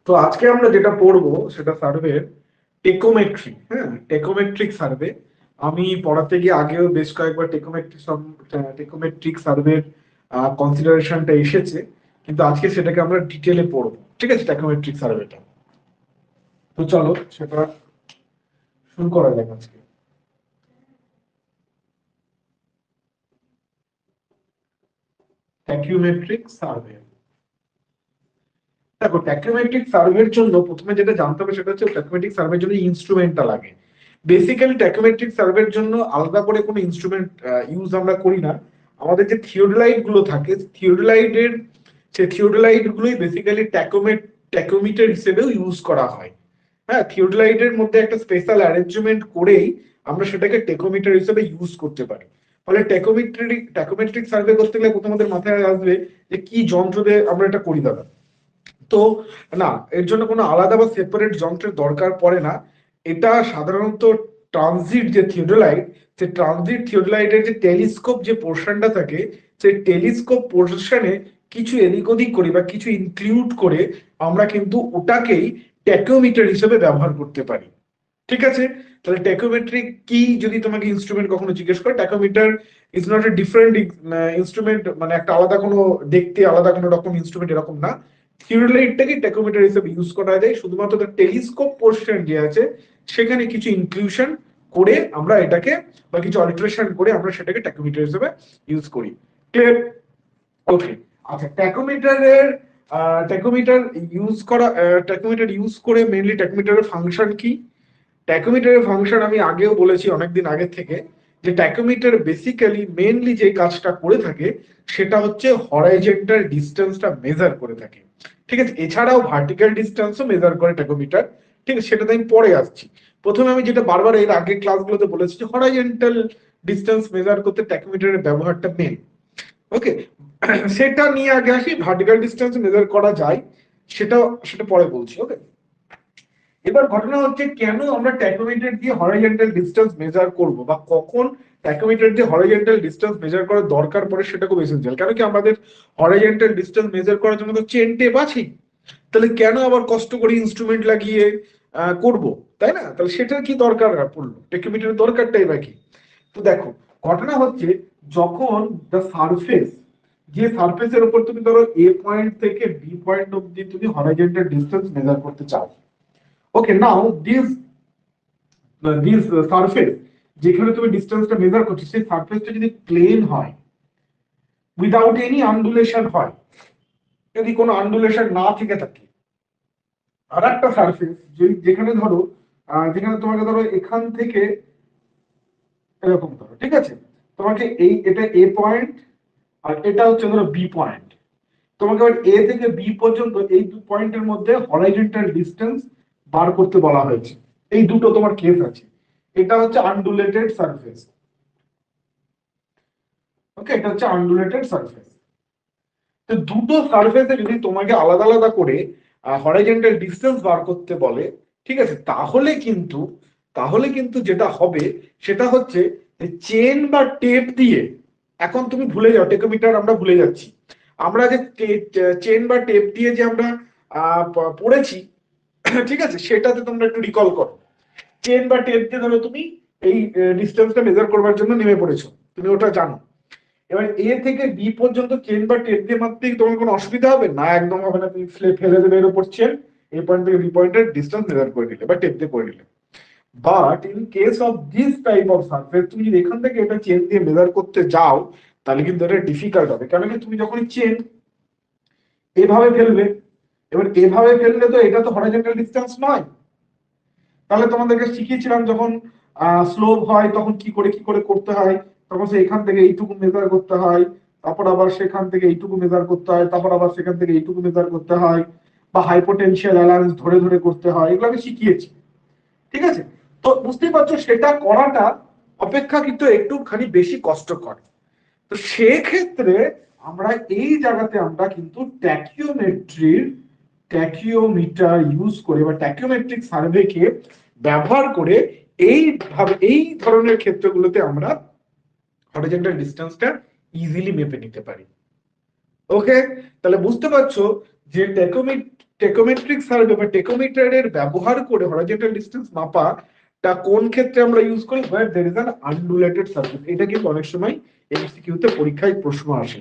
তো আজকে আমরা যেটা পড়বো সেটা সার্ভের টেকোমেট্রি। হ্যাঁ, টেকোমেট্রিক সার্ভে। আমি পড়াতে গিয়ে আগেও বেশ কয়েকবার টেকোমেট্রিক সার্ভের কনসিডারেশনটা এসেছে, কিন্তু আজকে সেটাকে আমরা ডিটেলে পড়বো। ঠিক আছে, টেকোমেট্রিক সার্ভেটা। তো চলো সেটা শুরু করা যাক আজকে। ট্যাকিওমেট্রিক সার্ভে। দেখো, ট্যাকিওমেট্রিক সার্ভের জন্য প্রথমে যেটা জানতে হবে সেটা হচ্ছে ট্যাকিওমেট্রিক সার্ভের জন্য ইনস্ট্রুমেন্টটা লাগে। বেসিক্যালি ট্যাকিওমেট্রিক সার্ভের জন্য আলাদা করে কোনো ইনস্ট্রুমেন্ট ইউজ আমরা করি না। আমাদের যে থিওডোলাইট গুলো থাকে, থিওডোলাইটের সেই থিওডোলাইট গুলোই বেসিক্যালি ট্যাকোমিটার হিসেবেও ইউজ করা হয়। হ্যাঁ, থিওডোলাইটের মধ্যে একটা স্পেশাল অ্যারেঞ্জমেন্ট করেই আমরা সেটাকে টেকোমিটার হিসেবে ইউজ করতে পারি। ফলে ট্যাকোমেট্রিক সার্ভে করতে গেলে প্রথম আমাদের মাথায় আসবে যে কি যন্ত্র দিয়ে আমরা এটা করি দাদা। তো না, এর জন্য কোনো আলাদা বা সেপারেট যন্ত্রের দরকার পড়ে না। এটা সাধারণত ট্রানজিট যে থিওডোলাইট, সেই ট্রানজিট থিওডোলাইটের যে টেলিস্কোপ যে পোর্শনটা থাকে, সেই টেলিস্কোপ পোর্শনে কিছু এদিক ওদিক করে বা কিছু ইনক্লুড করে আমরা কিন্তু ওটাকেই ট্যাকোমিটার হিসেবে ব্যবহার করতে পারি। ঠিক আছে, তাহলে ট্যাকোমেট্রিক কি যদি তোমাকে ইনস্ট্রুমেন্ট কখনো জিজ্ঞেস করে, tachometer is not a different instrument, মানে একটা আলাদা কোনো দেখতে আলাদা কোনো রকম ইনস্ট্রুমেন্ট এরকম না। থিওরিটাকে ট্যাকোমিটার হিসেবে ইউজ করা যায়, শুধুমাত্র তার টেলিস্কোপ পোর্শন যে আছে সেখানে কিছু ইনক্লুশন করে আমরা এটাকে বা কিছু অল্টারেশন করে আমরা সেটাকে ট্যাকোমিটার হিসেবে ইউজ করি। ক্লিয়ার? ওকে। আচ্ছা, ট্যাকোমিটার ট্যাকোমিটার ইউজ করে মেইনলি ট্যাকোমিটারের ফাংশন কি? ট্যাকোমিটারের ফাংশন আমি আগেও বলেছি অনেকদিন আগে থেকে, যে ট্যাকোমিটার বেসিক্যালি মেইনলি যে কাজটা করে থাকে সেটা হচ্ছে হরাইজন্টাল ডিস্টেন্সটা মেজার করে থাকে। ঠিক আছে, এছাড়াও ভার্টিক্যাল ডিস্টেন্সও মেজার করে ট্যাকোমিটার। ঠিক আছে, সেটাতে আমি পরে আসছি। প্রথমে আমি যেটা বারবার এর আগে ক্লাসগুলোতে বলেছি যে হরাইজন্টাল ডিস্টেন্স মেজার করতে ট্যাকোমিটারের ব্যবহারটা মেন। ওকে, সেটা নিয়ে আগে আসি। ভার্টিক্যাল ডিস্টেন্স মেজার করা যায় সেটা সেটা পরে বলছি। ওকে, এবার ঘটনা হচ্ছে কেন আমরা ট্যাকোমিটার দিয়ে হরাইজন্টাল ডিসটেন্স মেজার করব বা কখন ট্যাকোমিটার দিয়ে হরাইজন্টাল ডিসটেন্স মেজার করার দরকার পড়ে সেটা খুব এসেনশিয়াল। কেন কি আমাদের হরাইজন্টাল ডিসটেন্স মেজার করার জন্য তো চেন টেপ আছেই, তাহলে কেন আবার কষ্ট করে ইনস্ট্রুমেন্ট লাগিয়ে করব, তাই না? তাহলে সেটার কি দরকার পড়লো, ট্যাকোমিটারের দরকারটাই বা কি? তো দেখো, ঘটনা হচ্ছে যখন দ্য সারফেস, যে সারফেসের উপর তুমি ধরো এ পয়েন্ট থেকে বি পয়েন্ট অব্দি তুমি হরাইজন্টাল ডিসটেন্স মেজার করতে চাও। ওকে, নাও দিস সারফেস যেখানে তুমি ডিস্টেন্সটা মেজার করছো সেই সারফেসটা যদি প্লেন হয়, উইদাউট এনি আন্ডুলেশন হয়, যদি কোনো আন্ডুলেশন না থেকে থাকে, আর একটা সারফেস যেখানে ধরো যেখানে তোমাকে ধরো এখান থেকে এরকম ধরো, ঠিক আছে, তোমাকে এটা এ পয়েন্ট আর এটা হচ্ছে ধরো বি পয়েন্ট, তোমাকে এবার এ থেকে বি পর্যন্ত এই দু পয়েন্টের মধ্যে হরাইজন্টাল ডিস্টেন্স বার করতে বলা হয়েছে। এই দুটো তোমার কেস আছে। এটা হচ্ছে আনডুলেটেড সারফেস। ওকে, এটা হচ্ছে আনডুলেটেড সারফেস। তো দুটো সারফেসে যদি তোমাকে আলাদা আলাদা করে হরাইজন্টাল ডিসটেন্স বার করতে বলে, ঠিক আছে, তাহলে কিন্তু যেটা হবে সেটা হচ্ছে চেন বা টেপ দিয়ে, এখন তুমি ভুলে যাও টেকোমিটার আমরা ভুলে যাচ্ছি, আমরা যে চেন বা টেপ দিয়ে যে আমরা পড়েছি, ঠিক আছে, সেটাতে তোমরা একটু রিকল করো। চেন বা টেপ দিয়ে ধরো তুমি এই ডিস্টেন্সটা মেজার করবার জন্য নেমে পড়েছো, তুমি ওটা জানো। এবার এ থেকে বি পর্যন্ত চেন বা টেপ দিয়ে মারতে কি তোমার কোনো অসুবিধা হবে না? একদম হবে না, তুমি ফেলে দেবে এর উপর চেন, এ পয়েন্ট থেকে বি পয়েন্টের ডিস্টেন্স মেজার করে দিলে বা টেপ দিয়ে করে দিলে। But in case of this type of surface, তুমি যদি এখান থেকে এটা চেন দিয়ে মেজার করতে যাও তাহলে কিন্তু এটা ডিফিকাল্ট হবে। কারণ কি, তুমি যখন চেন এভাবে ফেলবে, এবার এভাবে ফেললে তো এটা তো হরাইজন্টাল ডিস্টেন্স নয়। তাহলে তোমাদেরকে শিখিয়েছিলাম যখন স্লোপ হয় তখন কি করে করতে হয়, তখন সে এখান থেকে এইটুকু মেজার করতে হয়, তারপর আবার সেখান থেকে এইটুকু মেজার করতে হয়, তারপর আবার সেখান থেকে এইটুকু মেজার করতে হয়, বা হাইপোটেনশিয়াল অ্যালায়েন্স ধরে ধরে করতে হয়, এগুলো আমি শিখিয়েছি। ঠিক আছে, তো বুঝতেই পারছো সেটা করাটা অপেক্ষা কিন্তু একটুখানি বেশি কষ্টকর। তো সেক্ষেত্রে আমরা এই জায়গাতে আমরা কিন্তু ট্যাকিওমিটার ইউজ করে বা ট্যাকিওমেট্রিক সার্ভেকে ব্যবহার করে এই ধরনের ক্ষেত্রগুলোতে আমরা হরিজন্টাল ডিস্টেন্সটা ইজিলি মেপে নিতে পারি। ওকে, তাহলে বুঝতে পারছো যে টেকোমেট্রিক সার্ভে বা টেকোমিটারের ব্যবহার করে হরাইজন্টাল ডিসটেন্স মাপাটা কোন ক্ষেত্রে আমরা ইউজ করি, হোয়ার দেয়ার ইজ অ্যান আনডুলেটেড সার্ফেস। এটা কিন্তু অনেক সময় এমসিকিউতে পরীক্ষায় প্রশ্ন আসে।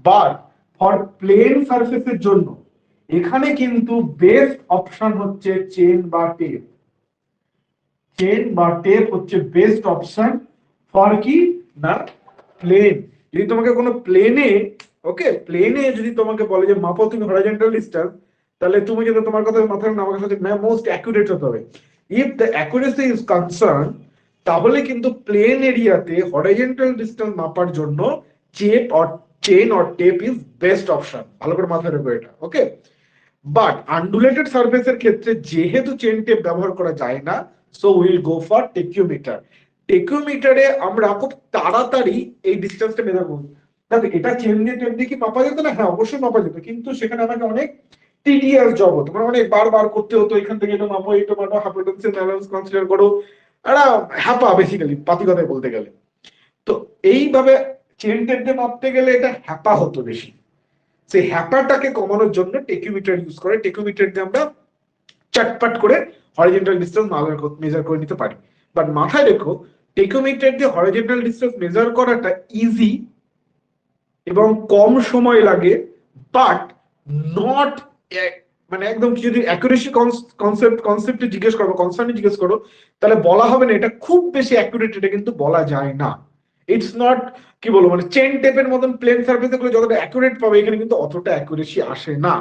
বাট ফর প্লেন সারফেসের জন্য এখানে কিন্তু বেস্ট অপশন হচ্ছে চেন বা টেপ। চেন বা টেপ হচ্ছে বেস্ট অপশন ফর কি না প্লেন। যদি তোমাকে কোনো প্লেনে, ওকে, প্লেনে যদি তোমাকে বলে যে মাপো তুমি হরাইজন্টাল ডিসটেন্স, তাহলে তুমি যদি তোমার কথা মাথায় আমার কাছে মোস্ট অ্যাকুরেট হতে হবে। If the accuracy is concern, তাহলে কিন্তু প্লেন এরিয়াতে হরাইজন্টাল ডিসটেন্স মাপার জন্য chain or tape is best option. ভালো করে মাথায় রাখো এটা, ওকে। বাট আনডুলেটেড সারফেসের ক্ষেত্রে যেহেতু চেন টেপ ব্যবহার করা যায় না, সো উইল গো ফর টেকিওমিটার। টেকিওমিটারে আমরা খুব তাড়াতাড়ি এই ডিসটেন্সটা মেজার করব। দেখো এটা চেন দিয়ে টেপ দিয়ে কি মাপা যেত না? হ্যাঁ, অবশ্যই মাপা যেত, কিন্তু সেখানে আমাকে অনেক টিডিয়াস জব হতো, মানে অনেক বারবার করতে হতো, এখান থেকে এটা মাপো, এটা মাপো, হাইপোটেনসিভ ব্যালেন্স কনসিডার করো, একটা হ্যাপা বেসিক্যালি পাতি কথায় বলতে গেলে। তো এইভাবে চেন টেপ দিয়ে মাপতে গেলে এটা হ্যাপা হতো বেশি। সেই হ্যাপাটাকে কমানোর জন্য টেকিওমিটার ইউজ করে। টেকিওমিটার দিয়ে আমরা চটপট করে হরিজন্টাল ডিসটেন্স মেজার করে নিতে পারি। বাট মাথায় রেখো, টেকিওমিটার দিয়ে হরিজন্টাল ডিসটেন্স মেজার করাটা ইজি এবং কম সময় লাগে, বাট নট, মানে একদম যদি অ্যাকুরেসি কনসেপ্টে জিজ্ঞেস করো, কনসার্নে জিজ্ঞেস করো, তাহলে বলা হবে না এটা খুব বেশি অ্যাকুরেট, এটা কিন্তু বলা যায় না। ইটস নট, কি বলবো, মানে চেন টেপের মতন প্লেন সার্ফেসে গুলো যতটা অ্যাকুরেট পাবে, এখানে কিন্তু অতটা অ্যাকুরেসি আসে না।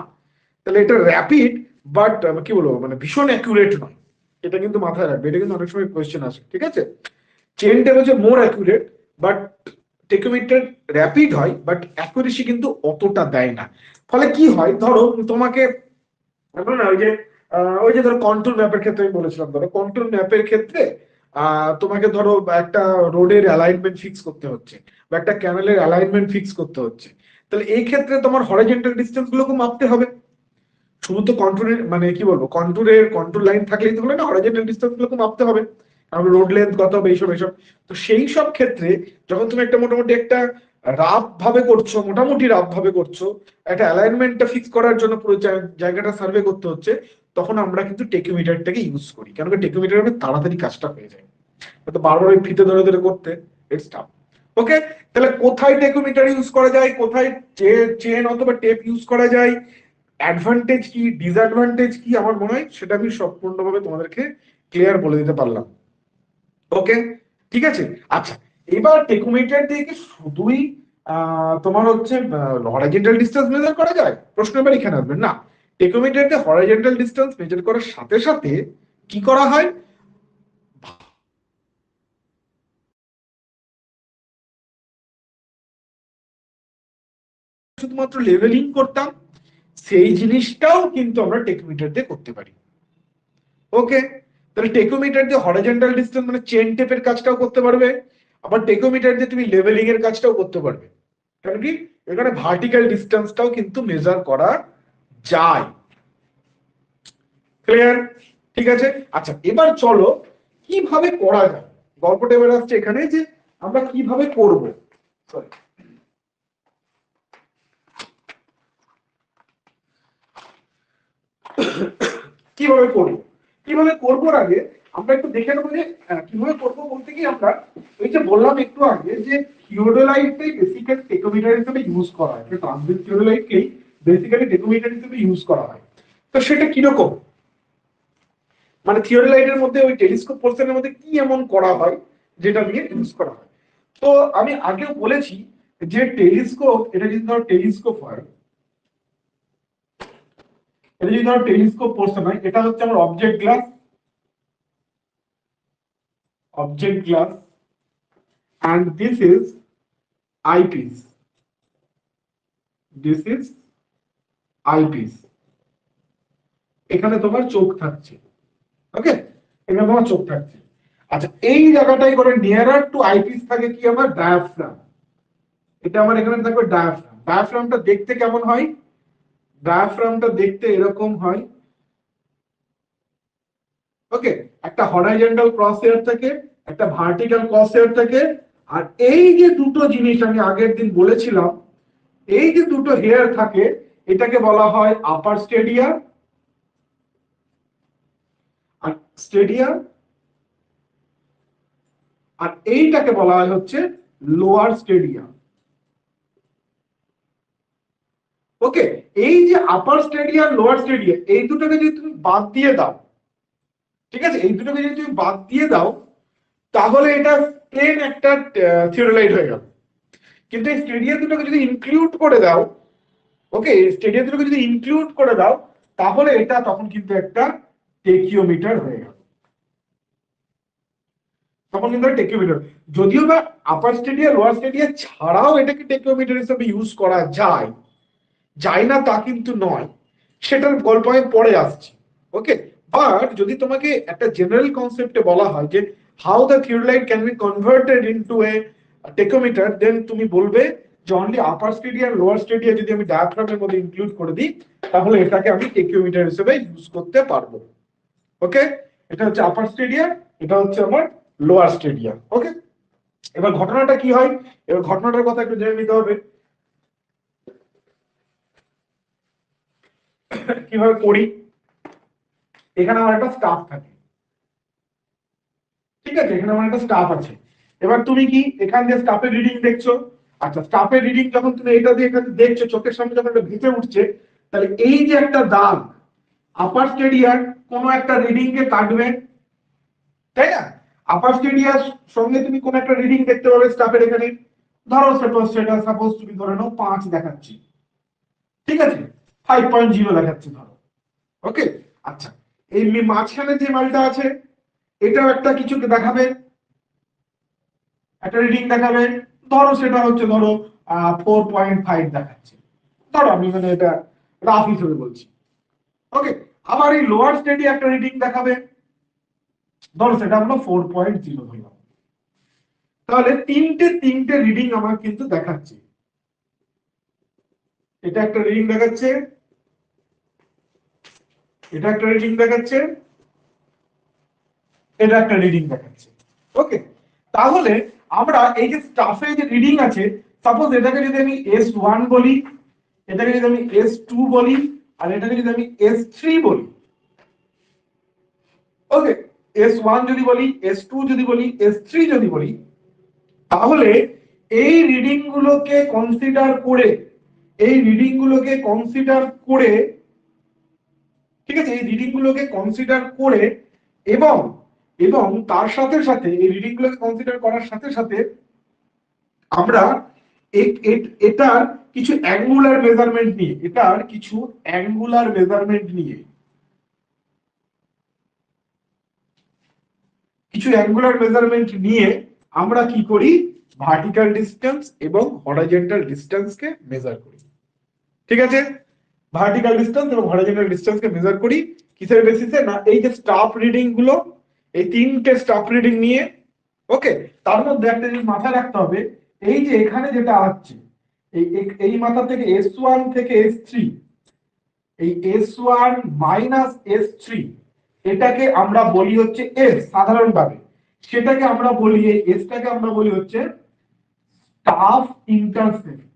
তাহলে এটা র্যাপিড, বাট কি বলবো, মানে ভীষণ অ্যাকুরেট নয়। এটা কিন্তু মাথায় রাখবে, এটা কিন্তু অনেক সময় কোয়েশ্চেন আসে, ঠিক আছে। চেন টেপ হচ্ছে মোর অ্যাকুরেট, বাট টেকোমিটার র্যাপিড হয়, বাট অ্যাকুরেসি কিন্তু অতটা দেয় না। ফলে কি হয়, ধরো তোমাকে না ওই যে ধরো কন্ট্রোল ম্যাপের ক্ষেত্রে আমি বলেছিলাম, ধরো কন্ট্রোল ম্যাপের ক্ষেত্রে তোমাকে ধরো একটা রোডের অ্যালাইনমেন্ট ফিক্স করতে হচ্ছে বা একটা ক্যানেলের অ্যালাইনমেন্ট ফিক্স করতে হচ্ছে, তাহলে এই ক্ষেত্রে তোমার হরিজন্টাল ডিসটেন্স গুলোকে মাপতে হবে। শুধু তো কন্ট্রোলের, মানে কি বলবো, কন্ট্রোল লাইন থাকলেই তো হলো না, হরিজন্টাল ডিসটেন্স গুলোকে মাপতে হবে, কারণ রোড লেন্থ কত হবে, এইসব এইসব। তো সেই সব ক্ষেত্রে যখন তুমি একটা মোটামুটি একটা রাফ ভাবে করছো, মোটামুটি রাফ ভাবে করছো, একটা অ্যালাইনমেন্টটা ফিক্স করার জন্য পুরো জায়গাটা সার্ভে করতে হচ্ছে, তখন আমরা কিন্তু টেকিওমিটারটাকে ইউজ করি, কেন কি টেকিওমিটারে তাড়াতাড়ি কাজটা হয়ে যায়। তো বারবার ওই ফিতে ধরে ধরে করতে ইটস টাফ। ওকে, তাহলে কোথায় টেকিওমিটার ইউজ করা যায়, কোথায় চেন অথবা টেপ ইউজ করা যায়, অ্যাডভান্টেজ কি ডিসঅ্যাডভান্টেজ কি, আমার মনে হয় সেটা আমি সম্পূর্ণভাবে তোমাদেরকে ক্লিয়ার বলে দিতে পারলাম। ওকে, ঠিক আছে। আচ্ছা, এবার টেকোমিটার দিয়ে কি শুধুই তোমার হচ্ছে হরাইজন্টাল ডিসটেন্স মেজার করা যায়? প্রশ্ন এবার এখানে আসবে না। টেকোমিটার দিয়ে হরাইজন্টাল ডিসটেন্স মেজার করার সাথে সাথে কি করা হয়, শুধুমাত্র লেভেলিং করতাম, সেই জিনিসটাও কিন্তু আমরা টেকোমিটার দিয়ে করতে পারি। ওকে, তাহলে টেকোমিটার দিয়ে হরাইজন্টাল ডিসটেন্স মানে চেন টেপের কাজটাও করতে পারবে, আবার টেকোমিটার দিয়ে তুমি লেভেলিং এর কাজটাও করতে পারবে। কারণ কি, এখানে ভার্টিক্যাল ডিসটেন্সটাও কিন্তু মেজার করা যায়। ক্লিয়ার? ঠিক আছে। আচ্ছা, এবার চলো কিভাবে করা যায়, গল্পটা এবার আসছে এখানে যে আমরা কিভাবে করব। সরি, কিভাবে করব, কিভাবে করবার আগে আমরা একটু দেখে নেবো যে কিভাবে করবো বলতে কি, আমরা ওই যে বললাম একটু আগে যে থিওডোলাইটটাই বেসিক্যালি টেকোমিটার হিসেবে ইউজ করা হয়, ট্রানজিট থিওডোলাইটকেই বেসিক্যালি টেকোমিটার হিসেবে ইউজ করা হয়। তো সেটা কিরকম, মানে থিওডোলাইটের মধ্যে ওই টেলিস্কোপ পোর্শনের মধ্যে কি এমন করা হয় যেটা দিয়ে ইউজ করা হয়। তো আমি আগেও বলেছি যে টেলিস্কোপ, এটা যদি ধরো টেলিস্কোপ হয়, এটা যদি ধরো টেলিস্কোপ পোর্শন হয়, এটা হচ্ছে আমার object glass, and this is eyepiece, this is eyepiece। এখানে তোমার চোখ থাকছে, ওকে, এখানে তোমার চোখ থাকছে। আচ্ছা, এই জায়গাটাই করে নিয়ারার টু আইপিস থাকে কি আমার ডায়াফ্রাম, এটা আমার এখানে থাকবে ডায়াফ্রাম। ডায়াফ্রামটা দেখতে কেমন হয়, ডায়াফ্রামটা দেখতে এরকম হয়। ওকে, একটা হরাইজন্টাল ক্রস হেয়ার থাকে, একটা ভার্টিক্যাল ক্রস হেয়ার থাকে, আর এই যে দুটো জিনিস আমি আগের দিন বলেছিলাম, এই যে দুটো হেয়ার থাকে, এটাকে বলা হয় আপার স্টেডিয়া, আর স্টেডিয়া, আর এইটাকে বলা হয় হচ্ছে লোয়ার স্টেডিয়া। ওকে, এই যে আপার স্টেডিয়াম লোয়ার স্টেডিয়াম এই দুটোকে যদি তুমি বাদ দিয়ে দাও, ঠিক আছে, এই দুটোকে যদি তুমি বাদ দিয়ে দাও তাহলে এটা প্লেন একটা থিওরিলাইট হয়ে গেল। কিন্তু এই স্টেডিয়াম দুটোকে যদি ইনক্লুড করে দাও, ওকে, স্টেডিয়াম দুটোকে যদি ইনক্লুড করে দাও তাহলে এটা তখন কিন্তু একটা টেকিওমিটার হয়ে গেল। তখন কিন্তু টেকিওমিটার, যদিও বা আপার স্টেডিয়াম লোয়ার স্টেডিয়াম ছাড়াও এটাকে টেকিওমিটার হিসেবে ইউজ করা যায়, যায় না তা কিন্তু নয়, সেটার গল্প আমি পরে আসছি। ওকে, বাট যদি তোমাকে একটা জেনারেল কনসেপ্টে বলা হয় যে how the theodolite can be converted into a tacheometer, then তুমি বলবে যে only upper stadium lower stadium যদি আমি ডায়াফ্রামের মধ্যে ইনক্লুড করে দিই তাহলে এটাকে আমি টেকিওমিটার হিসেবে ইউজ করতে পারবো। ওকে, এটা হচ্ছে আপার স্টেডিয়াম, এটা হচ্ছে আমার লোয়ার স্টেডিয়াম। ওকে, এবার ঘটনাটা কি হয়, এবার ঘটনাটার কথা একটু জেনে নিতে হবে কিভাবে করি। এখানে আমার একটা স্টাফ থাকে, ঠিক আছে, এখানে আমার একটা স্টাফ আছে। এবার তুমি কি এখান দিয়ে স্টাফের রিডিং দেখছো? আচ্ছা, স্টাফের রিডিং যখন তুমি এটা দিয়ে এখানে দেখছো, চোখের সামনে যখন এটা ভেসে উঠছে, তাহলে এই যে একটা দাগ আপার স্টেডিয়ার কোনো একটা রিডিং কে কাটবে, তাই না? আপার স্টেডিয়ার সঙ্গে তুমি কোন একটা রিডিং দেখতে পাবে স্টাফের এখানে, ধরো সেটা সাপোজ তুমি ধরে নাও 5 দেখাচ্ছি, ঠিক আছে, 5.0 দেখাচ্ছি ধরো। ওকে, আচ্ছা, এই মাঝখানে যে মালটা আছে এটাও একটা কিছু দেখাবে, একটা রিডিং দেখাবে, ধরো সেটা হচ্ছে ধরো 4.5 দেখাচ্ছে, ধরো আমি মানে এটা রাফ হিসেবে বলছি। ওকে, আবার এই লোয়ার স্টেডি একটা রিডিং দেখাবে, ধরো সেটা আমরা 4.0 ধরলাম। তাহলে তিনটে রিডিং আমার কিন্তু দেখাচ্ছে, এটা একটা রিডিং দেখাচ্ছে, এটা একটা রিডিং দেখাচ্ছে, এটা একটা রিডিং দেখাচ্ছে। ওকে, তাহলে আমরা এই যে স্টাফে যে রিডিং আছে, সাপোজ এটাকে যদি আমি S1 বলি, এটাকে যদি আমি S2 বলি, আর এটাকে যদি আমি S3 বলি, ওকে, S1 যদি বলি, S2 যদি বলি, S3 যদি বলি, তাহলে এই রিডিং গুলোকে কনসিডার করে, এই রিডিং গুলোকে কনসিডার করে, ঠিক আছে, এই রিডিং গুলোকে কনসিডার করে এবং এবং তার সাথে সাথে এই রিডিং গুলোকে কনসিডার করার সাথে সাথে আমরা এটার কিছু অ্যাঙ্গুলার মেজারমেন্ট নিয়ে, এটার কিছু অ্যাঙ্গুলার মেজারমেন্ট নিয়ে, কিছু অ্যাঙ্গুলার মেজারমেন্ট নিয়ে আমরা কি করি, ভার্টিক্যাল ডিসটেন্স এবং হরাইজন্টাল ডিসটেন্সকে মেজার করি। ঠিক আছে, ভার্টিক্যাল ডিসটেন্স এবং হরাইজন্টাল ডিসটেন্সকে মেজার করি কিসের বেসিসে, না এই যে স্টাফ রিডিং গুলো, এই তিনটে স্টাফ রিডিং নিয়ে। ওকে, তার মধ্যে একটা জিনিস মাথায় রাখতে হবে, এই যে এখানে যেটা আসছে এই এই মাথা থেকে S1 থেকে S3, এই S1 মাইনাস S3 এটাকে আমরা বলি হচ্ছে S সাধারণভাবে, সেটাকে আমরা বলি, এই এসটাকে আমরা বলি হচ্ছে স্টাফ ইন্টারসেপ্ট।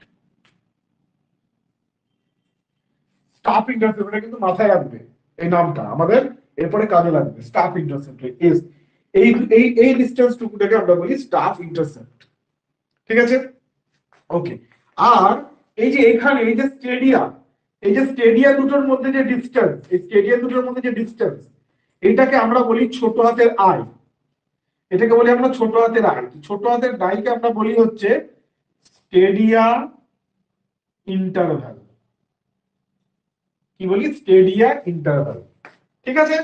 স্টাফ ইন্টারসেপ্ট, এটা কিন্তু মাথায় রাখবে, এই নামটা আমাদের এরপরে কাজে লাগবে, স্টাফ ইন্টারসেপ্ট। এস এই এই এই ডিসটেন্স টুকুটাকে আমরা বলি স্টাফ ইন্টারসেপ্ট। ঠিক আছে, ওকে, আর এই যে এখানে এই যে স্টেডিয়া, এই যে স্টেডিয়া দুটোর মধ্যে যে ডিসটেন্স, এই স্টেডিয়া দুটোর মধ্যে যে ডিসটেন্স, এটাকে আমরা বলি ছোট হাতের আই, এটাকে বলি আমরা ছোট হাতের আই। ছোট হাতের ডাইকে আমরা বলি হচ্ছে স্টেডিয়া ইন্টারভ্যাল, কি বলি, স্টেডিয়া ইন্টারভ্যাল। ঠিক আছে,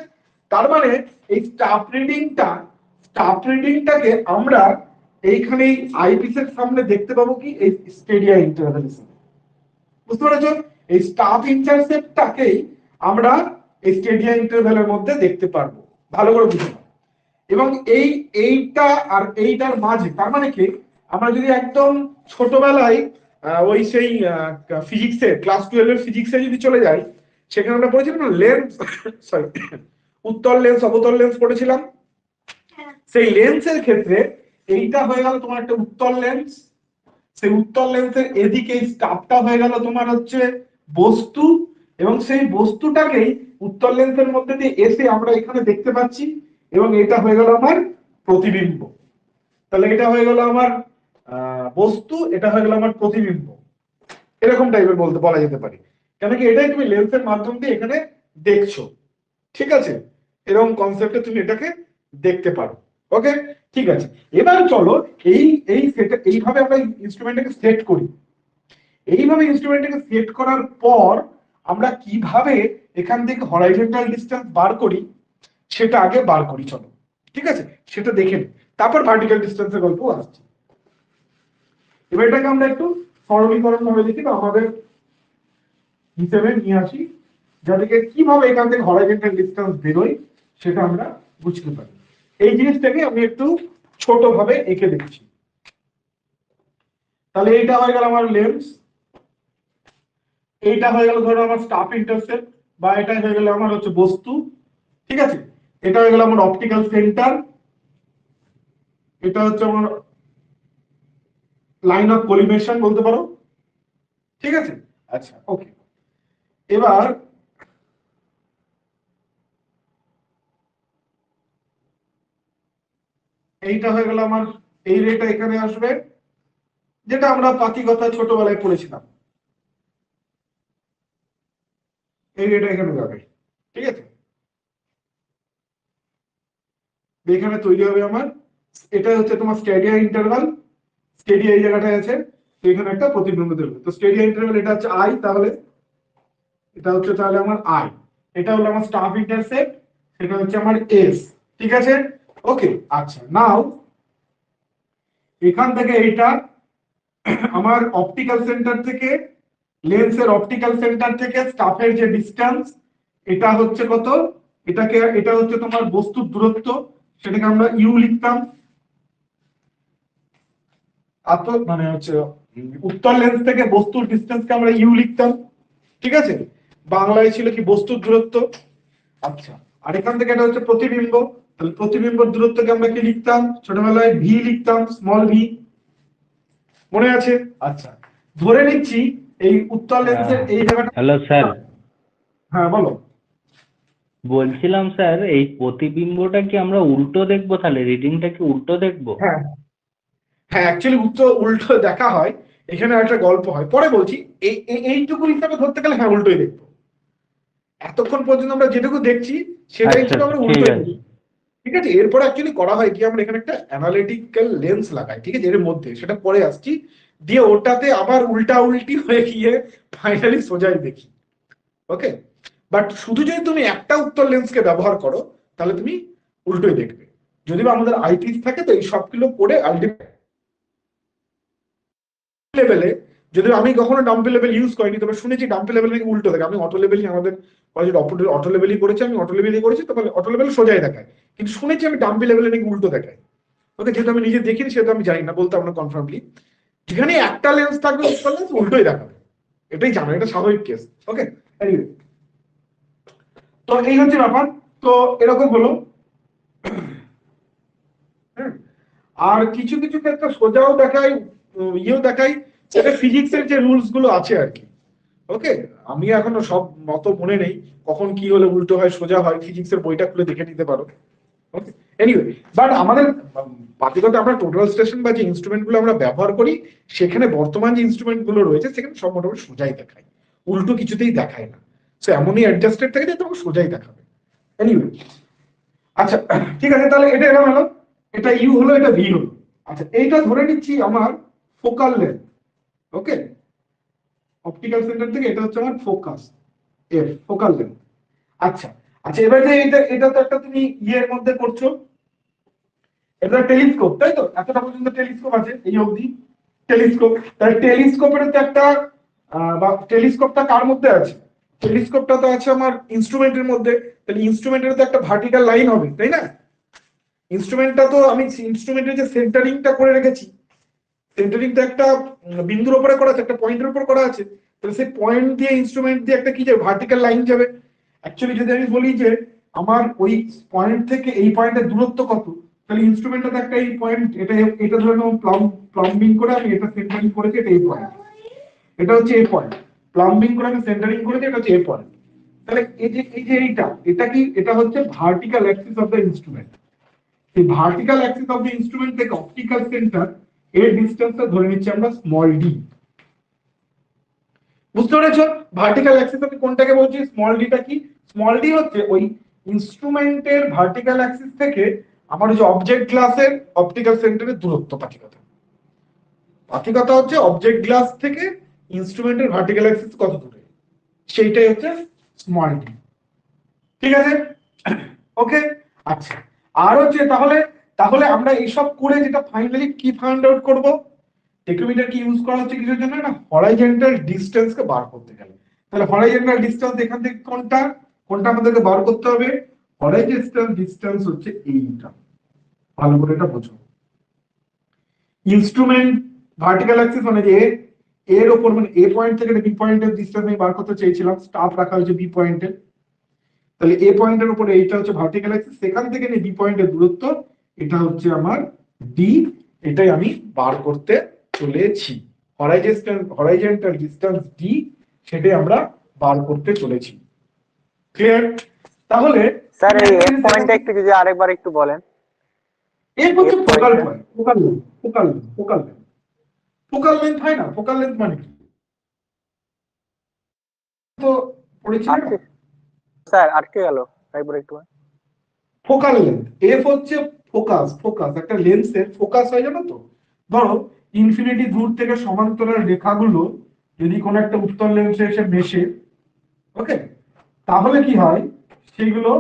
তার মানে এই স্টাফ রিডিংটাকে আমরা এইখানে আইপিসের সামনে দেখতে পাবো কি, এই স্টেডিয়া ইন্টারভ্যাল হিসেবে। বুঝতে পেরেছো, এই স্টাফ ইন্টারসেপ্টটাকেই আমরা এই স্টেডিয়া ইন্টারভ্যালের মধ্যে দেখতে পারবো, ভালো করে বুঝে নাও। এবং এইটা আর এইটার মাঝে, তার মানে কি, আমরা যদি একদম ছোটবেলায় ওই সেই ফিজিক্সে ক্লাস 12 এর ফিজিক্সে যদি চলে যাই, সেখানে আমরা পড়েছিলাম না লেন্স, সরি, উত্তল লেন্স অবতল লেন্স পড়েছিলাম। সেই লেন্সের ক্ষেত্রে এইটা হয়ে গেল তোমার একটা উত্তল লেন্স, সেই উত্তল লেন্সের এদিকে এই স্টাফটা হয়ে গেল তোমার হচ্ছে বস্তু, এবং সেই বস্তুটাকেই উত্তল লেন্সের মধ্যে দিয়ে এসে আমরা এখানে দেখতে পাচ্ছি, এবং এটা হয়ে গেল আমার প্রতিবিম্ব। তাহলে এটা হয়ে গেল আমার বস্তু, এটা হয়ে গেল আমার প্রতিবিম্ব, এরকম টাইপের বলা যেতে পারে। কেন কি এটাই তুমি লেন্সের মাধ্যম দিয়ে এখানে দেখছো, ঠিক আছে, এরকম কনসেপ্টে তুমি এটাকে দেখতে পারো। ওকে, ঠিক আছে। এবার চলো এই এই এইভাবে আমরা ইনস্ট্রুমেন্টটাকে সেট করি। এইভাবে ইনস্ট্রুমেন্টটাকে সেট করার পর আমরা কিভাবে এখান থেকে হরাইজন্টাল ডিসটেন্স বার করি সেটা আগে বার করি, চলো, ঠিক আছে, সেটা দেখে নিই, তারপর ভার্টিক্যাল ডিসটেন্সের গল্প আসছে। এবার এটাকে আমরা একটু সরলীকরণ ভাবে দেখি, বা আমাদের হিসেবে নিয়ে আসি, যাদেরকে কিভাবে এখান থেকে হরাইজন্টাল ডিসটেন্স বেরোয় সেটা আমরা বুঝতে পারি। এই জিনিসটাকে আমি একটু ছোট ভাবে এঁকে দেখছি। তাহলে এইটা হয়ে গেল আমার লেন্স, এইটা হয়ে গেল ধরো আমার স্টাফ ইন্টারসেপ্ট, বা এটা হয়ে গেল আমার হচ্ছে বস্তু, ঠিক আছে, এটা হয়ে গেল আমার অপটিক্যাল সেন্টার, এটা হচ্ছে আমার লাইন অফ কলিমেশন বলতে পারো, ঠিক আছে। আচ্ছা, ওকে। এবার এইটা হয়ে গেল আমার, এই রেটা এখানে আসবে, যেটা আমরা পাতিগতা ছোটবেলায় পড়েছিলাম, এই রেটা এখানে যাবে, ঠিক আছে, এখানে তৈরি হবে আমার, এটা হচ্ছে তোমার স্টেডিয়া ইন্টারভাল, স্টেডিয়া এই জায়গাটায় আছে, তো এখানে একটা প্রতিবিম্ব দেবে, তো স্টেডিয়া ইন্টারভাল এটা হচ্ছে আই, তাহলে এটা হচ্ছে তাহলে আমার আই, এটা হলো আমার স্টাফ ইন্টারসেপ্ট, সেটা হচ্ছে আমার এস, ঠিক আছে, ওকে। আচ্ছা, নাও এখান থেকে এইটা আমার অপটিক্যাল সেন্টার থেকে, লেন্সের অপটিক্যাল সেন্টার থেকে স্টাফের যে ডিসটেন্স, এটা হচ্ছে কত, এটা হচ্ছে তোমার বস্তুর দূরত্ব, সেটাকে আমরা ইউ লিখতাম, মানে হচ্ছে উত্তল লেন্স থেকে বস্তুর ডিসটেন্সকে আমরা ইউ লিখতাম, ঠিক আছে, বাংলায় ছিল কি বস্তুর দূরত্ব। আচ্ছা, আর এখান থেকে এটা হচ্ছে প্রতিবিম্ব, তাহলে প্রতিবিম্বর দূরত্বকে আমরা কি লিখতাম, ছোটবেলায় ভি লিখতাম, স্মল ভি, মনে আছে? আচ্ছা, ধরে নিচ্ছি এই উত্তল লেন্সের এই জায়গাটা। হ্যালো স্যার, হ্যাঁ, বলো। বলছিলাম স্যার এই প্রতিবিম্বটা কি আমরা উল্টো দেখবো? তাহলে রিডিংটা কি উল্টো দেখবো? হ্যাঁ, হ্যাঁ, অ্যাকচুয়ালি উল্টো দেখা হয়, এখানে একটা গল্প হয়, পরে বলছি। এইটুকু হিসাবে ধরতে গেলে হ্যাঁ উল্টোই দেখবো, এতক্ষণ পর্যন্ত আমরা যেটুকু দেখছি সেটা আচ্ছা হিসেবে আচ্ছা, আমরা ঠিক উল্টোই আছে। দেখি, ঠিক আছে। এরপরে অ্যাকচুয়ালি করা হয় কি, আমরা এখানে একটা অ্যানালিটিক্যাল লেন্স লাগাই, ঠিক আছে, এর মধ্যে, সেটা পরে আসছি, দিয়ে ওটাতে আবার উল্টা উল্টি হয়ে গিয়ে ফাইনালি সোজাই দেখি। ওকে, বাট শুধু যদি তুমি একটা উত্তর লেন্সকে ব্যবহার করো তাহলে তুমি উল্টোই দেখবে। যদিও আমাদের আইপিস থাকে, তো এই সবগুলো করে আলটিমেট লেভেলে, যদিও আমি কখনো ডাম্পি লেভেল ইউজ করিনি, তবে শুনেছি ডাম্পি লেভেল নাকি উল্টো থাকে। আমি অটো লেভেলই, আমাদের কলেজের অটো লেভেলই করেছি, আমি অটো লেভেলই করেছি, তবে অটো লেভেল সোজাই দেখায়, কিন্তু শুনেছি আমি ডাম্পি লেভেলে নাকি উল্টো দেখায়। ওকে, যেহেতু আমি নিজে দেখিনি সেহেতু আমি জানি না বলতে আমরা কনফার্মলি, যেখানে একটা লেন্স থাকবে উল্টোই দেখাবে, এটাই জানো, এটা স্বাভাবিক কেস। ওকে, তো এই হচ্ছে ব্যাপার। তো এরকম হলো। হ্যাঁ, আর কিছু কিছু ক্ষেত্রে সোজাও দেখায়, ইয়েও দেখায়, সেটা ফিজিক্সের যে রুলস গুলো আছে আর কি। ওকে, আমি এখনো সব মত মনে নেই, কখন কি হলে উল্টো হয় সোজা হয়, ফিজিক্সের বইটা খুলে দেখে নিতে পারো। ওকে, এনিওয়ে, বাট আমাদের পাতিগত আমরা টোটাল স্টেশন বা যে ইনস্ট্রুমেন্ট গুলো আমরা ব্যবহার করি, সেখানে বর্তমান যে ইনস্ট্রুমেন্ট গুলো রয়েছে সেখানে সব মোটামুটি সোজাই দেখায়, উল্টো কিছুতেই দেখায় না। সো এমনই অ্যাডজাস্টেড থাকে যে তোমাকে সোজাই দেখাবে। এনিওয়ে, আচ্ছা, ঠিক আছে, তাহলে এটা এরকম হলো, এটা ইউ হলো, এটা ভি হলো। আচ্ছা, এইটা ধরে নিচ্ছি আমার ফোকাল লেন্থ। ওকে, অপটিক্যাল সেন্টার থেকে এটা হচ্ছে আমার ফোকাস, এর ফোকাল লেন্থ। আচ্ছা, আচ্ছা, এবার যে এটা তো একটা তুমি ইয়ের মধ্যে করছো, এটা টেলিস্কোপ, তাই তো, এতটা পর্যন্ত টেলিস্কোপ আছে এই অবধি, টেলিস্কোপ। তাহলে টেলিস্কোপের তো একটা বা টেলিস্কোপটা কার মধ্যে আছে, টেলিস্কোপটা তো আছে আমার ইনস্ট্রুমেন্টের মধ্যে, তাহলে ইনস্ট্রুমেন্টের তো একটা ভার্টিক্যাল লাইন হবে, তাই না? ইনস্ট্রুমেন্টটা তো আমি ইনস্ট্রুমেন্টের যে সেন্টারিংটা করে রেখেছি, সেন্টারিংটা একটা বিন্দুর উপরে করা আছে, একটা পয়েন্টের উপর করা আছে, তাহলে সেই পয়েন্ট দিয়ে ইনস্ট্রুমেন্ট দিয়ে একটা কি যাবে, ভার্টিক্যাল লাইন যাবে। অ্যাকচুয়ালি যদি আমি বলি যে আমার ওই পয়েন্ট থেকে এই পয়েন্টের দূরত্ব কত, তাহলে ইনস্ট্রুমেন্টটা একটা এই পয়েন্ট, এটা ধরে নাও প্লাম্বিং করে আমি এটা সেন্টারিং করেছি, এটা এই পয়েন্ট, এটা হচ্ছে এই পয়েন্ট। প্লাম্বিং করে আমি সেন্টারিং করেছি, এটা হচ্ছে এ পয়েন্ট। তাহলে এটা কি, এটা হচ্ছে vertical axis of the instrument. এই vertical axis of the instrument থেকে অপটিক্যাল সেন্টার এর ডিসটেন্সটা ধরে নিচ্ছি আমরা স্মল ডি। বুঝতে পেরেছো ভার্টিক্যাল অ্যাক্সিস আমি কোনটাকে বলছি, স্মল ডিটা কি? স্মল ডি হচ্ছে ওই ইনস্ট্রুমেন্টের ভার্টিক্যাল অ্যাক্সিস থেকে আমার যে অবজেক্ট গ্লাসের অপটিক্যাল সেন্টারের দূরত্ব। পাঠিকতা পাঠিকতা হচ্ছে অবজেক্ট গ্লাস থেকে ইনস্ট্রুমেন্টের ভার্টিক্যাল অ্যাক্সিস কত দূরে, সেইটাই হচ্ছে স্মল ডি। ঠিক আছে, ওকে। আচ্ছা, আর হচ্ছে তাহলে তাহলে আমরা এইসব করে যেটা ফাইনালি কি ফাইন্ড আউট করব, টেকোমিটার কি ইউজ করা হচ্ছে কিসের জন্য না, হরাইজন্টাল ডিসটেন্স কে বার করতে গেলে। তাহলে হরাইজন্টাল ডিসটেন্স এখান থেকে কোনটা কোনটা আমাদেরকে বার করতে হবে, হরাইজন্টাল ডিসটেন্স হচ্ছে এইটা। ভালো করে এটা বোঝো, ইনস্ট্রুমেন্ট ভার্টিক্যাল অ্যাক্সিস মানে যে এর উপর, মানে এ পয়েন্ট থেকে বি পয়েন্টের ডিসটেন্স আমি বার করতে চেয়েছিলাম, স্টাফ রাখা হয়েছে বি পয়েন্টে। তাহলে এ পয়েন্টের উপরে এইটা হচ্ছে ভার্টিক্যাল অ্যাক্সিস, সেখান থেকে নিয়ে বি পয়েন্টের দূরত্ব, এটা হচ্ছে আমার ডি। এটাই আমি বার করতে চলেছি, হরাইজন্টাল ডিসটেন্স ডি, সেটাই আমরা বার করতে চলেছি। ক্লিয়ার? তাহলে স্যার এই এফ পয়েন্টটা একটু যদি আরেকবার একটু বলেন। এর হচ্ছে focal point, focal length, focal length, focal length, focal length হয় না? ফোকাল লেন্থ মানে কি তো পড়েছি না স্যার? আটকে গেল একবার একটু। ফোকাল লেন্থ, এফ হচ্ছে ফোকাস, ফোকাস একটা লেন্সের ফোকাস হয়, জানো তো? ধরো ইনফিনিটি দূর থেকে সমান্তরাল রেখাগুলো যদি কোনো একটা উত্তল লেন্সে এসে মেশে, ওকে, তাহলে কি হয়, সেগুলো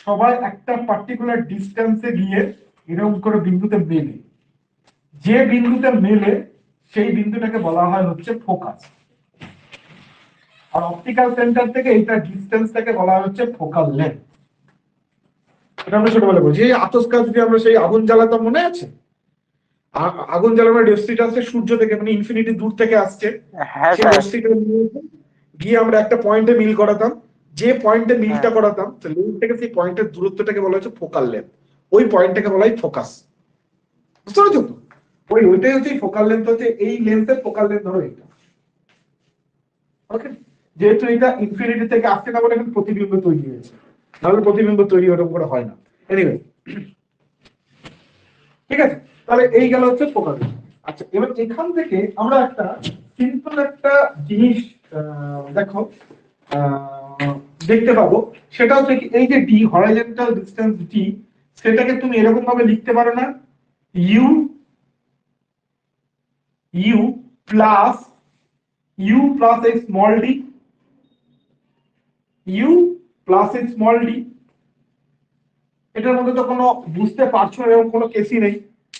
সবাই একটা পার্টিকুলার ডিস্টেন্সে গিয়ে এরকম করে বিন্দুতে মেলে। যে বিন্দুতে মেলে সেই বিন্দুটাকে বলা হয় হচ্ছে ফোকাস। আর অপটিক্যাল সেন্টার থেকে এইটা ডিস্টেন্সটাকে বলা হয় হচ্ছে ফোকাল লেন্থ। এটা আমরা ছোটবেলায় বলছি। এই আতস কাজ যদি আমরা সেই আগুন জ্বালাতাম, মনে আছে? আগুন জ্বালানোর রশ্মিটা আসছে সূর্য থেকে, মানে ইনফিনিটি দূর থেকে আসছে, হ্যাঁ সেই স্যার। রশ্মিটা গিয়ে আমরা একটা পয়েন্টে মিল করাতাম। যে পয়েন্টে মিলটা করাতাম লেন্স থেকে সেই পয়েন্টের দূরত্বটাকে বলা হচ্ছে ফোকাল লেন্থ, ওই পয়েন্টটাকে বলা হয় ফোকাস। বুঝতে পারছো তো? ওইটাই হচ্ছে ফোকাল লেন্থ, হচ্ছে এই লেন্সের ফোকাল লেন্থ ধরো এটা। ওকে, যেহেতু এটা ইনফিনিটি থেকে আসছে না বলে এখন প্রতিবিম্ব তৈরি হয়েছে, নাহলে প্রতিবিম্ব তৈরি ওরকম করে হয় না। এনিওয়ে, ঠিক আছে, তাহলে এই গেল হচ্ছে ফোকাল লেন্থ। আচ্ছা, এবার এখান থেকে আমরা একটা সিম্পল একটা জিনিস দেখো দেখতে পাবো, সেটা হচ্ছে কি, এই যে ডি, হরাইজন্টাল ডিসটেন্স ডি, সেটাকে তুমি এরকম ভাবে লিখতে পারো না, ইউ ইউ প্লাস এই স্মল ডি, ইউ প্লাস এই স্মল ডি। এটার মধ্যে তো কোনো বুঝতে পারছো না এরকম কোনো কেসই নেই,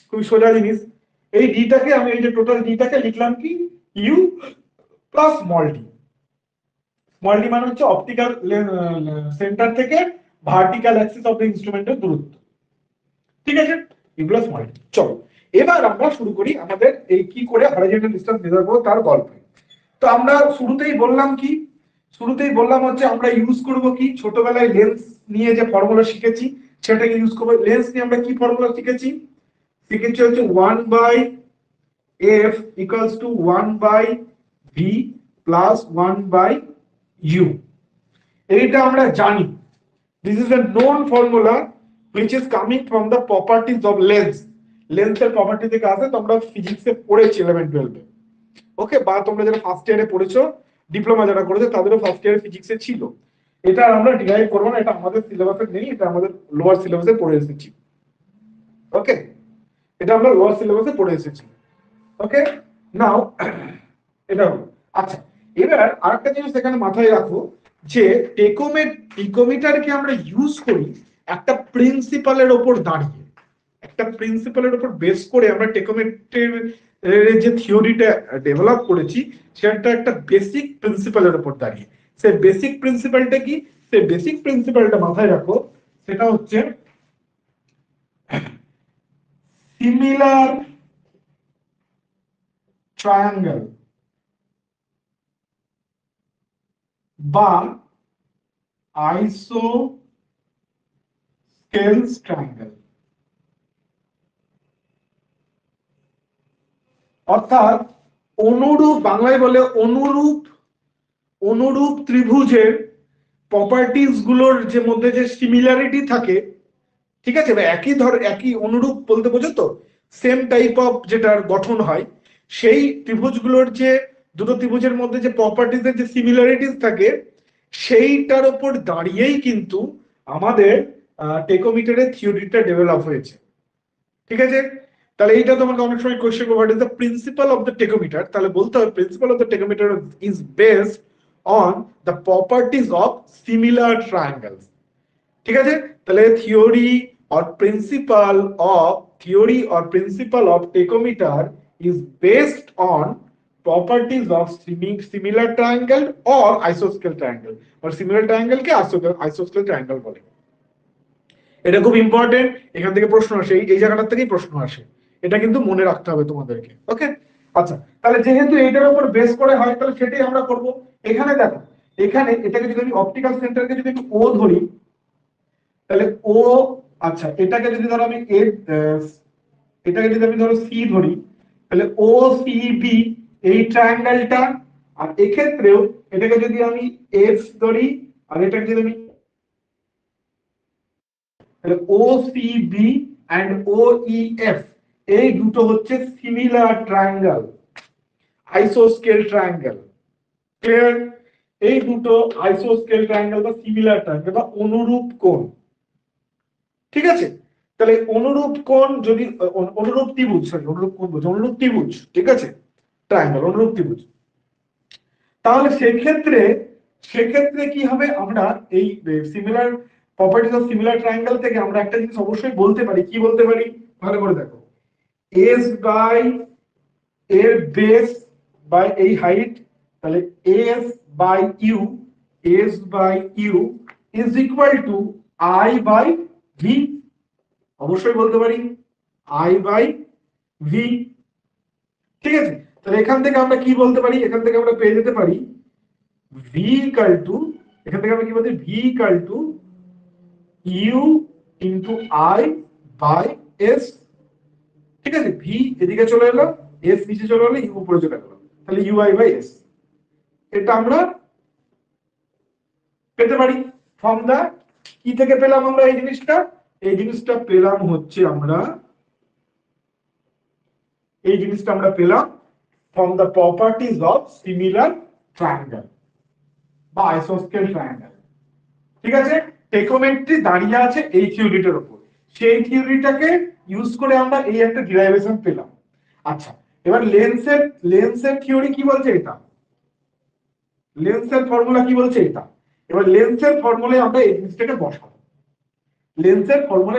খুবই সোজা জিনিস। এই ডিটাকে আমি, এই যে টোটাল ডিটাকে লিখলাম কি, U plus small d. Small d মানে হচ্ছে অপটিক্যাল সেন্টার থেকে ভার্টিক্যাল অ্যাক্সিস অফ দ্য ইনস্ট্রুমেন্টের দূরত্ব। ঠিক আছে, এগুলো স্মল ডি। চলো এবার আমরা শুরু করি আমাদের এই কি করে হরাইজন্টাল ডিসটেন্স মেজার করব তার গল্প। তো আমরা শুরুতেই বললাম কি, শুরুতেই বললাম হচ্ছে আমরা ইউজ করব কি, ছোটবেলায় লেন্স নিয়ে যে ফর্মুলা শিখেছি সেটাকে ইউজ করব। লেন্স নিয়ে আমরা কি ফর্মুলা শিখেছি? শিখেছি হচ্ছে 1/f equals to 1/v plus 1/u। এইটা আমরা জানি, this is a known formula which is coming from the properties of lens. লেন্সের প্রপার্টি থেকে আসে, তোমরা ফিজিক্সে পড়েছি 11-12 এ, ওকে, বা তোমরা যারা ফার্স্ট ইয়ারে পড়েছো, ডিপ্লোমা যারা করেছে তাদেরও ফার্স্ট ইয়ারে ফিজিক্সে ছিল। এটা আমরা ডিরাইভ করবো না, এটা আমাদের সিলেবাসে নেই, এটা আমাদের লোয়ার সিলেবাসে পড়ে এসেছি। ওকে, এটা আমরা লোয়ার সিলেবাসে পড়ে এসেছি। ওকে, নাও এটা হলো। আচ্ছা, এবার আরেকটা জিনিস এখানে মাথায় রাখো যে টেকোমিটারকে আমরা ইউজ করি একটা প্রিন্সিপালের উপর দাঁড়িয়ে, একটা প্রিন্সিপালের উপর বেস করে আমরা টেকোমিটারের যে থিওরিটা ডেভেলপ করেছি সেটা একটা বেসিক প্রিন্সিপালের উপর দাঁড়িয়ে। সেই বেসিক প্রিন্সিপালটা কি? সেই বেসিক প্রিন্সিপালটা মাথায় রাখো, সেটা হচ্ছে সিমিলার ট্রায়াঙ্গেল বা আইসোস্কেলস ট্রায়াঙ্গেল। অর্থাৎ অনুরূপ, বাংলায় বলে অনুরূপ অনুরূপ ত্রিভুজের প্রপার্টিজ গুলোর যে মধ্যে যে সিমিলারিটি থাকে, ঠিক আছে, বা একই অনুরূপ বলতে বোঝো তো, সেম টাইপ অফ যেটার গঠন হয়, সেই ত্রিভুজগুলোর যে দুটো ত্রিভুজের মধ্যে যে প্রপার্টিজের যে সিমিলারিটিস থাকে, সেইটার উপর দাঁড়িয়েই কিন্তু আমাদের টেকোমিটারের থিওরিটা ডেভেলপ হয়েছে। ঠিক আছে, তাহলে এইটা তোমাকে অনেক সময় question what is the principal of the tachometer, তাহলে বলতে হবে principal of the tachometer is based on the properties of similar triangles. ঠিক আছে, তাহলে theory or tachometer is based on properties of similar triangle or isosceles triangle, or similar triangle K isosceles triangle বলে। এটা খুব important, এখান থেকে প্রশ্ন আসে, এই জায়গাটা থেকেই প্রশ্ন আসে, এটা কিন্তু মনে রাখতে হবে তোমাদেরকে। ওকে, আচ্ছা, তাহলে যেহেতু এইটার উপর বেস করে হয়, তাহলে সেটাই আমরা করব। এখানে দেখো, এখানে এটাকে যদি আমি অপটিক্যাল সেন্টারকে যদি আমি ও ধরি, তাহলে ও, আচ্ছা এটাকে যদি ধরো আমি এটাকে যদি আমি ধরো সি ধরি, তাহলে ও সি বি এই ট্রায়াঙ্গেলটা, আর এক্ষেত্রেও এটাকে যদি আমি এফ ধরি, আর এটাকে যদি আমি, তাহলে O C B and O E F এই দুটো হচ্ছে সিমিলার ট্রায়াঙ্গেল, আইসোস্কেল ট্রায়াঙ্গেল। ক্লিয়ার? এই দুটো আইসোস্কেল ট্রায়াঙ্গেল বা সিমিলার ট্রায়াঙ্গেল বা অনুরূপ কোণ। ঠিক আছে, তাহলে অনুরূপ কোণ যদি অনুরূপ ত্রিভুজ, সরি অনুরূপ কোণ বলছি, অনুরূপ ত্রিভুজ, ঠিক আছে, ট্রায়াঙ্গেল অনুরূপ ত্রিভুজ, তাহলে সেক্ষেত্রে কি হবে, আমরা এই similar properties of similar triangle থেকে আমরা একটা জিনিস অবশ্যই বলতে পারি। কি বলতে পারি, ভালো করে দেখো, এস বাই এর বেস বাই এই হাইট, তাহলে S by U is equal to I by V. অবশ্যই বলতে পারি আই বাই ভি। ঠিক আছে, তাহলে এখান থেকে আমরা কি বলতে পারি, এখান থেকে আমরা পেয়ে যেতে পারি ভি ইকুয়াল টু, এখান থেকে আমরা কি বলতে, V equal to U into I by S. ঠিক আছে, ভি এদিকে চলে এলো, এস নিচে চলে এলো, ইউ উপরে চলে গেলো, তাহলে ইউ আই বাই এস। এটা আমরা পেতে পারি ফ্রম দা, কি থেকে পেলাম আমরা এই জিনিসটা পেলাম হচ্ছে আমরা পেলাম from the properties of similar triangle বা আইসোস্কেল ট্রায়াঙ্গেল। ঠিক আছে, টেকোমেট্রি দাঁড়িয়ে আছে এই থিওরিটার উপর, সেই থিওরিটাকে ইউজ করে আমরা এই একটা ডিরাইভেশন পেলাম। আচ্ছা, এবার লেন্সের থিওরি কি বলছে, এটা লেন্সের ফর্মুলা কি বলছে, এটা। এবার লেন্সের ফর্মুলায় আমরা এই জিনিসটাকে বসাবো,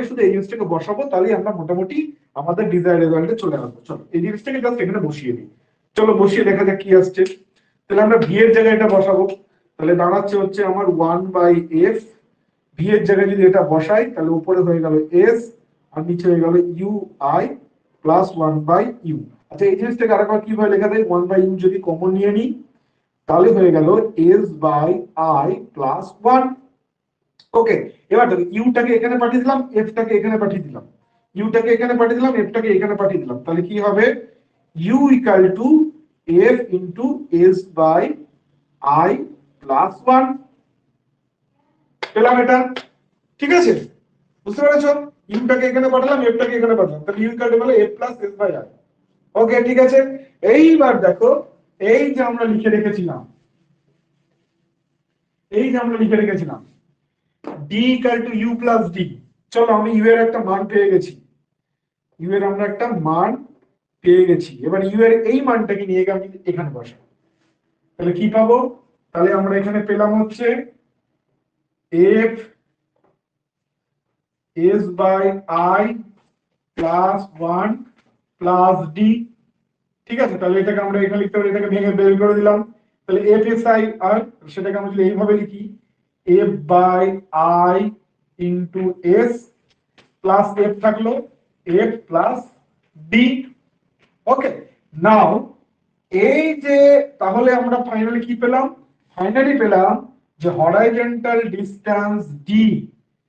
শুধু এই জিনিসটাকে বসাবো, তাহলে আমরা মোটামুটি আমাদের ডিজায়ার রেজাল্টে চলে আসবো। চলো এই জিনিসটাকে জাস্ট এখানে বসিয়ে দিই, চলো বসিয়ে দেখা যাক কি আসছে। তাহলে আমরা ভি এর জায়গায় এটা বসাবো, তাহলে দাঁড়াচ্ছে হচ্ছে আমার 1/f। ভি এর জায়গায় যদি এটা বসাই, তাহলে উপরে হয়ে গেল এস, আর নিচে হয়ে গেল ইউ আই প্লাস 1/u। আচ্ছা, এই জিনিসটাকে আরেকবার কিভাবে লেখা যায়, 1/u যদি কমন নিয়ে নিই, তাহলে হয়ে গেল এস বাই আই প্লাস 1। ওকে, এবার দেখো, ইউটাকে এখানে পাঠিয়ে দিলাম, এফটাকে এখানে পাঠিয়ে দিলাম, এফটাকে এখানে পাঠিয়ে দিলাম, তাহলে কি হবে, U equal to F into S by I plus 1 পেলাম এটা। ঠিক আছে, বুঝতে পেরেছো, ইউটাকে এখানে পাঠালাম, এফটাকে এখানে পাঠালাম, তাহলে ইউ ইকুয়াল টু হলো F plus S by I. Okay, ঠিক আছে, এইবার দেখো, এই যে আমরা লিখে রেখেছিলাম d equal to U plus D. চলো আমি ইউ এর একটা মান পেয়ে গেছি, এবার ইউ এর এই মানটাকে নিয়ে গিয়ে আমি এখানে বসাবো, তাহলে কি পাবো, তাহলে আমরা এখানে পেলাম হচ্ছে F S by I plus 1 plus D. ঠিক আছে, তাহলে এটাকে আমরা এখানে লিখতে পারি, এটাকে ভেঙে বের করে দিলাম, তাহলে এফ এস আই আর সেটাকে আমরা যদি এইভাবে লিখি, F by I into S plus F থাকলো F plus D. Okay, now এই যে, তাহলে আমরা ফাইনালি কি পেলাম, যে হরাইজন্টাল ডিসটেন্স ডি,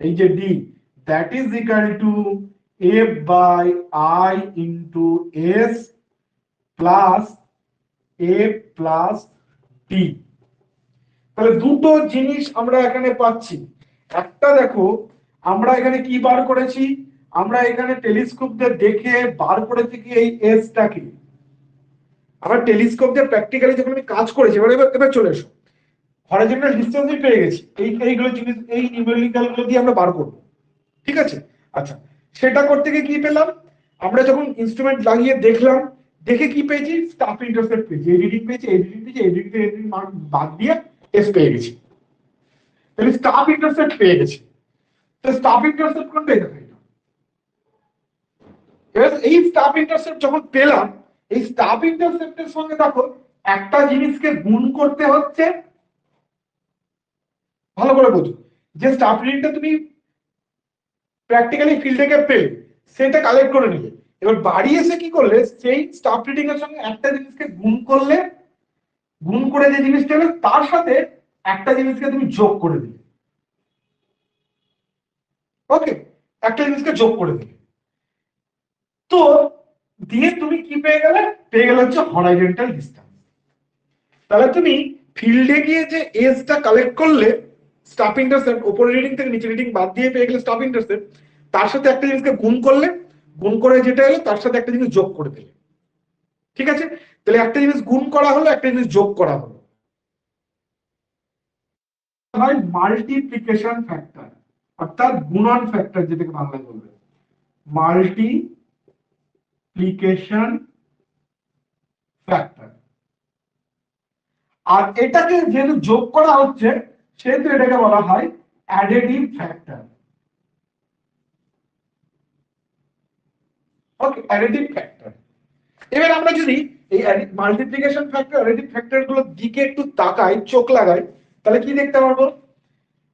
এই যে D, that is equal to F by I into S plus F plus D. তাহলে দুটো জিনিস আমরা এখানে পাচ্ছি। একটা দেখো আমরা এখানে কি বার করেছি, আমরা এখানে টেলিস্কোপ দিয়ে দেখে বার করেছি কি এই এসটাকে। আমরা টেলিস্কোপ দিয়ে প্র্যাকটিক্যালি যখন আমি কাজ করেছি, এবার এবার এবার চলে এসো, হরাইজন্টাল ডিসটেন্সই পেয়ে গেছি, এইগুলো জিনিস এই নিউমেরিক্যাল গুলো দিয়ে আমরা বার করবো, ঠিক আছে। আচ্ছা, সেটা করতে গিয়ে কি পেলাম, আমরা যখন ইনস্ট্রুমেন্ট লাগিয়ে দেখলাম, দেখে কি পেয়েছি, স্টাফ ইন্টারসেপ্ট পেয়েছি, এই রিডিং পেয়েছি, এই রিডিং পেয়েছি, এই রিডিং মান বাদ দিয়ে এস পেয়ে গেছি। তাহলে স্টাফ ইন্টারসেপ্ট পেয়ে গেছি। তো স্টাফ ইন্টারসেপ্ট কোনটা, এটা এবার এই স্টাফ ইন্টারসেপ্ট যখন পেলাম, এই স্টাফ ইন্টারসেপ্টের সঙ্গে দেখো একটা জিনিসকে গুণ করতে হচ্ছে। ভালো করে বোঝো, যে স্টাফ রিডিংটা তুমি প্র্যাকটিক্যালি ফিল্ড থেকে পেলে সেটা কালেক্ট করে নিলে, এবার বাড়ি এসে কি করলে, সেই স্টাফ রিডিং এর সঙ্গে একটা জিনিসকে গুণ করলে, গুণ করে যে জিনিসটা হলো তার সাথে একটা জিনিসকে তুমি যোগ করে দিলে। ওকে, একটা জিনিসকে যোগ করে দিলে, তো দিয়ে তুমি কি পেয়ে গেলে, পেয়ে গেলে হচ্ছে হরাইজন্টাল ডিসটেন্স। তাহলে তুমি ফিল্ডে গিয়ে যে এজটা কালেক্ট করলে, স্টাফ ইন্টারসেপ্ট উপরের রিডিং থেকে নিচে রিডিং বাদ দিয়ে পেয়ে গেলে স্টাফ ইন্টারসেপ্ট, তার সাথে একটা জিনিসকে গুণ করলে, গুণ করে যেটা এলো তার সাথে একটা জিনিস যোগ করে দিলে, ঠিক আছে। তাহলে একটা জিনিস গুণ করা হলো, একটা জিনিস যোগ করা হলো, হয় মাল্টিপ্লিকেশন ফ্যাক্টর, অর্থাৎ গুণন ফ্যাক্টর যেটাকে বাংলায় বলবে, মাল্টিপ্লিকেশন ফ্যাক্টর। আর এটাকে যেহেতু যোগ করা হচ্ছে সেহেতু এটাকে বলা হয় অ্যাডিটিভ ফ্যাক্টর। ওকে, অ্যাডিটিভ ফ্যাক্টর। এবার আমরা যদি এই মাল্টিপ্লিকেশন ফ্যাক্টর, অ্যাডিটিভ ফ্যাক্টর গুলোর দিকে একটু তাকাই, চোখ লাগাই, তাহলে কি দেখতে পারবো,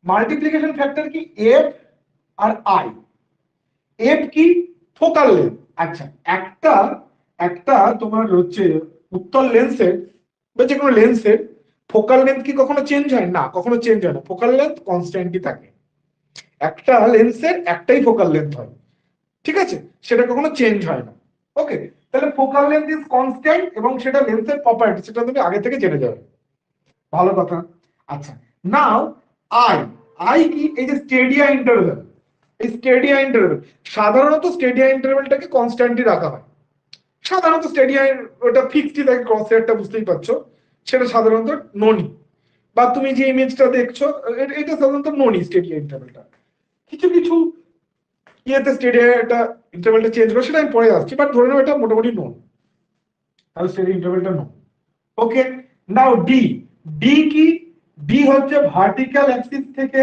মাল্টিপ্লিকেশন ফ্যাক্টর কি এফ আর আই। এফ কি, ফোকাল লেন্থ। আচ্ছা, একটা একটা তোমার হচ্ছে উত্তল লেন্সের বা যে কোনো লেন্সের ফোকাল লেন্থ কি কখনো চেঞ্জ হয় না, কখনো চেঞ্জ হয় না, ফোকাল লেন্থ কনস্ট্যান্টই থাকে। একটা লেন্সের একটাই ফোকাল লেন্থ হয়, ঠিক আছে, সেটা কখনো চেঞ্জ হয় না। ওকে, তাহলে ফোকাল লেন্থ ইজ কনস্ট্যান্ট এবং সেটা লেন্সের প্রপার্টি, সেটা তুমি আগে থেকে জেনে যাবে, ভালো কথা। আচ্ছা, নাও আই, আই কি, এই যে স্টেডিয়া ইন্টারভ্যাল, এই স্টেডিয়া ইন্টারভ্যাল, সাধারণত স্টেডিয়া ইন্টারভ্যালটাকে কনস্ট্যান্টই রাখা হয়। সাধারণত স্টেডিয়া ওটা ফিক্সডই থাকে, ক্রসহেয়ারটা বুঝতেই পারছো, সেটা সাধারণত ননি, বা তুমি যে ইমেজটা দেখছো এটা সাধারণত ননি স্টেডিয়া ইন্টারভ্যালটা। কিছু কিছু ইয়েতে স্টেডিয়াটা ইন্টারভ্যালটা চেঞ্জ করে, সেটা আমি পরে আসছি, বাট ধরে নাও এটা মোটামুটি নোন, তাহলে স্টেডিয়া ইন্টারভ্যালটা নোন। ওকে, নাও ডি, ডি কি, ডি হচ্ছে ভার্টিক্যাল অ্যাক্সিস থেকে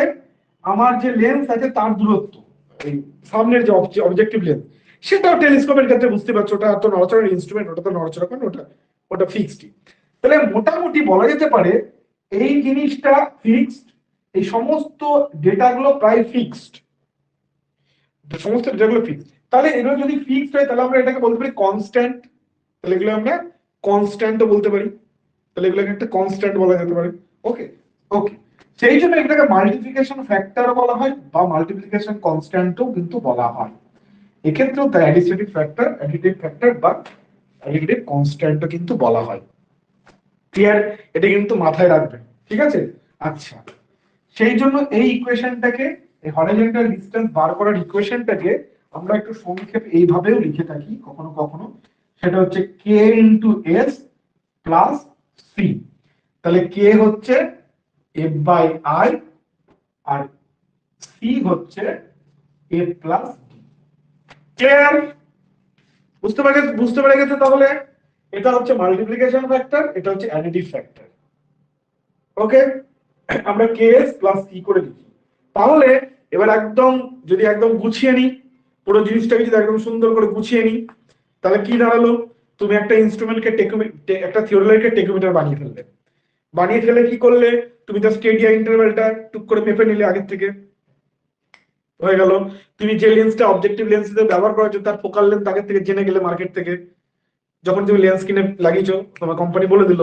আমার যে লেন্স আছে তার দূরত্ব, এই সামনের যে অবজেক্টিভ লেন্স, সেটাও টেলিস্কোপের ক্ষেত্রে বুঝতে পারছো, ওটা তো নড়াচড়ার ইনস্ট্রুমেন্ট, ওটা তো নড়াচড়া করে, ওটা ওটা ফিক্সডই। তাহলে মোটামুটি বলা যেতে পারে এই জিনিসটা ফিক্সড, এই সমস্ত ডেটাগুলো প্রায় ফিক্সড, সমস্ত ডেটাগুলো ফিক্সড। তাহলে এগুলো যদি ফিক্সড হয় তাহলে আমরা এটাকে বলতে পারি কনস্ট্যান্ট, তাহলে এগুলো আমরা কনস্ট্যান্টও বলতে পারি, তাহলে এগুলোকে একটা কনস্ট্যান্ট বলা যেতে পারে। ওকে, ওকে, সেই জন্য এটাকে মাল্টিপ্লিকেশন ফ্যাক্টর বলা হয় বা মাল্টিপ্লিকেশন কনস্ট্যান্টও কিন্তু বলা হয়। এক্ষেত্রেও তাই অ্যাডিটিভ ফ্যাক্টর, অ্যাডিটিভ ফ্যাক্টর বা অ্যাডিটিভ কনস্ট্যান্টও কিন্তু বলা হয়। ক্লিয়ার, এটা কিন্তু মাথায় রাখবেন, ঠিক আছে। আচ্ছা, সেই জন্য এই ইকুয়েশনটাকে, এই হরাইজন্টাল ডিসটেন্স বার করার ইকুয়েশনটাকে আমরা একটু সংক্ষেপে এইভাবেও লিখে থাকি কখনো কখনো, সেটা হচ্ছে K into S plus C. তাহলে কে হচ্ছে এফ বাই আই আর সি হচ্ছে এফ প্লাস ডি। ক্লিয়ার, বুঝতে পেরে গেছে তাহলে এটা হচ্ছে মাল্টিপ্লিকেশন ফ্যাক্টর, এটা হচ্ছে অ্যাডিটিভ ফ্যাক্টর। ওকে, আমরা কে এস প্লাস সি করে লিখি। তাহলে এবার একদম যদি একদম গুছিয়ে নিই, পুরো জিনিসটাকে যদি একদম সুন্দর করে গুছিয়ে নিই, তাহলে কি দাঁড়ালো, তুমি একটা ইনস্ট্রুমেন্টকে একটা থিওরিলাইটকে টেকোমিটার বানিয়ে ফেললে, বানিয়ে ফেলে কি করলে, তুমি তার স্টেডিয়া ইন্টারভ্যালটা টুক করে মেপে নিলে আগের থেকে, হয়ে গেল। তুমি যে লেন্সটা অবজেক্টিভ লেন্স হিসেবে ব্যবহার করার জন্য তার ফোকাল লেন্থ আগের থেকে জেনে গেলে মার্কেট থেকে, যখন তুমি লেন্স কিনে লাগিয়েছো তোমার কোম্পানি বলে দিল,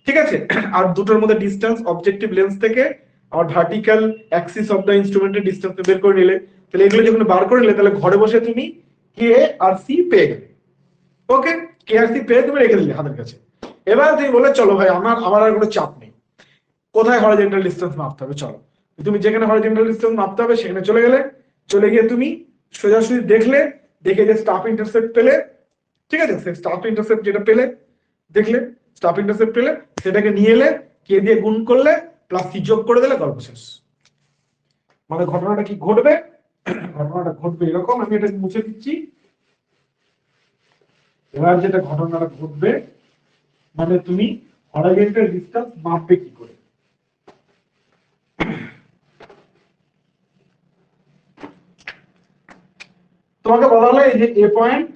ঠিক আছে। আর দুটোর মধ্যে ডিস্টেন্স অবজেক্টিভ লেন্স থেকে আর ভার্টিক্যাল অ্যাক্সিস অফ দ্য ইনস্ট্রুমেন্টের ডিস্টেন্স বের করে নিলে, তাহলে এগুলো যখন বার করে নিলে তাহলে ঘরে বসে তুমি কে আর সি পেয়ে গেলে। ওকে, কে আর সি পেয়ে তুমি রেখে দিলে হাতের কাছে। এবার তুমি বলে চলো ভাই আমার আমার আর কোনো চাপ নেই, কোথায় হরিজন্টাল ডিসটেন্স মাপতে হবে, চলো তুমি যেখানে হরিজন্টাল ডিসটেন্স মাপতে হবে সেখানে চলে গেলে, চলে গিয়ে তুমি সোজাসুজি দেখলে, দেখে যে স্টাফ ইন্টারসেপ্ট পেলে, ঠিক আছে, সেই স্টাফ ইন্টারসেপ্ট যেটা পেলে, দেখলে স্টাফ ইন্টারসেপ্ট পেলে, সেটাকে নিয়ে এলে, কে দিয়ে গুণ করলে, প্লাস সি যোগ করে দিলে, গল্প শেষ। মানে ঘটনাটা কি ঘটবে, ঘটনাটা ঘটবে এরকম, আমি এটা মুছে দিচ্ছি। এবার যেটা ঘটনাটা ঘটবে, মানে তুমি হরিজন্টাল ডিসটেন্স মাপবে কি করে। তোমাকে বলা হলো এই যে এ পয়েন্ট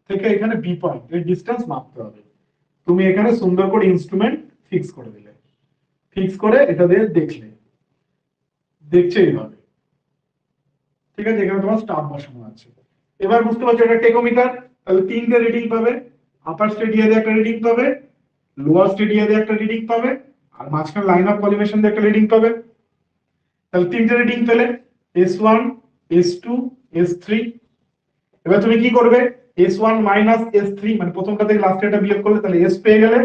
থেকে এখানে বি পয়েন্ট এর ডিসটেন্স মাপতে হবে, তুমি এখানে সুন্দর করে ইনস্ট্রুমেন্ট ফিক্স করে দিলে, ফিক্স করে এটা দিয়ে দেখলে, দেখছে এইভাবে, ঠিক আছে, এখানে তোমার স্টাফ বসানো আছে। এবার বুঝতে পারছো এটা টেকোমিটার, তাহলে তিনটে রিডিং পাবে, আপার স্টেডিয়াতে একটা রিডিং পাবে, লোয়ার স্টেডিয়াতে একটা রিডিং পাবে, আর মাঝখানে লাইন অফ কলিমেশন দিয়ে একটা রিডিং পাবে। তাহলে তিনটে রিডিং পেলে, S1, S2, S3। এবার তুমি কি করবে, S1 মাইনাস S3 মানে প্রথমটা থেকে লাস্টেরটা বিয়োগ করলে, তাহলে S পেয়ে গেলে।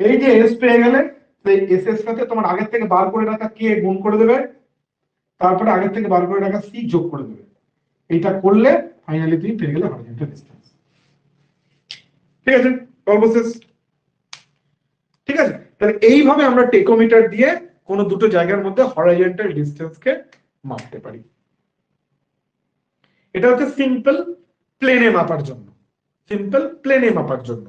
এই যে S পেয়ে গেলে, সেই S এর সাথে তোমার আগের থেকে বার করে রাখা কে গুণ করে দেবে, তারপরে আগের থেকে বার করে রাখা সি যোগ করে দেবে। এইটা করলে ফাইনালি তুমি পেয়ে গেলে হরিজন্টাল ডিসটেন্স। ঠিক আছে, গল্প শেষ। ঠিক আছে, তাহলে এইভাবে আমরা টেকোমিটার দিয়ে কোনো দুটো জায়গার মধ্যে হরিজন্টাল ডিসটেন্সকে মাপতে পারি। এটা হচ্ছে সিম্পল প্লেনে মাপার জন্য, সিম্পল প্লেনে মাপার জন্য।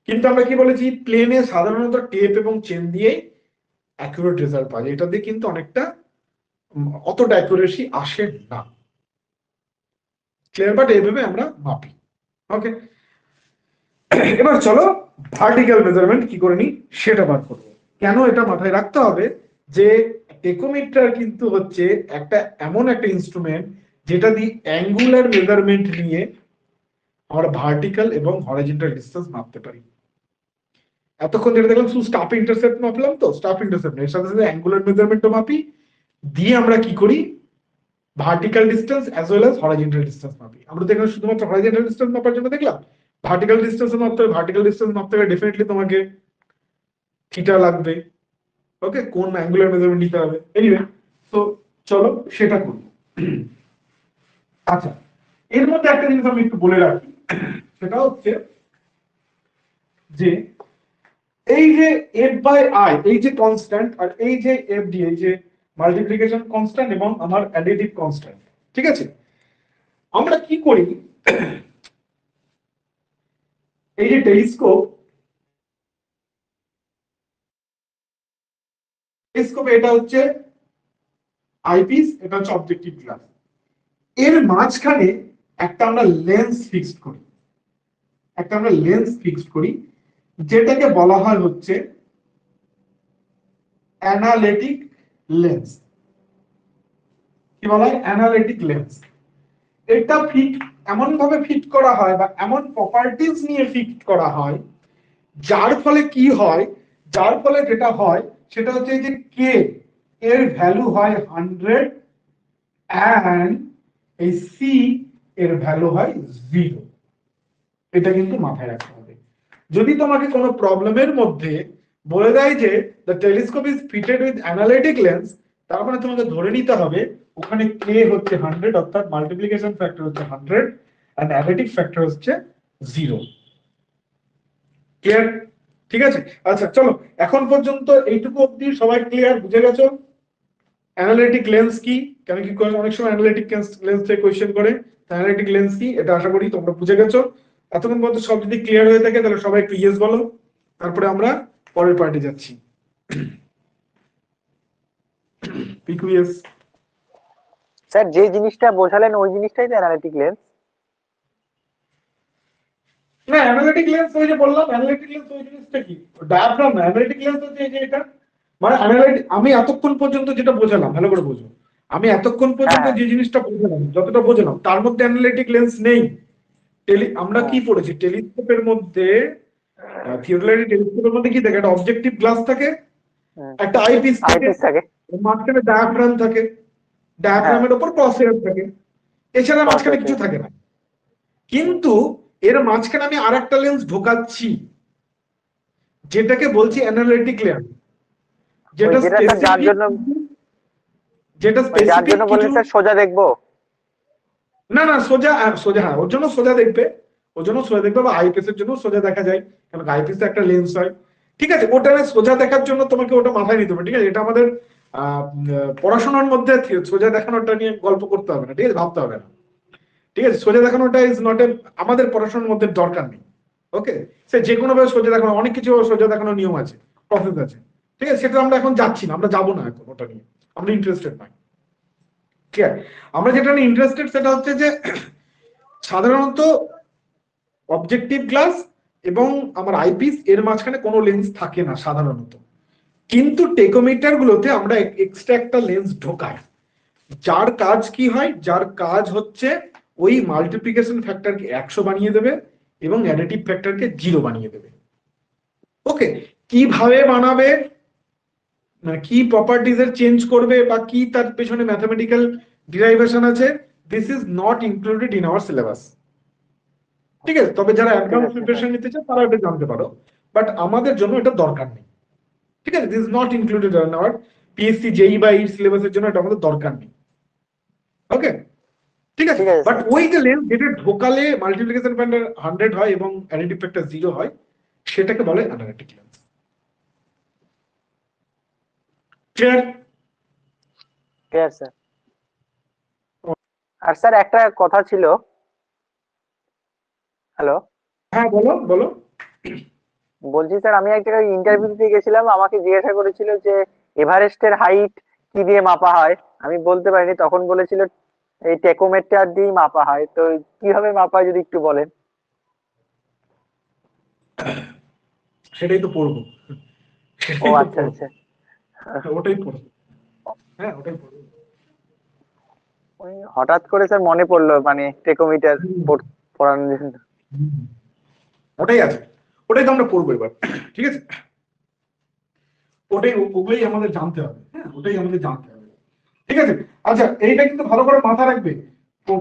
কিন্তু আমরা কি বলেছি, প্লেনে সাধারণত টেপ এবং চেন দিয়ে অ্যাকুরেট রেজাল্ট পাওয়া যায়, এটা দিয়ে কিন্তু অনেকটা অতটা অ্যাকুরেসি আসে না। ক্লিয়ার? বাট এইভাবে আমরা মাপি। ওকে, এবার চলো ভার্টিক্যাল মেজারমেন্ট কি করে নি সেটা বার করবো। কেন এটা মাথায় রাখতে হবে যে টেকোমিটার কিন্তু হচ্ছে একটা এমন একটা ইনস্ট্রুমেন্ট যেটা দিয়ে অ্যাঙ্গুলার মেজারমেন্ট নিয়ে আমরা ভার্টিক্যাল এবং হরিজন্টাল ডিসটেন্স মাপতে পারি। এতক্ষণ যেটা দেখলাম শুধু স্টাফ ইন্টারসেপ্ট মাপলাম, তো স্টাফ ইন্টারসেপ্ট এর সাথে সাথে অ্যাঙ্গুলার মেজারমেন্টও মাপি, দিয়ে আমরা কি করি vertical distance as well as horizontal distance মাপি। আমরা তো এখানে শুধুমাত্র হরিজন্টাল ডিসটেন্স মাপার জন্য দেখলাম, ভার্টিক্যাল ডিসটেন্স মাপতে হবে। ভার্টিক্যাল ডিসটেন্স মাপতে গেলে ডেফিনেটলি তোমাকে থিটা লাগবে, ওকে, কোন অ্যাঙ্গুলার মেজারমেন্ট নিতে হবে। এনিওয়ে, তো চলো সেটা করব। আচ্ছা, এর মধ্যে একটা জিনিস আমি একটু বলে রাখি, সেটা হচ্ছে যে এই যে এফ বাই আই, এই যে কনস্ট্যান্ট, আর এই যে এফ ডি, এই যে মাল্টিপ্লিকেশন কনস্ট্যান্ট এবং আমার অ্যাডিটিভ কনস্ট্যান্ট, ঠিক আছে, আমরা কি করি, এই যে টেলিস্কোপ এটা হচ্ছে আইপিস, এটা হচ্ছে অবজেক্টিভ গ্লাস, এর মাঝখানে একটা আমরা লেন্স ফিক্সড করি, একটা আমরা লেন্স ফিক্সড করি, যেটাকে বলা হয় হচ্ছে অ্যানালিটিক লেন্স। কি বলা হয়? Analytic lens. এটা ফিট এমন ভাবে ফিট করা হয় বা এমন প্রপার্টিজ নিয়ে ফিট করা হয় যার ফলে কি হয়, যার ফলে যেটা হয় সেটা হচ্ছে যে কে এর ভ্যালু হয় 100 এন্ড এই সি এর ভ্যালু হয় 0। এটা কিন্তু মাথায় রাখতে হবে। যদি তোমাকে কোনো প্রবলেমের মধ্যে বলে দেয় যে the telescope is fitted with analytic lens, তার মানে তোমাকে ধরে নিতে হবে ওখানে কে হচ্ছে 100, অর্থাৎ মাল্টিপ্লিকেশন ফ্যাক্টর হচ্ছে 100 এন্ড অ্যাডিটিভ ফ্যাক্টর হচ্ছে 0। ক্লিয়ার? ঠিক আছে, আচ্ছা চলো এখন পর্যন্ত এইটুকু অবধি সবাই ক্লিয়ার, বুঝে গেছো অ্যানালিটিক লেন্স কি, কেন কি অনেক সময় অ্যানালিটিক লেন্স থেকে কোয়েশ্চেন করে, অ্যানালিটিক লেন্স কি এটা আশা করি তোমরা বুঝে গেছো। এতক্ষণ পর্যন্ত সব যদি ক্লিয়ার হয়ে থাকে তাহলে সবাই একটু ইয়েস বলো, তারপরে আমরা পরের পার্টে যাচ্ছি। পিকুইএস স্যার যে জিনিসটা বোঝালেন ওই জিনিসটাই তো অ্যানালিটিক লেন্স। না, অ্যানালিটিক লেন্স ওই যে বললাম, অ্যানালিটিক লেন্স ওই জিনিসটা কি, ডায়াফ্রাম না, অ্যানালিটিক লেন্স হচ্ছে এই যে এটা, মানে অ্যানালিটিক আমি এতক্ষণ পর্যন্ত যেটা বোঝালাম, ভালো করে বোঝো, আমি এতক্ষণ পর্যন্ত যে জিনিসটা বোঝালাম, যতটা বোঝালাম তার মধ্যে অ্যানালিটিক লেন্স নেই। আমরা কি পড়েছি টেলিস্কোপের মধ্যে, থিওরিটিক্যালি টেলিস্কোপের মধ্যে কি থাকে, একটা অবজেক্টিভ গ্লাস থাকে, একটা আইপিস থাকে, মাঝখানে ডায়াফ্রাম থাকে, ডায়াফ্রামের উপর ক্রসহেয়ার থাকে, এছাড়া মাঝখানে কিছু থাকে না। কিন্তু এর মাঝখানে আমি আরেকটা লেন্স ঢোকাচ্ছি যেটাকে বলছি অ্যানালিটিক লেন্স। যেটা যেটা স্যার যার স্পেসিফিক, জন্য যেটা যার স্পেসিফিক জন্য বললেন কিছু, স্যার সোজা দেখবো। না না সোজা সোজা, হ্যাঁ ওর জন্য সোজা দেখবে, ওর জন্য সোজা দেখবে, বা আইপিএস এর জন্য সোজা দেখা যায়, কারণ আইপিএস একটা লেন্স হয়। ঠিক আছে, ওটা সোজা দেখার জন্য তোমাকে ওটা মাথায় নিতে হবে। ঠিক আছে, এটা আমাদের পড়াশোনার মধ্যে সোজা দেখানোটা নিয়ে গল্প করতে হবে না, ঠিক আছে, ভাবতে হবে না। ঠিক আছে, সোজা দেখানোটা ইজ নট এ, আমাদের পড়াশোনার মধ্যে দরকার নেই। ওকে, সে যে কোনো ভাবে সোজা দেখানো, অনেক কিছু সোজা দেখানোর নিয়ম আছে, প্রসেস আছে। ঠিক আছে, সেটা আমরা এখন যাচ্ছি না, আমরা যাবো না এখন ওটা নিয়ে, আমরা ইন্টারেস্টেড নয়। ঠিক আছে, আমরা যেটা নিয়ে ইন্টারেস্টেড সেটা হচ্ছে যে সাধারণত অবজেক্টিভ গ্লাস এবং আমার আইপিস এর মাঝখানে কোনো লেন্স থাকে না সাধারণত, কিন্তু টেকোমিটার গুলোতে আমরা এক্সট্রা একটা লেন্স ঢোকাই, যার কাজ কি হয়, যার কাজ হচ্ছে ওই মাল্টিপ্লিকেশন ফ্যাক্টরকে 100 বানিয়ে দেবে এবং অ্যাডিটিভ ফ্যাক্টরকে 0 বানিয়ে দেবে। ওকে, কিভাবে বানাবে, মানে কি প্রপার্টিজ এর চেঞ্জ করবে বা কি তার পেছনে ম্যাথমেটিক্যাল ডিরাইভেশন আছে, this is not included in hour syllabus. ঠিক আছে, তবে যারা ঠিক অ্যাডভান্স আছে স্যার। প্রিপারেশন নিতে চায় তারা এটা জানতে পারো, বাট আমাদের জন্য এটা দরকার নেই। ঠিক আছে, this is not included in our PSC JE বা এই সিলেবাসের জন্য এটা আমাদের দরকার নেই। ওকে, ঠিক আছে, ঠিক আছে বাট স্যার। ওই যে লেন্স যেটা ঢোকালে মাল্টিপ্লিকেশন ফ্যাক্টর 100 হয় এবং অ্যাডিটিভ ফ্যাক্টর 0 হয়, সেটাকে বলে analytic lens. Clear? Clear sir. আর স্যার একটা কথা ছিল। হ্যালো। হ্যাঁ বলো বলো। বলছি স্যার, আমি এক জায়গায় ইন্টারভিউ দিতে গেছিলাম, আমাকে জিজ্ঞাসা করেছিল যে এভারেস্টের হাইট কি দিয়ে মাপা হয়। আমি বলতে পারিনি, তখন বলেছিল এই টেকোমিটার দিয়েই মাপা হয়। তো কিভাবে মাপা হয় যদি একটু বলেন। সেটাই তো পড়বো, ও সেটাই তো আচ্ছা পড়বো, আচ্ছা। ওটাই পড়বো। হ্যাঁ ওটাই পড়বো। ওই হঠাৎ করে স্যার মনে পড়লো, মানে টেকোমিটার হুম, পড়ানোর জন্য। হুম, ওটাই আছে, ওটাই তো আমরা পড়বো এবার। ঠিক আছে, ওটাই, ওগুলোই আমাদের জানতে হবে। হ্যাঁ ওটাই আমাদের জানতে হবে। ঠিক আছে, আচ্ছা এইটা কিন্তু ভালো করে মাথা রাখবে।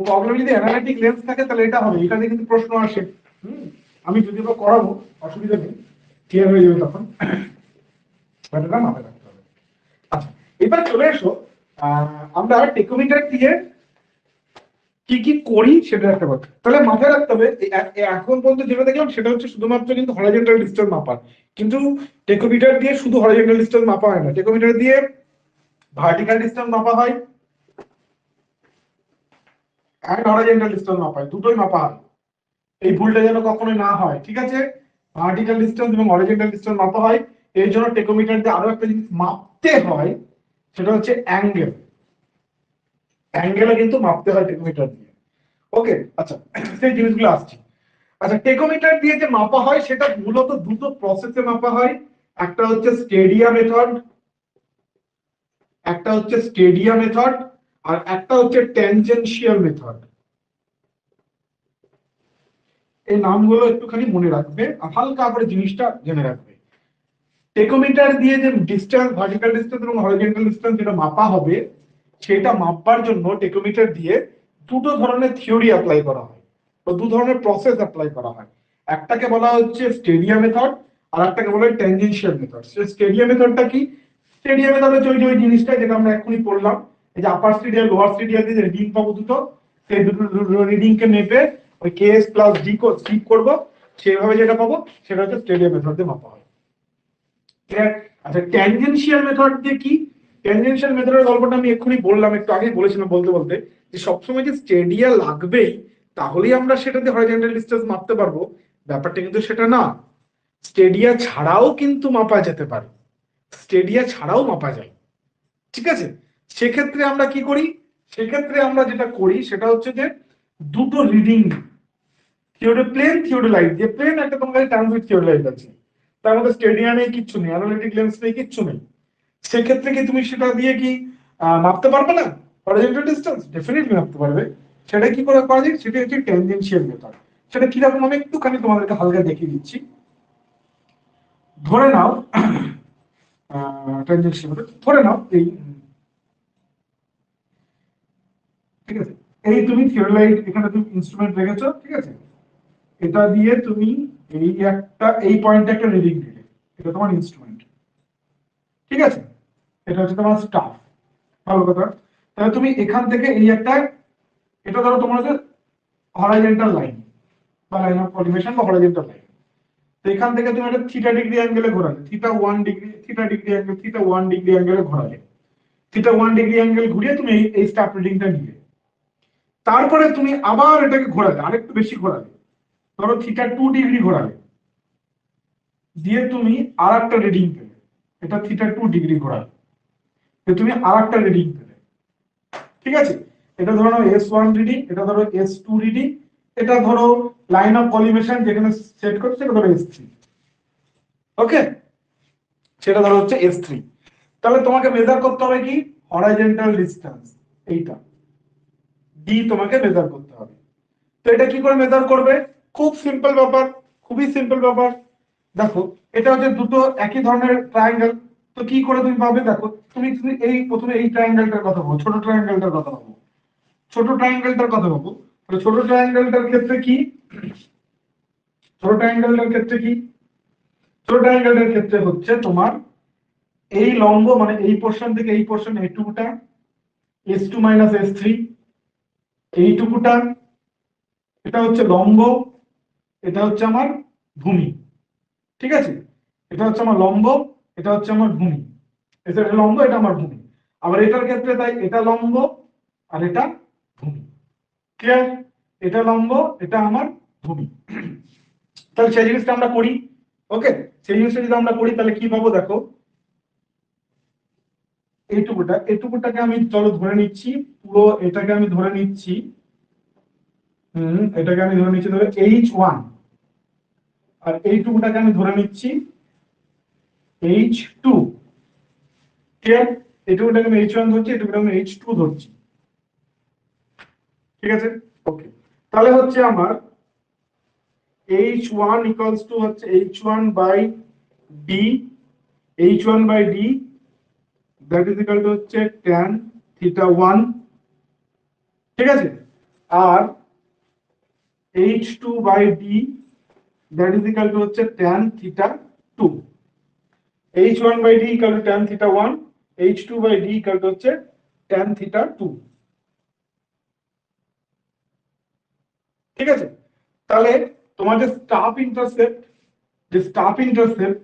প্রবলেম যদি অ্যানালিটিক লেন্স থাকে তাহলে এটা হবে, এটা দিয়ে কিন্তু প্রশ্ন আসে। হুম, আমি যদি বা করাবো, অসুবিধা নেই, ক্লিয়ার হয়ে যাবে তখন, বাট এটা মাথায় রাখতে হবে। আচ্ছা, এবার চলে এসো, আমরা টেকোমিটার দিয়ে কি কি করি সেটা একটা কথা তাহলে মাথায় রাখতে হবে। এখন পর্যন্ত যেটা দেখলাম সেটা হচ্ছে শুধুমাত্র কিন্তু হরাইজন্টাল ডিসটেন্স মাপার, কিন্তু টেকোমিটার দিয়ে শুধু হরাইজন্টাল ডিসটেন্স মাপা হয় না, টেকোমিটার দিয়ে ভার্টিক্যাল ডিসটেন্স মাপা হয় এন্ড হরাইজন্টাল ডিসটেন্স মাপা হয়, দুটোই মাপা হয়। এই ভুলটা যেন কখনোই না হয়। ঠিক আছে, ভার্টিক্যাল ডিসটেন্স এবং হরাইজন্টাল ডিসটেন্স মাপা হয়। এর জন্য টেকোমিটার দিয়ে আরো একটা জিনিস মাপতে হয়, সেটা হচ্ছে অ্যাঙ্গেল। অ্যাঙ্গেলও কিন্তু মাপতে হয় টেকোমিটার দিয়ে। ওকে, আচ্ছা সেই জিনিসগুলো আসছে। আচ্ছা, টেকোমিটার দিয়ে যে মাপা হয় সেটা মূলত দুটো প্রসেসে মাপা হয়, একটা হচ্ছে স্টেডিয়া মেথড, একটা হচ্ছে স্টেডিয়া মেথড, আর একটা হচ্ছে ট্যানজেনশিয়াল মেথড। এই নামগুলো একটুখানি মনে রাখবে আর হালকা করে জিনিসটা জেনে রাখবে। টেকোমিটার দিয়ে যে ডিসটেন্স, ভার্টিক্যাল ডিসটেন্স এবং হরিজন্টাল ডিসটেন্স যেটা মাপা হবে, সেটা মাপবার জন্য টেকোমিটার দিয়ে দুটো ধরনের থিওরি অ্যাপ্লাই করা হয় বা দু ধরনের প্রসেস অ্যাপ্লাই করা হয়। একটাকে বলা হচ্ছে স্টেডিয়া মেথড, আর একটাকে বলা হয় ট্যানজেনশিয়াল মেথড। স্টেডিয়া মেথডটা কি? স্টেডিয়া মেথড হচ্ছে ওই জিনিসটা যেটা আমরা এখনই পড়লাম, এই যে আপার স্টেডিয়া লোয়ার স্টেডিয়া দিয়ে রিডিং পাবো দুটো, সেই দুটো রিডিং কে মেপে ওই কেএস প্লাস ডি স্কিপ করবো, সেভাবে যেটা পাবো সেটা হচ্ছে স্টেডিয়া মেথড দিয়ে মাপা হয়। আচ্ছা, ট্যানজেনশিয়াল মেথড দিয়ে কি? ট্যানজেনশিয়াল মেথডের গল্পটা আমি এক্ষুনি বললাম, একটু আগেই বলেছিলাম বলতে বলতে, যে সবসময় যে স্টেডিয়া লাগবেই তাহলেই আমরা সেটাতে হরিজন্টাল ডিসটেন্স মাপতে পারবো, ব্যাপারটা কিন্তু সেটা না। স্টেডিয়া ছাড়াও কিন্তু মাপা যেতে পারে, স্টেডিয়া ছাড়াও মাপা যায়। ঠিক আছে, সেক্ষেত্রে আমরা কি করি? সেক্ষেত্রে আমরা যেটা করি সেটা হচ্ছে যে দুটো রিডিং, থিওডোপ্লেন থিওডোলাইট, যে প্লেন একটা তোমার কাছে ট্রান্সমিট থিওডোলাইট আছে, তার মধ্যে স্টেডিয়া নেই, কিচ্ছু নেই, অ্যানালিটিক লেন্স নেই, কিচ্ছু নেই, সেক্ষেত্রে কি তুমি সেটা দিয়ে কি মাপতে পারবে না হরিজন্টাল ডিসটেন্স? ডেফিনেটলি মাপতে পারবে। সেটা কি করে করা যায়? সেটা হচ্ছে ট্যানজেনশিয়াল মেথড। সেটা কিরকম আমি একটুখানি তোমাদেরকে হালকা দেখিয়ে দিচ্ছি। ধরে নাও ট্যানজেনশিয়াল মেথড, ধরে নাও এই, ঠিক আছে, এই তুমি থিওডোলাইট এখানে তুমি ইনস্ট্রুমেন্ট রেখেছো, ঠিক আছে, এটা দিয়ে তুমি এই একটা এই পয়েন্টে একটা রিডিং দিলে, এটা তোমার ইনস্ট্রুমেন্ট। ঠিক আছে, এটা হচ্ছে তোমার স্টাফ। ভালো কথা। তাহলে তুমি এখান থেকে এই একটা, এটা ধরো তোমার হচ্ছে হরাইজন্টাল লাইন বা লাইন অফ কলিমেশন বা হরাইজন্টাল লাইন। তো এখান থেকে তুমি একটা থিটা ডিগ্রি অ্যাঙ্গেলে ঘোরালে, থিটা 1 ডিগ্রি অ্যাঙ্গেলে ঘোরালে, থিটা 1 ডিগ্রি অ্যাঙ্গেল ঘুরিয়ে তুমি এই স্টাফ রিডিংটা নিলে। তারপরে তুমি আবার এটাকে ঘোরালে, আরেকটু বেশি ঘোরালে, ধরো থিটা 2 ডিগ্রি ঘোরালে, দিয়ে তুমি আর একটা রিডিং পেলে, এটা থিটা 2 ডিগ্রি ঘোরালে, তুমি আর একটা রিডিং পেলে। ঠিক আছে, এটা ধরো S1 রিডিং, এটা ধরো S2 রিডিং, এটা ধরো লাইন অফ কলিমেশন যেখানে সেট করছে এটা ধরো S3। ওকে, সেটা ধরো হচ্ছে S3। তাহলে তোমাকে মেজার করতে হবে কি, হরাইজন্টাল ডিসটেন্স, এইটা ডি তোমাকে মেজার করতে হবে। তো এটা কি করে মেজার করবে, খুব সিম্পল ব্যাপার, খুবই সিম্পল ব্যাপার। দেখো এটা হচ্ছে দুটো একই ধরনের ট্রায়াঙ্গেল। তো কি করে তুমি পাবে, দেখো তুমি তুমি এই প্রথমে এই ট্রায়াঙ্গেলটার কথা বলো, ছোট ট্রায়াঙ্গেলটার কথা বলো, ছোট ট্রায়াঙ্গেলটার কথা বলবো। তাহলে ছোট ট্রায়াঙ্গেলটার ক্ষেত্রে কি, ছোট ট্রায়াঙ্গেলটার ক্ষেত্রে কি, ছোট ট্রায়াঙ্গেলটার ক্ষেত্রে হচ্ছে তোমার এই লম্ব মানে এই পোর্শন থেকে এই পোর্শন এইটুকুটা S2 মাইনাস S3, এইটুকুটা, এটা হচ্ছে লম্ব, এটা হচ্ছে আমার ভূমি। ঠিক আছে, এটা হচ্ছে আমার লম্ব, এটা হচ্ছে আমার ভূমি, এটা লম্ব, এটা আমার ভূমি। আবার এটার ক্ষেত্রে তাই এটা লম্ব আর এটা ভূমি। ক্লিয়ার, এটা লম্ব, এটা আমার ভূমি। তাহলে সেই জিনিসটা আমরা করি। ওকে, সেই জিনিসটা যদি আমরা করি তাহলে কি পাবো, দেখো এটুকুটাকে আমি চলো ধরে নিচ্ছি, পুরো এটাকে আমি ধরে নিচ্ছি, এটাকে আমি ধরে নিচ্ছি ধরে H1, আর এইটুকুটাকে আমি ধরে নিচ্ছি H2। ক্লিয়ার, এইটুকুটাকে আমি H1 ধরছি, এটুকুটাকে আমি H2 ধরছি। ঠিক আছে, ওকে। তাহলে হচ্ছে আমার H1 ইকুয়ালস টু হচ্ছে H1 by D, H1 by D that is equal to হচ্ছে tan থিটা 1। ঠিক আছে, আর H2 by D that is equal to হচ্ছে tan theta 2। H1 by D equal to tan theta 1, H2 by D equal to হচ্ছে tan theta 2। ঠিক আছে, তাহলে তোমার যে স্টাফ ইন্টারসেপ্ট, যে স্টাফ ইন্টারসেপ্ট,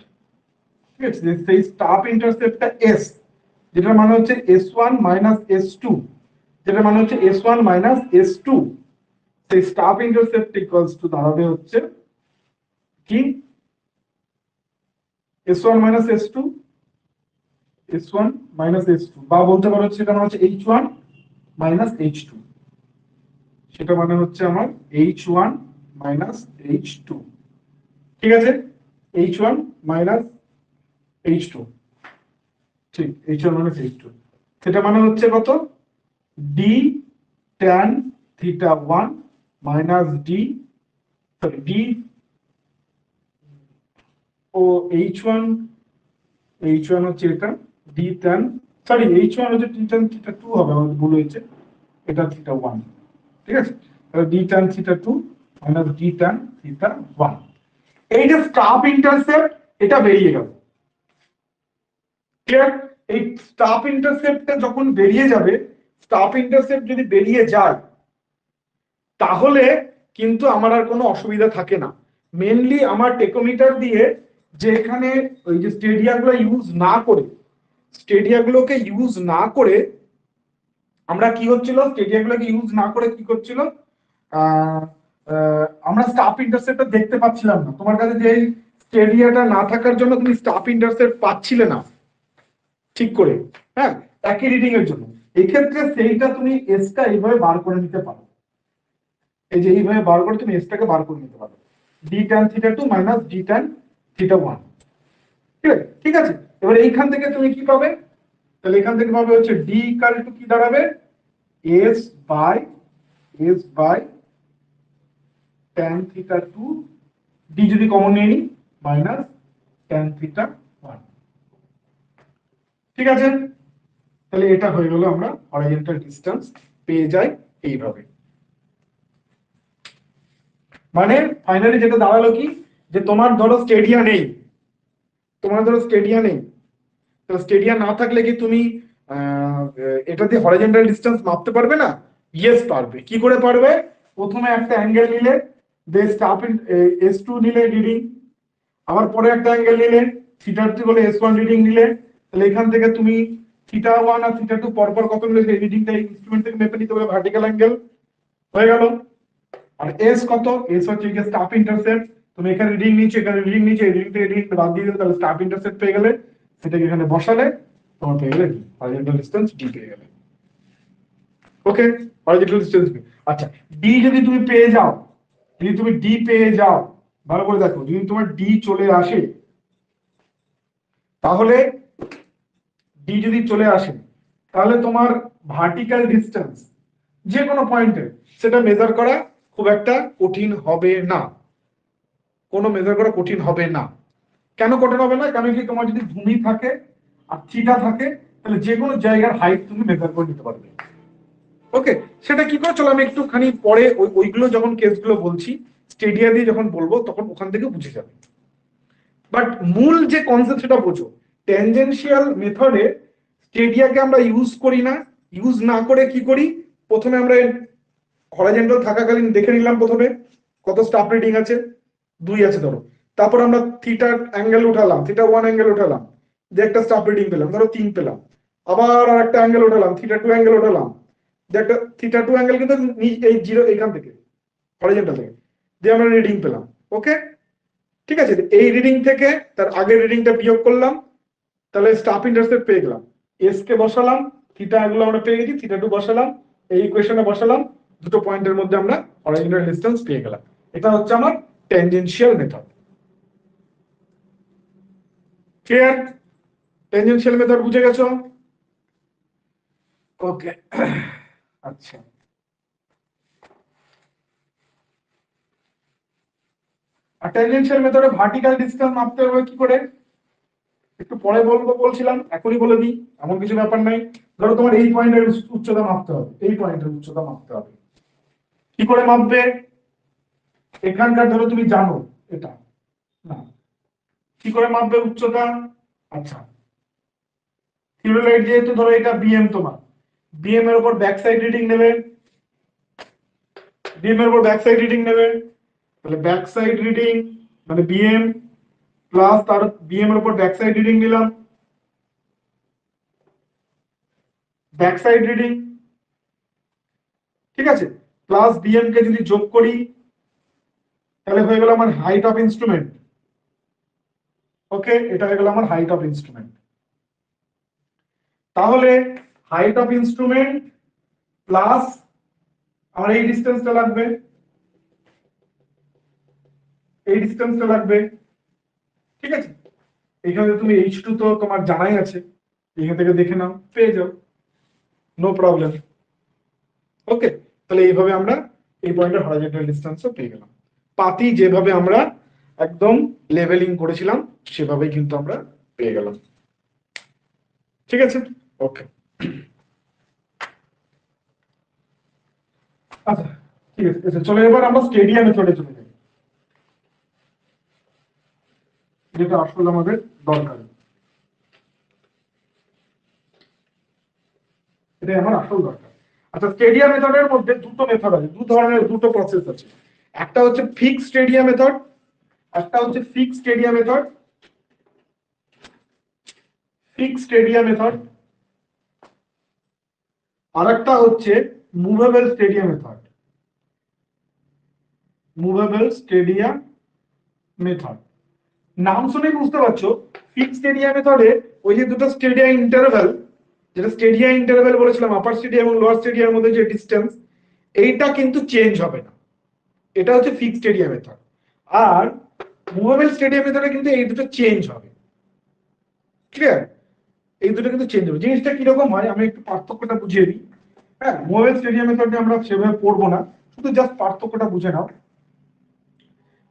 ঠিক আছে, সেই স্টাফ ইন্টারসেপ্টটা S, যেটা মানে হচ্ছে S1 মাইনাস S2, যেটা মানে হচ্ছে S1 মাইনাস S2, সেই স্টাফ ইন্টারসেপ্ট ইকুয়ালস টু দাঁড়াবে হচ্ছে কি, S1 minus S2, S1 minus S2, বা বলতে পারো সেটা মানে হচ্ছে H1 মাইনাস H2, সেটা মানে হচ্ছে আমার H1 মাইনাস H2। ঠিক আছে, H1 মাইনাস H2, ঠিক, H1 মাইনাস H2, সেটা মানে হচ্ছে কত, d tan theta 1 minus d, sorry d ও H1, H1 হচ্ছে এটা d tan, সরি H1 হচ্ছে d tan থিটা 2 হবে, আমার ভুল হয়েছে, এটা থিটা 1। ঠিক আছে, তাহলে d tan theta 2 minus d tan theta 1। এই যে স্টাফ ইন্টারসেপ্ট, এটা বেরিয়ে গেল। ক্লিয়ার, এই স্টাফ ইন্টারসেপ্টটা যখন বেরিয়ে যাবে, স্টাফ ইন্টারসেপ্ট যদি বেরিয়ে যায় তাহলে কিন্তু আমার আর কোনো অসুবিধা থাকে না। মেনলি আমার টেকোমিটার দিয়ে যে এখানে ওই যে স্টেডিয়াগুলো ইউজ না করে, স্টেডিয়াগুলোকে ইউজ না করে আমরা কি হচ্ছিল, স্টেডিয়াগুলোকে ইউজ না করে কি করছিল, আমরা স্টাফ ইন্টারসেপ্টটা দেখতে পাচ্ছিলাম না। তোমার কাছে যে স্টেডিয়াটা না থাকার জন্য তুমি স্টাফ ইন্টারসেপ্ট পাচ্ছিলে না ঠিক করে, হ্যাঁ, একই রিডিং এর জন্য। এই ক্ষেত্রে সেইটা তুমি এসটা এইভাবে বার করে নিতে পারো, এই যে এইভাবে বার করে তুমি এসটাকে বার করে নিতে পারো, d tan theta 2 minus d tan theta 1। ঠিক আছে, ঠিক আছে, এবার এইখান থেকে তুমি কি পাবে, তাহলে এখান থেকে পাবে হচ্ছে d ইকুয়াল টু কি দাঁড়াবে, s by tan theta 2, d যদি কমন নিয়ে নিই মাইনাস tan থিটা 1। ঠিক আছে, তাহলে এটা হয়ে গেল, আমরা হরাইজন্টাল ডিসটেন্স পেয়ে যাই এইভাবে। মানে ফাইনালি যেটা দাঁড়ালো কি, যে তোমার ধরো স্টেডিয়া নেই, তোমার ধরো স্টেডিয়া নেই, তো স্টেডিয়া না থাকলে কি তুমি এটা দিয়ে হরিজন্টাল ডিস্টেন্স মাপতে পারবে না? ইয়েস পারবে। কি করে পারবে? প্রথমে একটা অ্যাঙ্গেল নিলে, S2 নিলে রিডিং, আবার পরে একটা অ্যাঙ্গেল নিলে থিটা2 বলে S1 রিডিং নিলে, তাহলে এখান থেকে তুমি θ1 আর θ2 পরপর কত নিলে সেই রিডিংটা ইনস্ট্রুমেন্ট থেকে মেপে নিতে পারবে ভার্টিক্যাল অ্যাঙ্গেল। হয়ে গেল। আর এস কত? এস হচ্ছে গিয়ে স্টাফ ইন্টারসেপ্ট। তুমি এখানে রিডিং নিচ্ছ, এখানে রিডিং নিচ্ছ, এই রিডিং থেকে রিডিং বাদ দিয়ে দিলে, তাহলে স্টাফ ইন্টারসেপ্ট পেয়ে গেলে, সেটাকে এখানে বসালে তোমার পেয়ে গেলে কি হরিজন্টাল ডিসটেন্স ডি পেয়ে গেলে। ওকে, হরিজন্টাল ডিসটেন্স ডি। আচ্ছা, ডি যদি তুমি পেয়ে যাও, যদি তুমি ডি পেয়ে যাও, ভালো করে দেখো, যদি তোমার ডি চলে আসে, তাহলে ডি যদি চলে আসে, তাহলে তোমার ভার্টিক্যাল ডিসটেন্স যে কোনো পয়েন্টে সেটা মেজার করা খুব একটা কঠিন হবে না। কোনো মেজার করা কঠিন হবে না। কেন কঠিন হবে না? কারণ কি তোমার যদি ভূমি থাকে আর থিটা থাকে, তাহলে যে কোনো জায়গার হাইট তুমি মেজার করে নিতে পারবে। ওকে, সেটা কি করে চলো আমি একটুখানি পরে ওইগুলো যখন কেসগুলো বলছি, স্টেডিয়া দিয়ে যখন বলবো, তখন ওখান থেকে বুঝে যাবে। বাট মূল যে কনসেপ্ট সেটা বোঝো। ট্যানজেনশিয়াল মেথডে স্টেডিয়াকে আমরা ইউজ করি না। ইউজ না করে কি করি? প্রথমে আমরা হরাইজন্টাল থাকাকালীন দেখে নিলাম প্রথমে কত স্টাফ রিডিং আছে, 2 আছে ধরো। তারপর আমরা থিটা অ্যাঙ্গেল উঠালাম, θ1 অ্যাঙ্গেল উঠালাম, যে একটা স্টাফ রিডিং পেলাম, ধরো 3 পেলাম। আবার আর একটা অ্যাঙ্গেল উঠালাম, θ2 অ্যাঙ্গেল উঠালাম, যে একটা θ2 অ্যাঙ্গেল কিন্তু এই জিরো এখান থেকে হরাইজন্টাল থেকে, যে আমরা রিডিং পেলাম। ওকে, ঠিক আছে। এই রিডিং থেকে তার আগের রিডিংটা বিয়োগ করলাম, তাহলে স্টাফ ইন্টারসেপ্ট পেয়ে গেলাম। এস কে বসালাম, থিটা এগুলো আমরা পেয়ে গেছি, θ2 বসালাম, এই ইকুয়েশনে বসালাম, দুটো পয়েন্টের মধ্যে আমরা হরিজন্টাল ডিসটেন্স পেয়ে গেলাম। এটা হচ্ছে আমার tangential method. Clear? Tangential method বুঝে গেছো? ওকে, আচ্ছা। আর ট্যানজেনশিয়াল মেথডে ভার্টিক্যাল ডিসটেন্স মাপতে হবে কি করে? একটু পরে বলবো, বলছিলাম, এখনই বলে দিই, এমন কিছু ব্যাপার নাই। ধরো তোমার এই পয়েন্টের উচ্চতা মাপতে হবে, এই পয়েন্টের উচ্চতা মাপতে হবে। কি করে মাপবে? এখানকার ধরো তুমি জানো এটা না, কি করে মাপবে উচ্চতা? আচ্ছা, থিওরাইট যেহেতু ধরো এটা বিএম, তোমার বিএম এর উপর ব্যাক সাইড রিডিং নেবে, বিএম এর উপর ব্যাক সাইড রিডিং নেবে, তাহলে ব্যাক সাইড রিডিং মানে বিএম প্লাস তার বিএম এর উপর ব্যাক সাইড রিডিং নিলাম, ব্যাক সাইড রিডিং, ঠিক আছে, প্লাস বিএম কে যদি যোগ করি, তাহলে হয়ে গেল আমার হাইট অফ ইনস্ট্রুমেন্ট। ওকে, এটা হয়ে গেল আমার হাইট অফ ইনস্ট্রুমেন্ট। তাহলে হাইট অফ ইনস্ট্রুমেন্ট প্লাস আমার এই ডিসটেন্সটা লাগবে, এই ডিসটেন্সটা লাগবে, ঠিক আছে। এখানে তুমি H2 তো তোমার জানাই আছে, এখান থেকে দেখে নাও, পেয়ে যাও, নো প্রবলেম। ওকে, তাহলে এইভাবে আমরা এই পয়েন্টের হরাইজন্টাল ডিসটেন্সও পেয়ে গেলাম। পাতি যেভাবে আমরা একদম লেভেলিং করেছিলাম সেভাবেই কিন্তু আমরা পেয়ে গেলাম। ঠিক আছে, ওকে। আচ্ছা, ঠিক আছে, চলো এবার আমরা স্টেডিয়াম মেথডে চলে যাই, যেটা আসলে আমাদের দরকার। এটাই আমার আসল দরকার। আচ্ছা, স্টেডিয়াম মেথডের মধ্যে দুটো মেথড আছে, দু ধরনের দুটো প্রসেস আছে। একটা হচ্ছে ফিক্সড স্টেডিয়াম মেথড, একটা হচ্ছে fixed stadium method, fixed stadium method, আর একটা হচ্ছে movable stadium method, movable stadium method. নাম শুনে বুঝতে পারছো, ফিক্সড স্টেডিয়াম মেথডে ওই যে দুটো স্টেডিয়াম ইন্টারভ্যাল, যেটা স্টেডিয়াম ইন্টারভ্যাল বলেছিলাম, আপার স্টেডিয়াম এবং লোয়ার স্টেডিয়ামের মধ্যে যে ডিসটেন্স, এইটা কিন্তু চেঞ্জ হবে না। এটা হচ্ছে ফিক্সড স্টেডিয়াম মেথড। আর মুভেবল স্টেডিয়াম মেথডে কিন্তু এই দুটো চেঞ্জ হবে। ক্লিয়ার? এই দুটো কিন্তু চেঞ্জ হবে। জিনিসটা কিরকম হয় আমি একটু পার্থক্যটা বুঝিয়ে দিই। হ্যাঁ, মুভেবল স্টেডিয়াম মেথডে আমরা সেভাবে পড়বো না, শুধু জাস্ট পার্থক্যটা বুঝে নাও।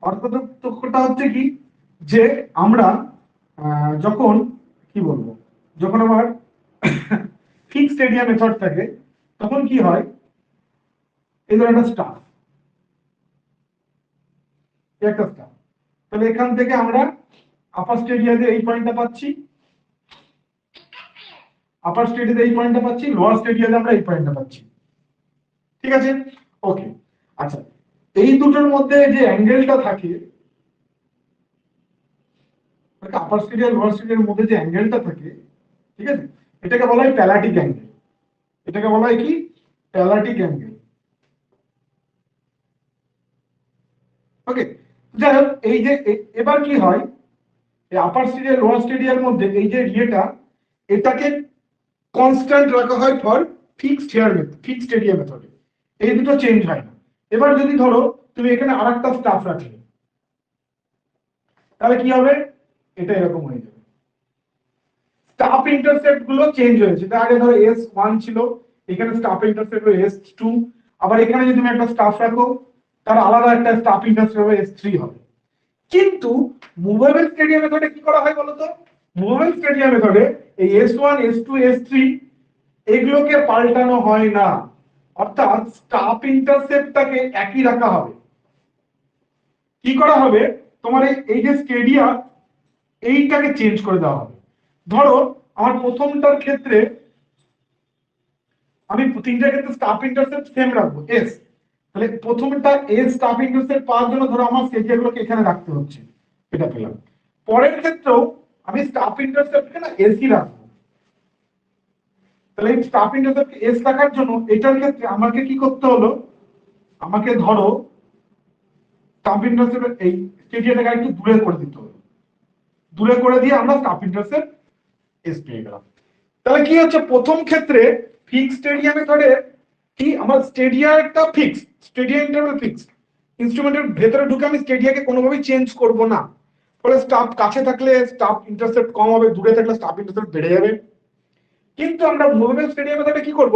পার্থক্যটা হচ্ছে কি, যে আমরা যখন কি বলবো, যখন আমার ফিক্সড স্টেডিয়াম মেথড থাকে, তখন কি হয়, এই ধর একটা স্টাফ, একটা স্টাফ, তাহলে এখান থেকে আমরা আপার স্টেডিয়ামে এই পয়েন্টটা পাচ্ছি, আপার স্টেডিয়াতে এই পয়েন্টটা পাচ্ছি, লোয়ার স্টেডিয়াতে আমরা এই পয়েন্টটা পাচ্ছি। ঠিক আছে, ওকে। আচ্ছা, এই দুটোর মধ্যে যে অ্যাঙ্গেলটা থাকে, আপার স্টেডিয়াম লোয়ার স্টেডিয়ামের মধ্যে যে অ্যাঙ্গেলটা থাকে, ঠিক আছে, এটাকে বলা হয় প্যালাটিক অ্যাঙ্গেল। এটাকে বলা হয় কি? প্যালাটিক অ্যাঙ্গেল। ওকে, যাই হোক, এই যে এবার কি হয়, এই আপার স্টেডিয়াম লোয়ার স্টেডিয়ামের মধ্যে এই যে ইয়েটা, এটাকে কনস্ট্যান্ট রাখা হয় for fixed hair method, fixed area মেথডে। এই দুটো চেঞ্জ হয় না। এবার যদি ধরো তুমি এখানে আরেকটা স্টাফ রাখলে, তাহলে কি হবে? এটা এরকম হয়ে যাবে। স্টাফ ইন্টারসেপ্ট গুলো চেঞ্জ হয়েছে। তার আগে ধরো S1 ছিল, এখানে স্টাফ ইন্টারসেপ্ট হলো S2, আবার এখানে যদি তুমি একটা স্টাফ রাখো, তার আলাদা একটা স্টাফ ইন্টারসেপ্ট হবে S3 হবে। কিন্তু মুভেবল স্টেডিয়াম মেথডে কি করা হয় বলতো? মুভেবল স্টেডিয়াম মেথডে এই S1 S2 S3 এগুলোকে পাল্টানো হয় না, অর্থাৎ স্টাফ ইন্টারসেপ্টটাকে একই রাখা হবে। কি করা হবে? তোমার এই যে স্টেডিয়াম, এইটাকে চেঞ্জ করে দেওয়া হবে। ধরো আমার প্রথমটার ক্ষেত্রে আমি তিনটার ক্ষেত্রে স্টাফ ইন্টারসেপ্ট সেম রাখবো S, তাহলে প্রথমটা S স্টাফ ইন্টারসেপ্ট পাওয়ার জন্য ধরো আমার স্টেডিয়ামগুলোকে এখানে রাখতে হচ্ছে, এটা পেলাম। পরের ক্ষেত্রেও আমি স্টাফ ইন্টারসেপ্টকে না এসই রাখবো। তাহলে এই স্টাফ ইন্টারসেপ্ট এস রাখার জন্য এটার ক্ষেত্রে আমাকে কি করতে হলো? আমাকে ধরো স্টাফ ইন্টারসেপ্ট এই স্টেডিয়ামটাকে একটু দূরে করে দিতে হলো। দূরে করে দিয়ে আমরা স্টাফ ইন্টারসেপ্ট এস পেয়ে গেলাম। তাহলে কি হচ্ছে? প্রথম ক্ষেত্রে ফিক্সড স্টেডিয়াম মেথডে কি আমার স্টেডিয়ামটা ফিক্স, স্টেডিয়াম ইন্টারভ্যাল ফিক্স, ইনস্ট্রুমেন্টের ভেতরে ঢুকে আমি স্টেডিয়ামকে কোনোভাবেই চেঞ্জ করব না। ফলে স্টাফ কাছে থাকলে স্টাফ ইন্টারসেপ্ট কম হবে, দূরে থাকলে স্টাফ ইন্টারসেপ্ট বেড়ে যাবে। কিন্তু আমরা মুভমেন্ট স্টেডিয়াম মেথডে কি করব?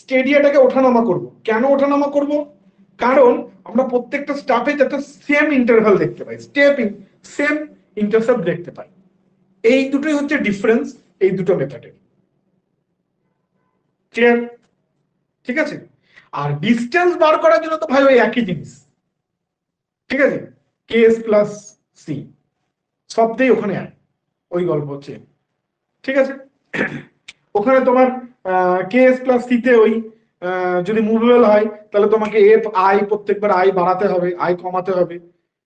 স্টেডিয়ামটাকে ওঠানামা করব। কেন ওঠানামা করব? কারণ আমরা প্রত্যেকটা স্টাফে যাতে সেম ইন্টারভাল দেখতে পাই, সেম ইন্টারসেপ্ট দেখতে পাই। এই দুটোই হচ্ছে ডিফারেন্স এই দুটো মেথডের। ক্লিয়ার? ঠিক আছে। আর ডিস্টেন্স বার করার জন্য তো ভাই ওই একই জিনিস, ঠিক আছে, কেএস প্লাস সি, সবটাই ওখানে আয়, ওই গল্প হচ্ছে। ঠিক আছে, ওখানে তোমার কেএস প্লাস সি তে ওই যদি মুভেবল হয় তাহলে তোমাকে এফ আই প্রত্যেকবার আই বাড়াতে হবে, আই কমাতে হবে।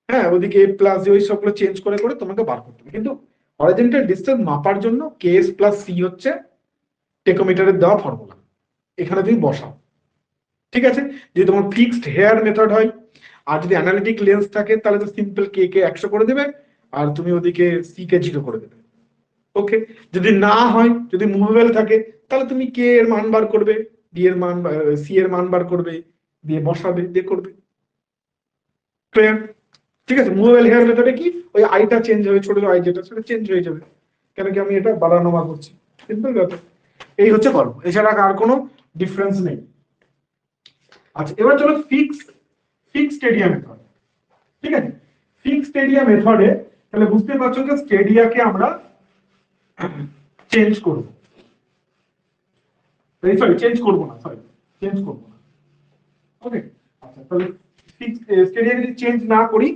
হ্যাঁ, ওদিকে এফ প্লাস ওই সবগুলো চেঞ্জ করে করে তোমাকে বার করতে হবে। কিন্তু হরিজন্টাল ডিসটেন্স মাপার জন্য কেএস প্লাস সি হচ্ছে টেকোমিটারের দেওয়া ফর্মুলা, এখানে তুমি বসাও। ঠিক আছে, যদি তোমার ফিক্সড হেয়ার মেথড হয়, আর যদি অ্যানালিটিক লেন্স থাকে তাহলে তো সিম্পল কে কে 100 করে দেবে, আর তুমি ওদিকে সি কে 0 করে দেবে। ওকে, যদি না হয়, যদি মুভেবল থাকে, তাহলে তুমি কে এর মান বার করবে, ডি এর মান, সি এর মান বার করবে, দিয়ে বসাবে, দিয়ে করবে। ক্লিয়ার? ঠিক আছে, মুভেবল হেয়ার মেথডে কি ওই আইটা চেঞ্জ হবে, ছোট আই যেটা সেটা চেঞ্জ হয়ে যাবে, কেন কি আমি এটা বাড়ানো মা করছি। সিম্পল ব্যাপার। এই হচ্ছে গল্প, এছাড়া আর কোনো ডিফারেন্স নেই। আচ্ছা, এবার চলো ফিক্সড এরিয়া মেথড। ঠিক আছে, ফিক্সড এরিয়া মেথডে তাহলে বুঝতে পারছো যে স্টেডিয়াকে আমরা চেঞ্জ করব, সরি চেঞ্জ করব না, ওকে। আচ্ছা, তাহলে স্টেডিয়াম যদি চেঞ্জ না করি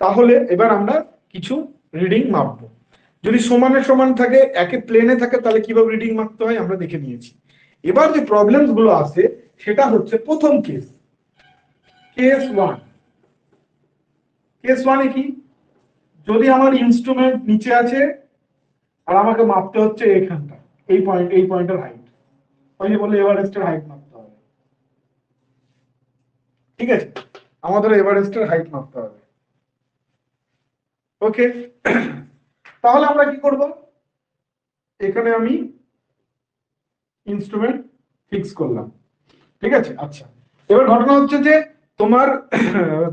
তাহলে এবার আমরা কিছু রিডিং মাপবো। যদি সমানে সমান থাকে, একে প্লেনে থাকে, তাহলে কিভাবে রিডিং মাপতে হয় আমরা দেখে নিয়েছি। এবার যে প্রবলেমস গুলো আছে সেটা হচ্ছে প্রথম কেস ওয়ানে কি, যদি আমার ইনস্ট্রুমেন্ট নিচে আছে আর আমাকে মাপতে হচ্ছে এখানটা, এই পয়েন্টের হাইট, ওই যে বলে এভারেস্টের হাইট মাপতে হবে। ঠিক আছে, আমাদের এভারেস্টের হাইট মাপতে হবে। ওকে, তাহলে আমরা কি করব? এখানে আমি ইনস্ট্রুমেন্ট ফিক্স করলাম। ঠিক আছে, আচ্ছা, এবার ঘটনা হচ্ছে যে তোমার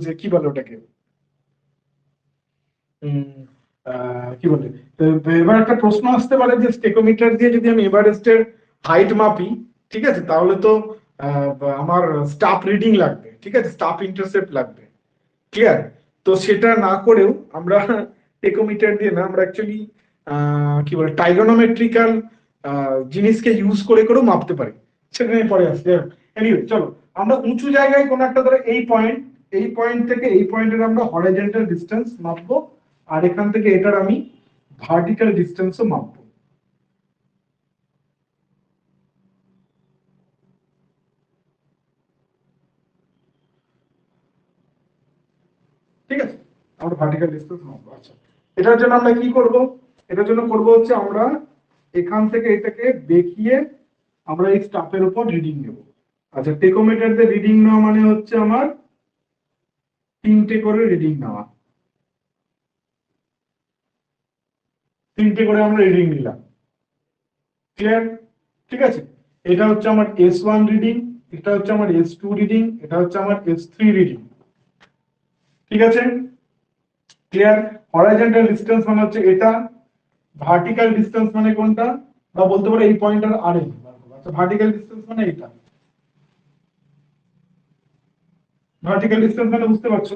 যে কি বলে ওটাকে, কি বলে, এবার একটা প্রশ্ন আসতে পারে যে স্টেকোমিটার দিয়ে যদি আমি এভারেস্টের হাইট মাপি, ঠিক আছে, তাহলে তো আমার স্টাফ রিডিং লাগবে, ঠিক আছে, স্টাফ ইন্টারসেপ্ট লাগবে। ক্লিয়ার? তো সেটা না করেও আমরা টেকোমিটার দিয়ে না, আমরা অ্যাকচুয়ালি কি বলে ট্রাইগোনোমেট্রিক্যাল জিনিসকে ইউজ করে করেও মাপতে পারি, সেটা নিয়ে পরে আসছে। এনিওয়ে, চলো আমরা উঁচু জায়গায় কোনো একটা ধরে এই পয়েন্ট থেকে এই পয়েন্টের আমরা হরিজন্টাল ডিসটেন্স মাপবো, আর এখান থেকে এটার আমি ভার্টিক্যাল ডিসটেন্সও মাপবো। ঠিক আছে, আমরা ভার্টিক্যাল ডিসটেন্স মাপবো। আচ্ছা, এটার জন্য আমরা কি করব? এটার জন্য করব হচ্ছে আমরা এখান থেকে এটাকে দেখিয়ে আমরা এই স্টাফের উপর রিডিং নেব। আচ্ছা, টেকোমিটার দিয়ে রিডিং নেওয়া মানে হচ্ছে আমার 3টে করে রিডিং নেওয়া, 3টে করে আমরা রিডিং নিলাম। ক্লিয়ার? ঠিক আছে, এটা হচ্ছে আমার S1 রিডিং, এটা হচ্ছে আমার S2 রিডিং, এটা হচ্ছে আমার S3 রিডিং। ঠিক আছে, ক্লিয়ার? হরাইজন্টাল ডিসটেন্স মানে হচ্ছে এটা, ভার্টিক্যাল ডিসটেন্স মানে কোনটা, বা বলতে পারো এই পয়েন্টার আরএন। আচ্ছা, ভার্টিক্যাল ডিসটেন্স মানে এটা, ভার্টিক্যাল ডিসটেন্স মানে বুঝতে পারছো,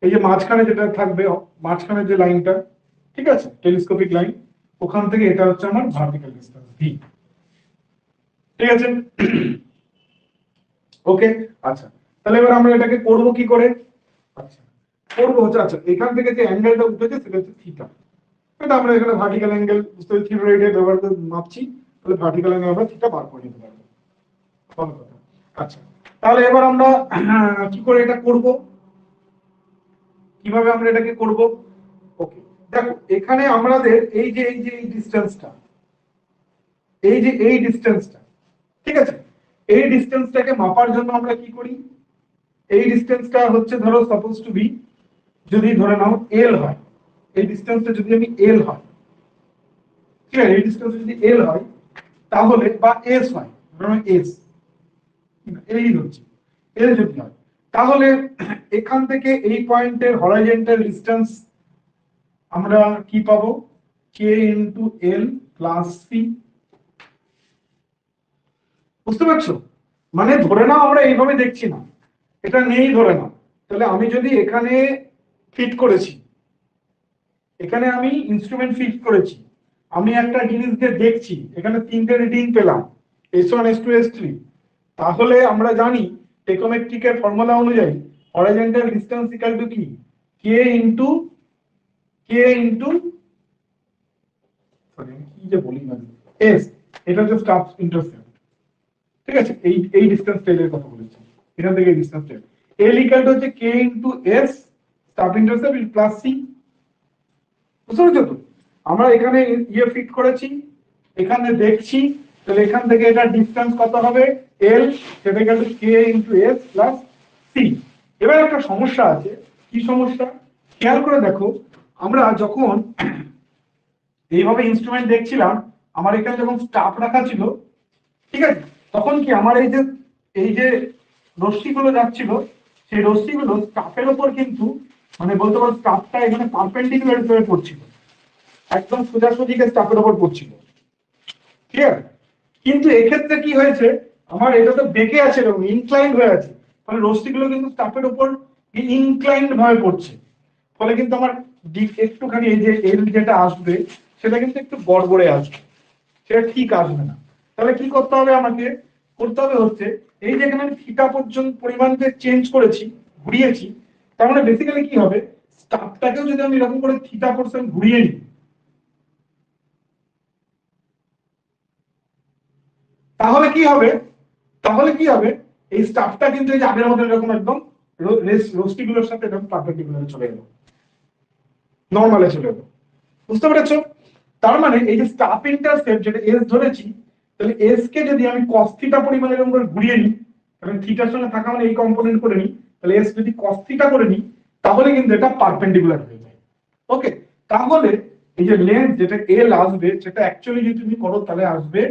এই যে মাঝখানে যেটা থাকবে, মাঝখানে যে লাইনটা, ঠিক আছে, টেলিস্কোপিক লাইন, ওখান থেকে এটা হচ্ছে আমার ভার্টিক্যাল ডিসটেন্স ভি। ঠিক আছে, ওকে। আচ্ছা, তাহলে এবার আমরা এটাকে করব কি করে? আচ্ছা, করবো হচ্ছে, আচ্ছা এখান থেকে যে অ্যাঙ্গেলটা উঠেছে সেটা হচ্ছে থিটা। এটা আমরা এখানে ভার্টিক্যাল অ্যাঙ্গেল বুঝতে থিওরাইডে ব্যবহার করে মাপছি, তাহলে ভার্টিক্যাল অ্যাঙ্গেল আমরা থিটা বার করে নিতে পারবো। ভালো কথা। আচ্ছা, তাহলে এবার আমরা কি করে এটা করব, কিভাবে আমরা এটাকে করব? ওকে, দেখো এখানে আমাদের এই ডিসটেন্সটা, এই ডিসটেন্সটা, ঠিক আছে, এই ডিসটেন্সটাকে মাপার জন্য আমরা কি করি? এই ডিসটেন্সটা হচ্ছে ধরো সাপোজ টু বি, যদি ধরে নাও এল হয়, এই ডিসটেন্সটা যদি আমি এল হয়, ঠিক আছে, এই ডিসটেন্স যদি এল হয় তাহলে, বা এস হয়, ধরো এস, এই হচ্ছে এল যদি হয়, তাহলে এখান থেকে এই পয়েন্টের হরাইজন্টাল ডিসটেন্স আমরা কি পাবো? কে ইন্টু এল প্লাস সি। বুঝতে পারছো? মানে ধরে নাও আমরা এইভাবে দেখছি না, এটা নেই ধরে নাও, তাহলে আমি যদি এখানে ফিট করেছি, এখানে আমি ইনস্ট্রুমেন্ট ফিট করেছি, আমি একটা জিনিস দিয়ে দেখছি, এখানে 3টে রিডিং পেলাম, S1 S2 S3, তাহলে আমরা জানি টেকোমেট্রিকের ফর্মুলা অনুযায়ী হরাইজন্টাল ডিসটেন্স ইকুয়াল টু কি? কে ইনটু সরি কি যে বলি না, এস, এটা হচ্ছে স্টাফ ইন্টারসেপ্ট। ঠিক আছে, এই ডিসটেন্স টেলের কথা বলেছি, এখান থেকে এই distance tell, L equal to হচ্ছে K into S staff intercept plus C. বুঝতে পারছো তো? আমরা এখানে ইয়ে ফিট করেছি, এখানে দেখছি, তাহলে এখান থেকে এটা ডিসটেন্স কত হবে? এল, সেটা equal to K into S plus C. এবার একটা সমস্যা আছে, কি সমস্যা? খেয়াল করে দেখো, আমরা যখন এইভাবে ইনস্ট্রুমেন্ট দেখছিলাম, আমার এখানে যখন স্টাফ রাখা ছিল, ঠিক আছে, তখন কি আমার এই যে রশ্মিগুলো যাচ্ছিল, সেই রশ্মিগুলো স্টাফের উপর কিন্তু, মানে বলতে পারো স্টাফটা এখানে পারপেন্ডিকুলার হিসেবে পড়ছিল, একদম সোজাসুজি স্টাফের উপর পড়ছিল। ক্লিয়ার? কিন্তু এক্ষেত্রে কি হয়েছে, আমার এটা তো বেঁকে আছে, এরকম ইনক্লাইন্ড হয়ে আছে, মানে রশ্মিগুলো কিন্তু স্টাফের উপর ইনক্লাইন্ড ভাবে পড়ছে, ফলে কিন্তু আমার দিক একটুখানি এই যে এল যেটা আসবে সেটা কিন্তু একটু গড়বড়ে আসবে, সেটা ঠিক আসবে না। তাহলে কি করতে হবে আমাকে? করতে হবে হচ্ছে, এই যে এখানে আমি থিটা পর্যন্ত পরিমাণ যে চেঞ্জ করেছি, ঘুরিয়েছি, তার মানে বেসিক্যালি কি হবে, স্টাফটাকেও যদি আমি এরকম করে থিটা পার্সেন্ট ঘুরিয়ে নিই, তাহলে কি হবে, তাহলে কি হবে, এই স্টাফটা কিন্তু এই যে আগের মতো এরকম একদম রশ্মিগুলোর সাথে এরকম পারপেন্ডিকুলার চলে গেল, নরমালে চলে গেল। বুঝতে পেরেছো? তার মানে এই যে স্টাফ ইন্টারসেপ্ট যেটা এস ধরেছি, তাহলে এস কে যদি আমি cos থিটা পরিমাণ এরকম করে ঘুরিয়ে নিই, কারণ থিটার সঙ্গে থাকা মানে এই কম্পোনেন্ট করে নিই, তাহলে এস যদি cos থিটা করে নিই, তাহলে কিন্তু এটা পারপেন্ডিকুলার হয়ে যায়। ওকে, তাহলে এই যে লেন্থ যেটা এল আসবে, সেটা অ্যাকচুয়ালি যদি তুমি করো তাহলে আসবে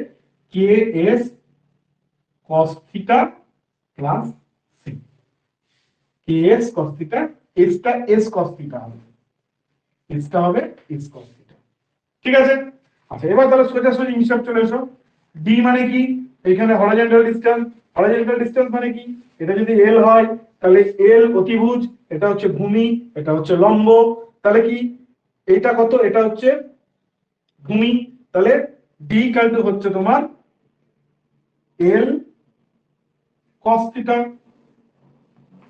K S cos theta plus C. K S cos theta, এসটা এস cos থিটা হবে, এসটা হবে এস cos থিটা। ঠিক আছে? আচ্ছা, এবার তাহলে সোজাসুজি হিসাব চলে এসো। ডি মানে কি? এখানে হরাইজন্টাল ডিসটেন্স, হরাইজন্টাল ডিসটেন্স মানে কি? এটা যদি এল হয় তাহলে এল অতিভুজ, এটা হচ্ছে ভূমি, এটা হচ্ছে লম্ব, তাহলে কি এইটা কত? এটা হচ্ছে ভূমি, তাহলে ডি ইকুয়াল টু হচ্ছে তোমার এল cos থিটা,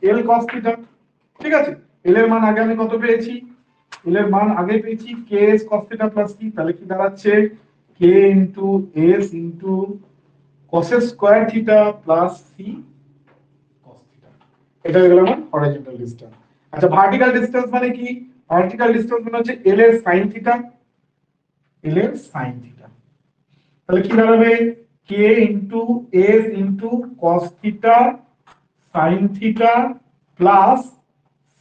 এল cos থিটা। ঠিক আছে, এল এর মান আগে আমি কত পেয়েছি? এল এর মান আগে পেয়েছি K S cos theta plus কি, তাহলে কি দাঁড়াচ্ছে K into S into cos square theta plus C cos theta. এটা হয়ে গেল আমার হরাইজন্টাল ডিসটেন্স। আচ্ছা ভার্টিক্যাল ডিসটেন্স মানে কি? ভার্টিক্যাল ডিসটেন্স মানে হচ্ছে এল এর সাইন থিটা, এল এর সাইন থিটা। তাহলে কি দাঁড়াবে? K into S into cos theta sine theta plus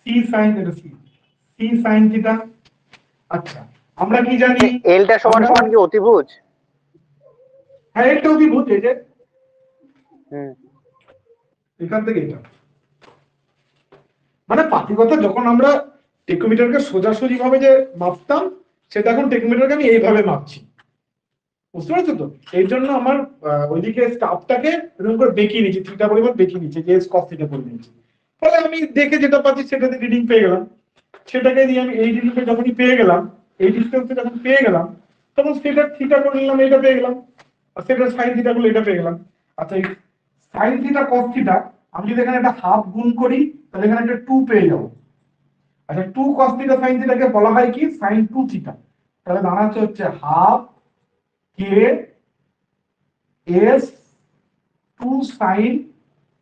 C sine, এটা সি সাইন থিটা। আচ্ছা আমরা কি জানি? এলটা সমান আমরা সমান কি অতিভুজ? হ্যাঁ এটা অভিভূত, এই যে হুম। এখান থেকে এটা মানে পাতিকথা যখন আমরা টেকোমিটারকে সোজাসুজি ভাবে যে মাপতাম, সেটা এখন টেকোমিটারকে আমি এইভাবে মাপছি, বুঝতে পারছো তো? এই জন্য আমার ওইদিকে স্টাফটাকে এরকম করে বেঁকিয়ে নিয়েছি, থিটা পরিমাণ বেঁকিয়ে নিয়েছি, যে কস থিটা করে নিয়েছি। ফলে আমি দেখে যেটা পাচ্ছি সেটাতে রিডিং পেয়ে গেলাম। সেটাকে দিয়ে আমি এই রিডিংটা যখনই পেয়ে গেলাম, এই ডিস্টেন্সটা যখন পেয়ে গেলাম, তখন সেটার থিটা করে নিলাম, এটা পেয়ে গেলাম। আর সেটার সাইন থিটা করলে এটা পেয়ে গেলাম। আচ্ছা এই সাইন থিটা কস থিটা আমি যদি এখানে একটা হাফ গুণ করি, তাহলে এখানে একটা 2 পেয়ে যাবো। আচ্ছা 2 cos থিটা sin থিটাকে বলা হয় কি? sin 2 theta. তাহলে দাঁড়াচ্ছে হচ্ছে হাফ কে এস 2 sin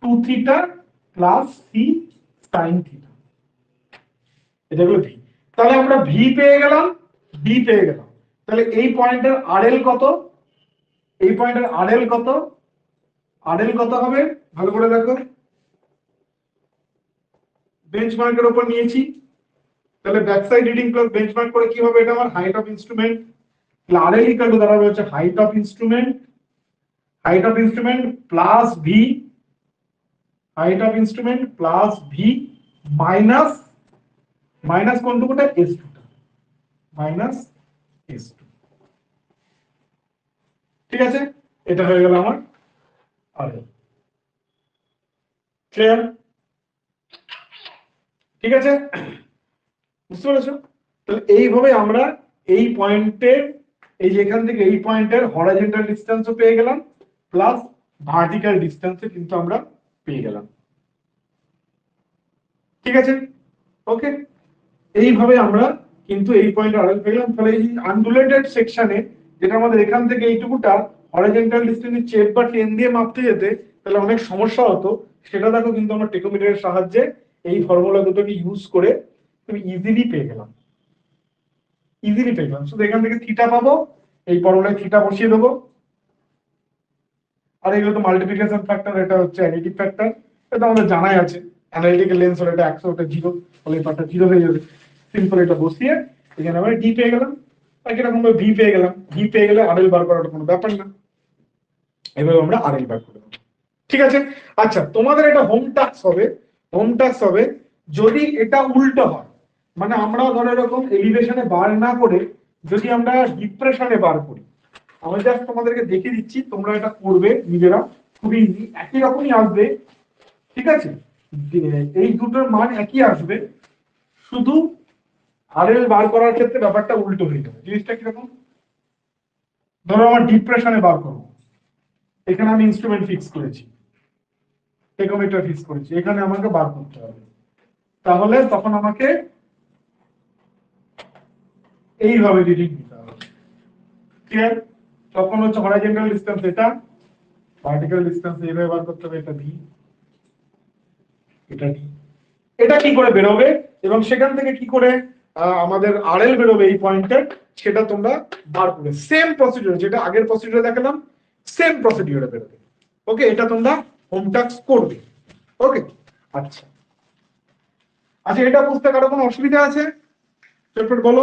2 থিটা প্লাস সি sin থিটা, এটা হলো ভি। তাহলে আমরা ভি পেয়ে গেলাম, ডি পেয়ে গেলাম। তাহলে এই পয়েন্টের আরএল কত? এই পয়েন্টের আরএল কত? আরএল কত হবে ভালো করে দেখো, বেঞ্চমার্কের উপর নিয়েছি। তাহলে back side reading plus benchmark করে কি হবে? এটা আমার height of instrument. RL equal to দাঁড়াবে হচ্ছে height of instrument, height of instrument plus V, height of instrument plus V minus, minus কোনটুকুটা? এস টুটা, মাইনাস এস টু। ঠিক আছে, এটা হয়ে গেল আমার আরএল। ক্লিয়ার? ঠিক আছে, বুঝতে পেরেছো? তাহলে এইভাবে আমরা এই পয়েন্টের, এই যে এখান থেকে এই পয়েন্টের হরাইজন্টাল ডিসটেন্সও পেয়ে গেলাম, প্লাস ভার্টিক্যাল ডিসটেন্সও কিন্তু আমরা পেয়ে গেলাম। ঠিক আছে, ওকে। এইভাবে আমরা কিন্তু এই পয়েন্ট আরএল পেয়ে গেলাম। তাহলে এই আনডুলেটেড সেকশনে যেটা আমাদের এখান থেকে এইটুকুটা হরাইজন্টাল ডিসটেন্স চেপ বা টেন দিয়ে মাপতে যেতে তাহলে অনেক সমস্যা হতো, সেটা দেখো কিন্তু আমরা টেকোমিটারের সাহায্যে এই ফর্মুলা দুটোকে ইউজ করে তুমি ইজিলি পেয়ে গেলাম, ইজিলি পেয়ে গেলাম। শুধু এখান থেকে থিটা পাবো, এই ফর্মুলায় থিটা বসিয়ে দেবো, আর এগুলো তো মাল্টিপ্লিকেশন ফ্যাক্টর, এটা হচ্ছে অ্যাডিটিভ ফ্যাক্টর, এটা আমাদের জানাই আছে। অ্যানালিটিক্যাল লেন্স হলে এটা 100, ওটা 0, ফলে এই পার্টটা 0 হয়ে যাবে। সিম্পল এটা বসিয়ে এখানে আমরা ডি পেয়ে গেলাম, একই রকম ভাবে ভি পেয়ে গেলাম। ভি পেয়ে গেলে আরএল বার করাটা কোনো ব্যাপার না, এভাবে আমরা আরএল বার করে দেবো। ঠিক আছে, আচ্ছা তোমাদের এটা হোম টাস্ক হবে, হোম টাস্ক হবে যদি এটা উল্টো হয়, মানে আমরা ধরো এরকম এলিভেশনে বার না করে যদি আমরা ডিপ্রেশনে বার করি, আমি জাস্ট তোমাদেরকে দেখিয়ে দিচ্ছি, তোমরা এটা করবে নিজেরা, খুবই easy, একই রকমই আসবে। ঠিক আছে, এই দুটোর মান একই আসবে, শুধু আরএল বার করার ক্ষেত্রে ব্যাপারটা উল্টো হয়ে যাবে। জিনিসটা কিরকম? ধরো আমার ডিপ্রেশনে বার করবো, এখানে আমি ইনস্ট্রুমেন্ট ফিক্স করেছি, টেকোমিটার ফিক্স করেছি, এখানে আমাকে বার করতে হবে, তাহলে তখন আমাকে এইভাবে রিডিং দিতে হবে। ক্লিয়ার? তখন হচ্ছে হরাইজন্টাল ডিসটেন্স এটা, ভার্টিক্যাল ডিসটেন্স এইভাবে বার করতে হবে, এটা ভি, এটা ডি। এটা কি করে বেরোবে এবং সেখান থেকে কি করে আমাদের আরএল বেরোবে এই পয়েন্টে, সেটা তোমরা বার করবে। সেম প্রসিডিউর যেটা আগের প্রসিডিউরে দেখালাম, সেম প্রসিডিউরে বেরোবে। ওকে, এটা তোমরা হোম টাস্ক করবে। ওকে, আচ্ছা আচ্ছা, এটা বুঝতে কারো কোনো অসুবিধা আছে? চটপট বলো।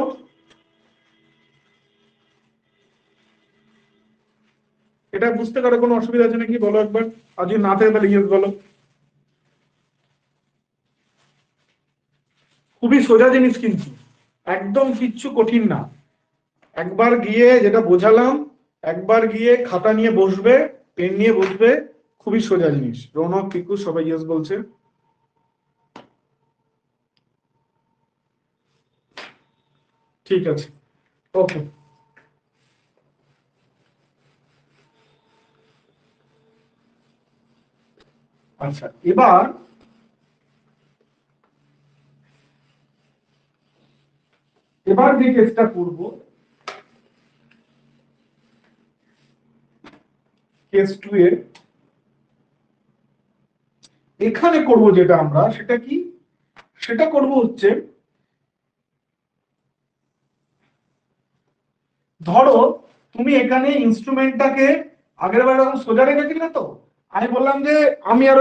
এটা বুঝতে কারো কোনো অসুবিধা আছে নাকি বলো একবার, আর যদি না থাকে তাহলে ইয়েস বলো। খুবই সোজা জিনিস কিন্তু, একদম কিচ্ছু কঠিন না। একবার গিয়ে যেটা বোঝালাম, একবার গিয়ে খাতা নিয়ে বসবে, পেন নিয়ে বসবে, খুবই সোজা জিনিস। রৌনক, পিকু সবাই ইয়েস বলছে। ঠিক আছে, ওকে। আচ্ছা এবার এবার যে কেসটা করব, কেস 2 এর এখানে করব যেটা আমরা, সেটা কি? সেটা করব হচ্ছে, ধরো তুমি এখানে ইনস্ট্রুমেন্টটাকে আগের বার এরকম সোজা রেখেছিলে তো, আমি বললাম যে আমি আর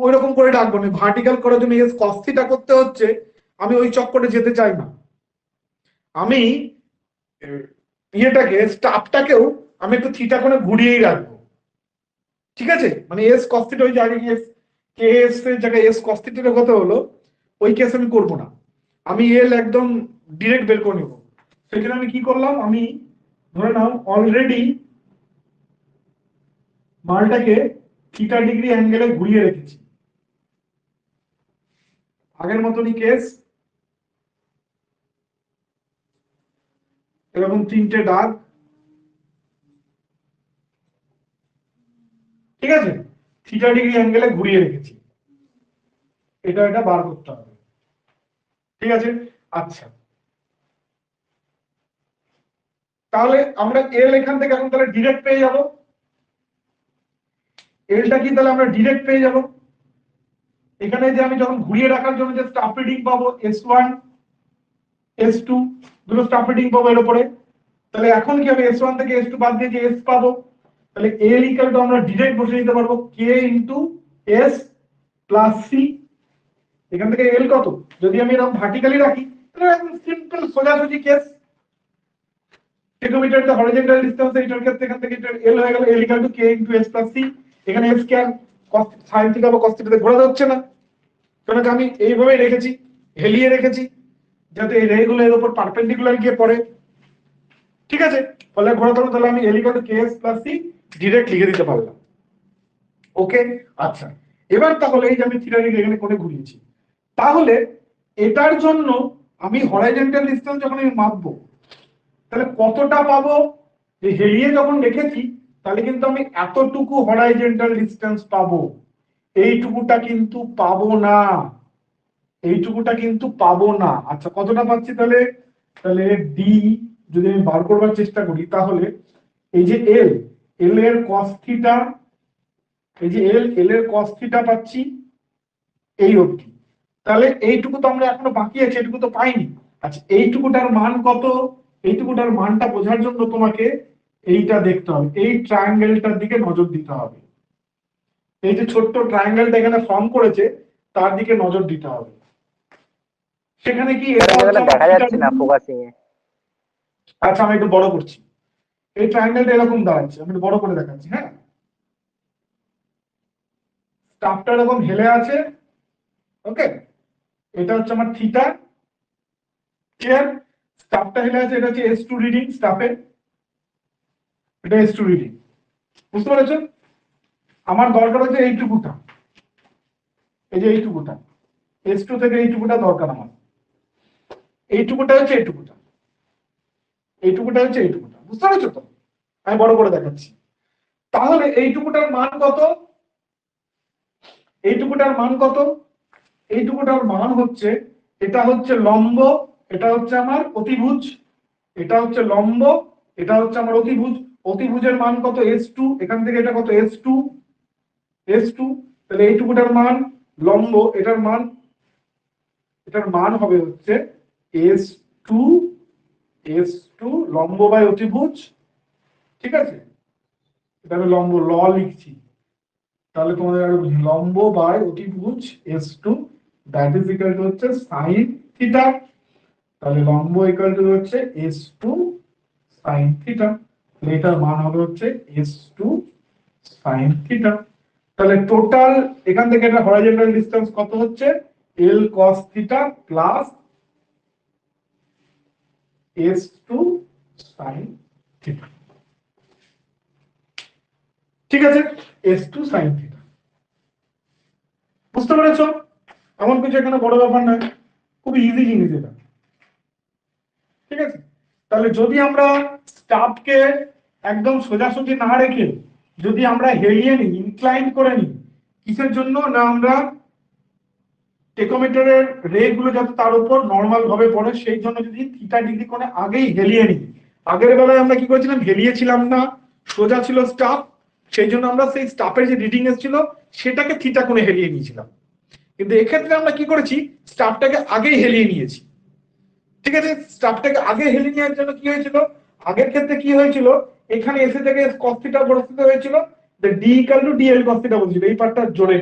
ওই রকম করে ডাকবো না, ভার্টিক্যাল করার জন্য এস কস থিটা করতে হচ্ছে, আমি ওই চক্করে যেতে চাই না। আমি ইয়েটাকে স্টাফটাকেও আমি একটু থিটা করে ঘুরিয়েই রাখবো, ঠিক আছে? মানে এস কস থিটা ওই জায়গায় এস কে এস এর জায়গায় এস কস থিটার কথা হলো, ওই কেস আমি করবো না, আমি এল একদম ডিরেক্ট বের করে নেবো। সেখানে আমি কি করলাম, আমি ধরে নাও অলরেডি মালটাকে থিটা ডিগ্রি অ্যাঙ্গেলে ঘুরিয়ে রেখেছি, আগের মতনই কেস, এরকম তিনটে দাগ, ঠিক আছে, থিটা ডিগ্রি অ্যাঙ্গেলে ঘুরিয়ে রেখেছি, এটা বার করতে হবে, ঠিক আছে? আচ্ছা, তাহলে আমরা এল এখান থেকে এখন তাহলে ডিরেক্ট পেয়ে যাব, এলটা কি তাহলে আমরা ডিরেক্ট পেয়ে যাব। এখানে যে আমি যখন ঘুরিয়ে রাখার জন্য যে স্টাফ রিডিং পাবো S1 S2 দুটো স্টাফ রিডিং পাবো এর উপরে, তাহলে এখন কি হবে, S1 থেকে S2 বাদ দিয়ে যে S পাবো, তাহলে L ইকুয়াল টু আমরা ডিরেক্ট বসে দিতে পারবো K into S plus C। এখান থেকে L কত, যদি আমি এরকম ভার্টিক্যালি রাখি তাহলে একদম সিম্পল সোজাসুজি case, tachometer the horizontal distance, এইটার ক্ষেত্রে এখান থেকে L হয়ে গেল L equal to K into S plus C। এখানে S কে সাইন থিটা বা কস থিটাতে ঘোরাতে হচ্ছে না, কারণ আমি এইভাবে রেখেছি, হেলিয়ে রেখেছি যাতে এই রেগুলো এর উপর পারপেন্ডিকুলার গিয়ে পড়ে, ঠিক আছে? ফলে ঘোরাতে হবে, তাহলে আমি L equal to K S plus C direct লিখে দিতে পারলাম। ওকে, আচ্ছা, এবার তাহলে এই যে আমি থিটা ডিগ্রি এখানে করে ঘুরিয়েছি, তাহলে এটার জন্য আমি হরাইজন্টাল ডিসটেন্স যখন আমি মাপবো তাহলে কতটা পাবো, যে হেলিয়ে যখন রেখেছি তাহলে কিন্তু আমি এতটুকু হরাইজন্টাল ডিসটেন্স পাবো, এইটুকুটা কিন্তু পাবো না, এইটুকুটা কিন্তু পাবো না। আচ্ছা, কতটা পাচ্ছি তাহলে, তাহলে ডি যদি আমি বার করবার চেষ্টা করি তাহলে এই যে এল, এল এর কস থিটা, এই যে এল এর কস থিটা পাচ্ছি এই অবধি, তাহলে এইটুকু তো আমরা এখনো বাকি আছে, এইটুকু তো পাইনি। আচ্ছা, এইটুকুটার মান কত, এইটুকুটার মানটা বোঝার জন্য তোমাকে এইটা দেখতে হবে, এই ট্রায়াঙ্গেলটার দিকে নজর দিতে হবে, এই যে ছোট্ট ট্রায়াঙ্গেলটা এখানে ফর্ম করেছে তার দিকে নজর দিতে হবে। সেখানে কি এটা হচ্ছে আমার দেখা থিটা যাচ্ছে না ডিগ্রি। ফোকাসিং এ। আচ্ছা, আমি একটু বড় করছি, এই ট্রায়াঙ্গেলটা এরকম দাঁড়াচ্ছে, আমি একটু বড় করে দেখাচ্ছি। হ্যাঁ, স্টাফটা এরকম হেলে আছে, ওকে, এটা হচ্ছে আমার থিটা, ক্লিয়ার? স্টাফটা হেলে আছে, এটা হচ্ছে S2 রিডিং স্টাফের, এটা S2 রিডিং, বুঝতে পেরেছো? আমার দরকার হচ্ছে এইটুকুটা, এই যে এইটুকুটা S2 থেকে এইটুকুটা দরকার আমার, এইটুকুটা হচ্ছে এইটুকুটা, এইটুকুটা হচ্ছে এইটুকুটা, বুঝতে পেরেছো তো? আমি বড় করে দেখাচ্ছি। তাহলে এইটুকুটার মান কত, এইটুকুটার মান কত, এইটুকুটার মান হচ্ছে, এটা হচ্ছে লম্ব, এটা হচ্ছে আমার অতিভুজ, এটা হচ্ছে লম্ব, এটা হচ্ছে আমার অতিভুজ, অতিভুজের মান কত S2, এখান থেকে এটা কত S2, S2, তাহলে এইটুকুটার মান লম্ব, এটার মান, এটার মান হবে হচ্ছে S2, S2 লম্ব বাই অতিভুজ, ঠিক আছে? এটা আমি লম্ব ল লিখছি, তাহলে তোমাদের আরো বুঝি, লম্ব বাই অতিভুজ S2 that is equal to হচ্ছে সাইন থিটা, তাহলে লম্ব ইকুয়াল টু হচ্ছে S2 সাইন থিটা, এটার মান হবে হচ্ছে S2 সাইন থিটা। তাহলে টোটাল এখান থেকে এটা হরাইজন্টাল ডিসটেন্স কত হচ্ছে, L cos theta plus S2 sine theta, ঠিক আছে? S2 সাইন থিটা, বুঝতে পেরেছো? এমন কিছু এখানে বড় ব্যাপার নয়, খুব ইজি জিনিস এটা, ঠিক আছে? তাহলে যদি আমরা স্টাফকে একদম সোজাসুজি না রেখে যদি আমরা হেলিয়ে নিই, ইনক্লাইন করে নিই, কিসের জন্য না, আমরা টেকোমিটারের রে গুলো যাতে তার উপর নর্মাল ভাবে পড়ে সেই জন্য যদি থিটা ডিগ্রি কোণে আগেই হেলিয়ে নিই। আগের বেলায় আমরা কি করেছিলাম, হেলিয়েছিলাম না, সোজা ছিল স্টাফ, সেই জন্য আমরা সেই স্টাফের যে রিডিং এসেছিল সেটাকে থিটা কোণে হেলিয়ে নিয়েছিলাম। কিন্তু এক্ষেত্রে আমরা কি করেছি, স্টাফটাকে আগেই হেলিয়ে নিয়েছি। ঠিক আছে, স্টাফটাকে আগে হেলিয়ে নেওয়ার জন্য কি হয়েছিল, আগের ক্ষেত্রে কি হয়েছিল, এখানে এসে থেকে cos θ প্রস্তুত হয়েছিল, D equal to DL cos θ বলছিল, এই পার্টটা জোরে।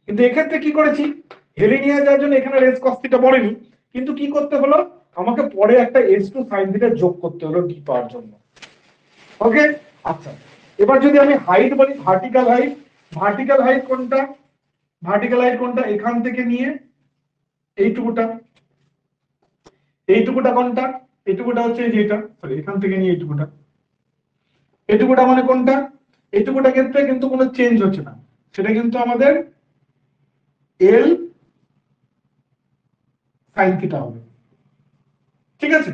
কিন্তু এক্ষেত্রে কি করেছি, হেলিয়ে নিয়ে যাওয়ার জন্য এখানে রেস cos θ পড়েনি, কিন্তু কি করতে হলো, আমাকে পরে একটা s2 sin θ যোগ করতে হলো ডি পাওয়ার জন্য। ওকে, আচ্ছা এবার যদি আমি হাইট বলি, ভার্টিক্যাল হাইট কোনটা, ভার্টিক্যাল হাইট কোনটা, এখান থেকে নিয়ে এইটুকুটা, এইটুকুটা কোনটা, এইটুকুটা হচ্ছে এই যে এটা, সরি এখান থেকে নিয়ে এইটুকুটা, এইটুকুটা মানে কোনটা, এইটুকুটা ক্ষেত্রে কিন্তু কোনো চেঞ্জ হচ্ছে না, সেটা কিন্তু আমাদের এল সাইন থিটা হবে। ঠিক আছে,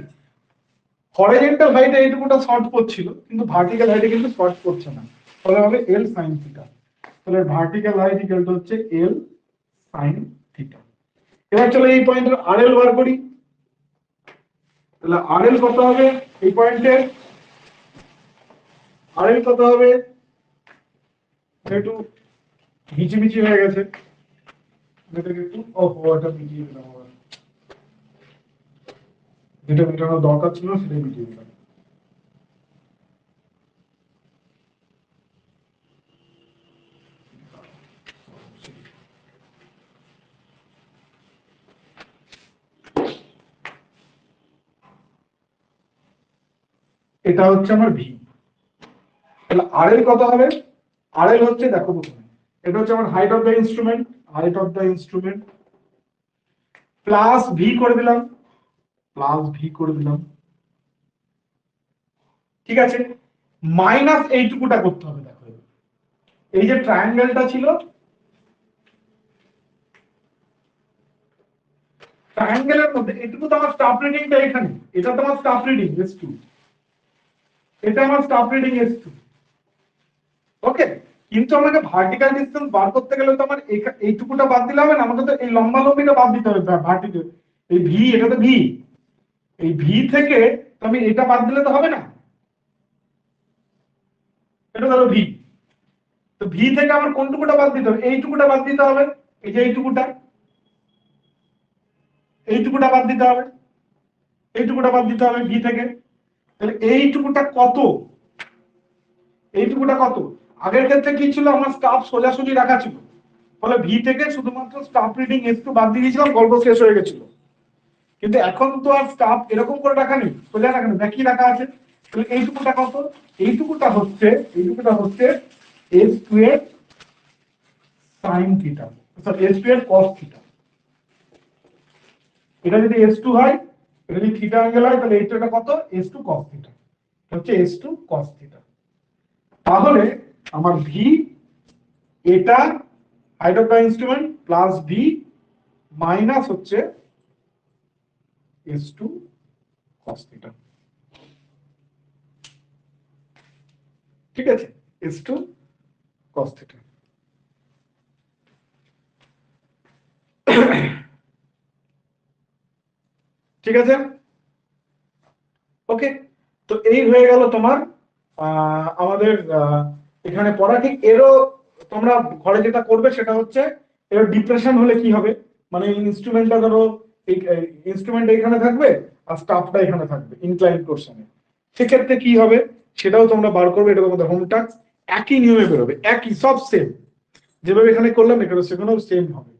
হরিজন্টাল হাইটে এইটুকুটা শর্ট পড়ছিল, কিন্তু ভার্টিক্যাল হাইটে কিন্তু শর্ট পড়ছে না, তাহলে হবে এল সাইন থিটা। তাহলে ভার্টিক্যাল হাইট ইকুয়াল টু হচ্ছে এল সাইন থিটা। এবার চলো এই পয়েন্টের আরএল বার করি। তাহলে আরএল কত হবে, এই পয়েন্টের আরএল কত হবে, একটু মিচিমিচি হয়ে গেছে, এটাকে একটু এটা মিটিয়ে দিলাম, আবার যেটা মেটানোর দরকার ছিল সেটাই মিটিয়ে দিলাম। এটা হচ্ছে আমার ভি। তাহলে আরএল কত হবে, আরএল হচ্ছে দেখো প্রথমে, এটা হচ্ছে আমার height of the instrument, height of the instrument plus V করে দিলাম, প্লাস ভি করে দিলাম। ঠিক আছে, মাইনাস এইটুকুটা করতে হবে। দেখো এই যে ট্রায়াঙ্গেলটা ছিল, ট্রায়াঙ্গেলের মধ্যে এটুকু তো আমার স্টাফ রিডিংটা এখানে, এটা তো আমার স্টাফ রিডিং S2, এটা আমার স্টাফ রিডিং S2। ওকে, কিন্তু আমাকে ভার্টিক্যাল ডিসটেন্স বার করতে গেলে তো আমার এইটুকুটা বাদ দিলে হবে না, আমাকে তো এই লম্বা লম্বিটা বাদ দিতে হবে ভার্টিক্যাল, এই ভি, এটা তো ভি, এই ভি থেকে তো আমি এটা বাদ দিলে তো হবে না, এটা ধরো ভি, তো ভি থেকে আমার কোনটুকুটা বাদ দিতে হবে, এইটুকুটা বাদ দিতে হবে, এই যে এইটুকুটা, এইটুকুটা বাদ দিতে হবে, এইটুকুটা বাদ দিতে হবে ভি থেকে। তাহলে এইটুকুটা কত, এইটুকুটা কত, আগের ক্ষেত্রে কি ছিল, আমার স্টাফ সোজাসুজি রাখা ছিল, ফলে ভি থেকে শুধুমাত্র স্টাফ রিডিং একটু বাদ দিয়ে দিয়েছিলাম, গল্প শেষ হয়ে গেছিল। কিন্তু এখন তো আর স্টাফ এরকম করে রাখা নেই, সোজা রাখা নেই, একই রাখা আছে। তাহলে এইটুকুটা কত, এইটুকুটা হচ্ছে S2 এর সাইন থিটা, সরি S2 এর কস থিটা। এটা যদি S2 হয়, এটা যদি থিটা অ্যাঙ্গেল হয়, তাহলে এইটা কত, S2 cos থিটা, হচ্ছে S2 cos থিটা। তাহলে আমার ভি, এটা height of the instrument plus V minus হচ্ছে S2 cos থিটা। ঠিক আছে, S2 cos থিটা। ঠিক আছে, ওকে, তো এই হয়ে গেল তোমার আমাদের এখানে পড়া। ঠিক এরও তোমরা ঘরে যেটা করবে সেটা হচ্ছে, এর ডিপ্রেশন হলে কি হবে, মানে ইনস্ট্রুমেন্টটা ধরো ইনস্ট্রুমেন্ট এখানে থাকবে আর স্টাফটা এখানে থাকবে ইনক্লাইন পোরশনে, সেক্ষেত্রে কি হবে সেটাও তোমরা বার করবে, এটা তোমাদের হোম টাস্ক, একই নিয়মে বেরোবে, একই সব সেম, যেভাবে এখানে করলাম এখানে সেখানেও সেম হবে।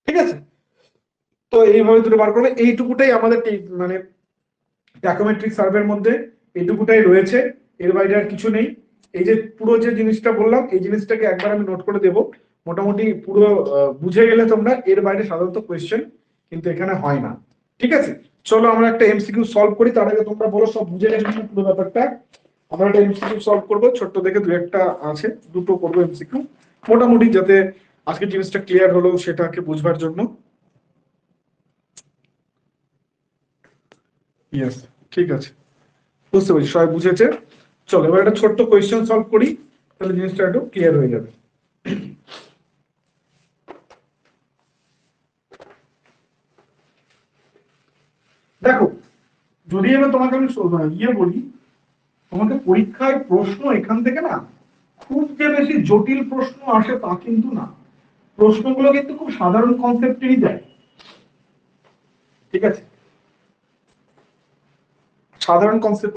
ঠিক আছে, তো এইভাবে দুটো বার করবে, এইটুকুটাই আমাদের মানে ট্যাকোমেট্রিক সার্ভের মধ্যে এইটুকুটাই রয়েছে, এর বাইরে আর কিছু নেই। এই যে পুরো যে জিনিসটা বললাম, এই জিনিসটাকে একবার আমি নোট করে দেব, মোটামুটি পুরো বুঝে গেলে তোমরা, এর বাইরে সাধারণত কোয়েশ্চেন কিন্তু এখানে হয় না। ঠিক আছে, চলো আমরা একটা এমসিকিউ সলভ করি, তার আগে তোমরা বলো সব বুঝে গেছো পুরো ব্যাপারটা। আমরা একটা এমসিকিউ সলভ করবো, ছোট্ট দেখে দু একটা আছে, দুটো করবো এমসিকিউ, মোটামুটি যাতে আজকে জিনিসটা ক্লিয়ার হলো সেটাকে বুঝবার জন্য। ইয়েস, ঠিক আছে, বুঝতে পারছি, সবাই বুঝেছে। চলো এবার একটা ছোট্ট কোয়েশ্চেন সলভ করি, তাহলে জিনিসটা একটু ক্লিয়ার হয়ে যাবে। দেখো, যদি এবার তোমাকে আমি বলি, তোমাকে পরীক্ষায় প্রশ্ন এখান থেকে না খুব যে বেশি জটিল প্রশ্ন আসে তা কিন্তু না, প্রশ্নগুলো কিন্তু খুব সাধারণ কনসেপ্টেরই দেয়, ঠিক আছে, সাধারণ কনসেপ্ট।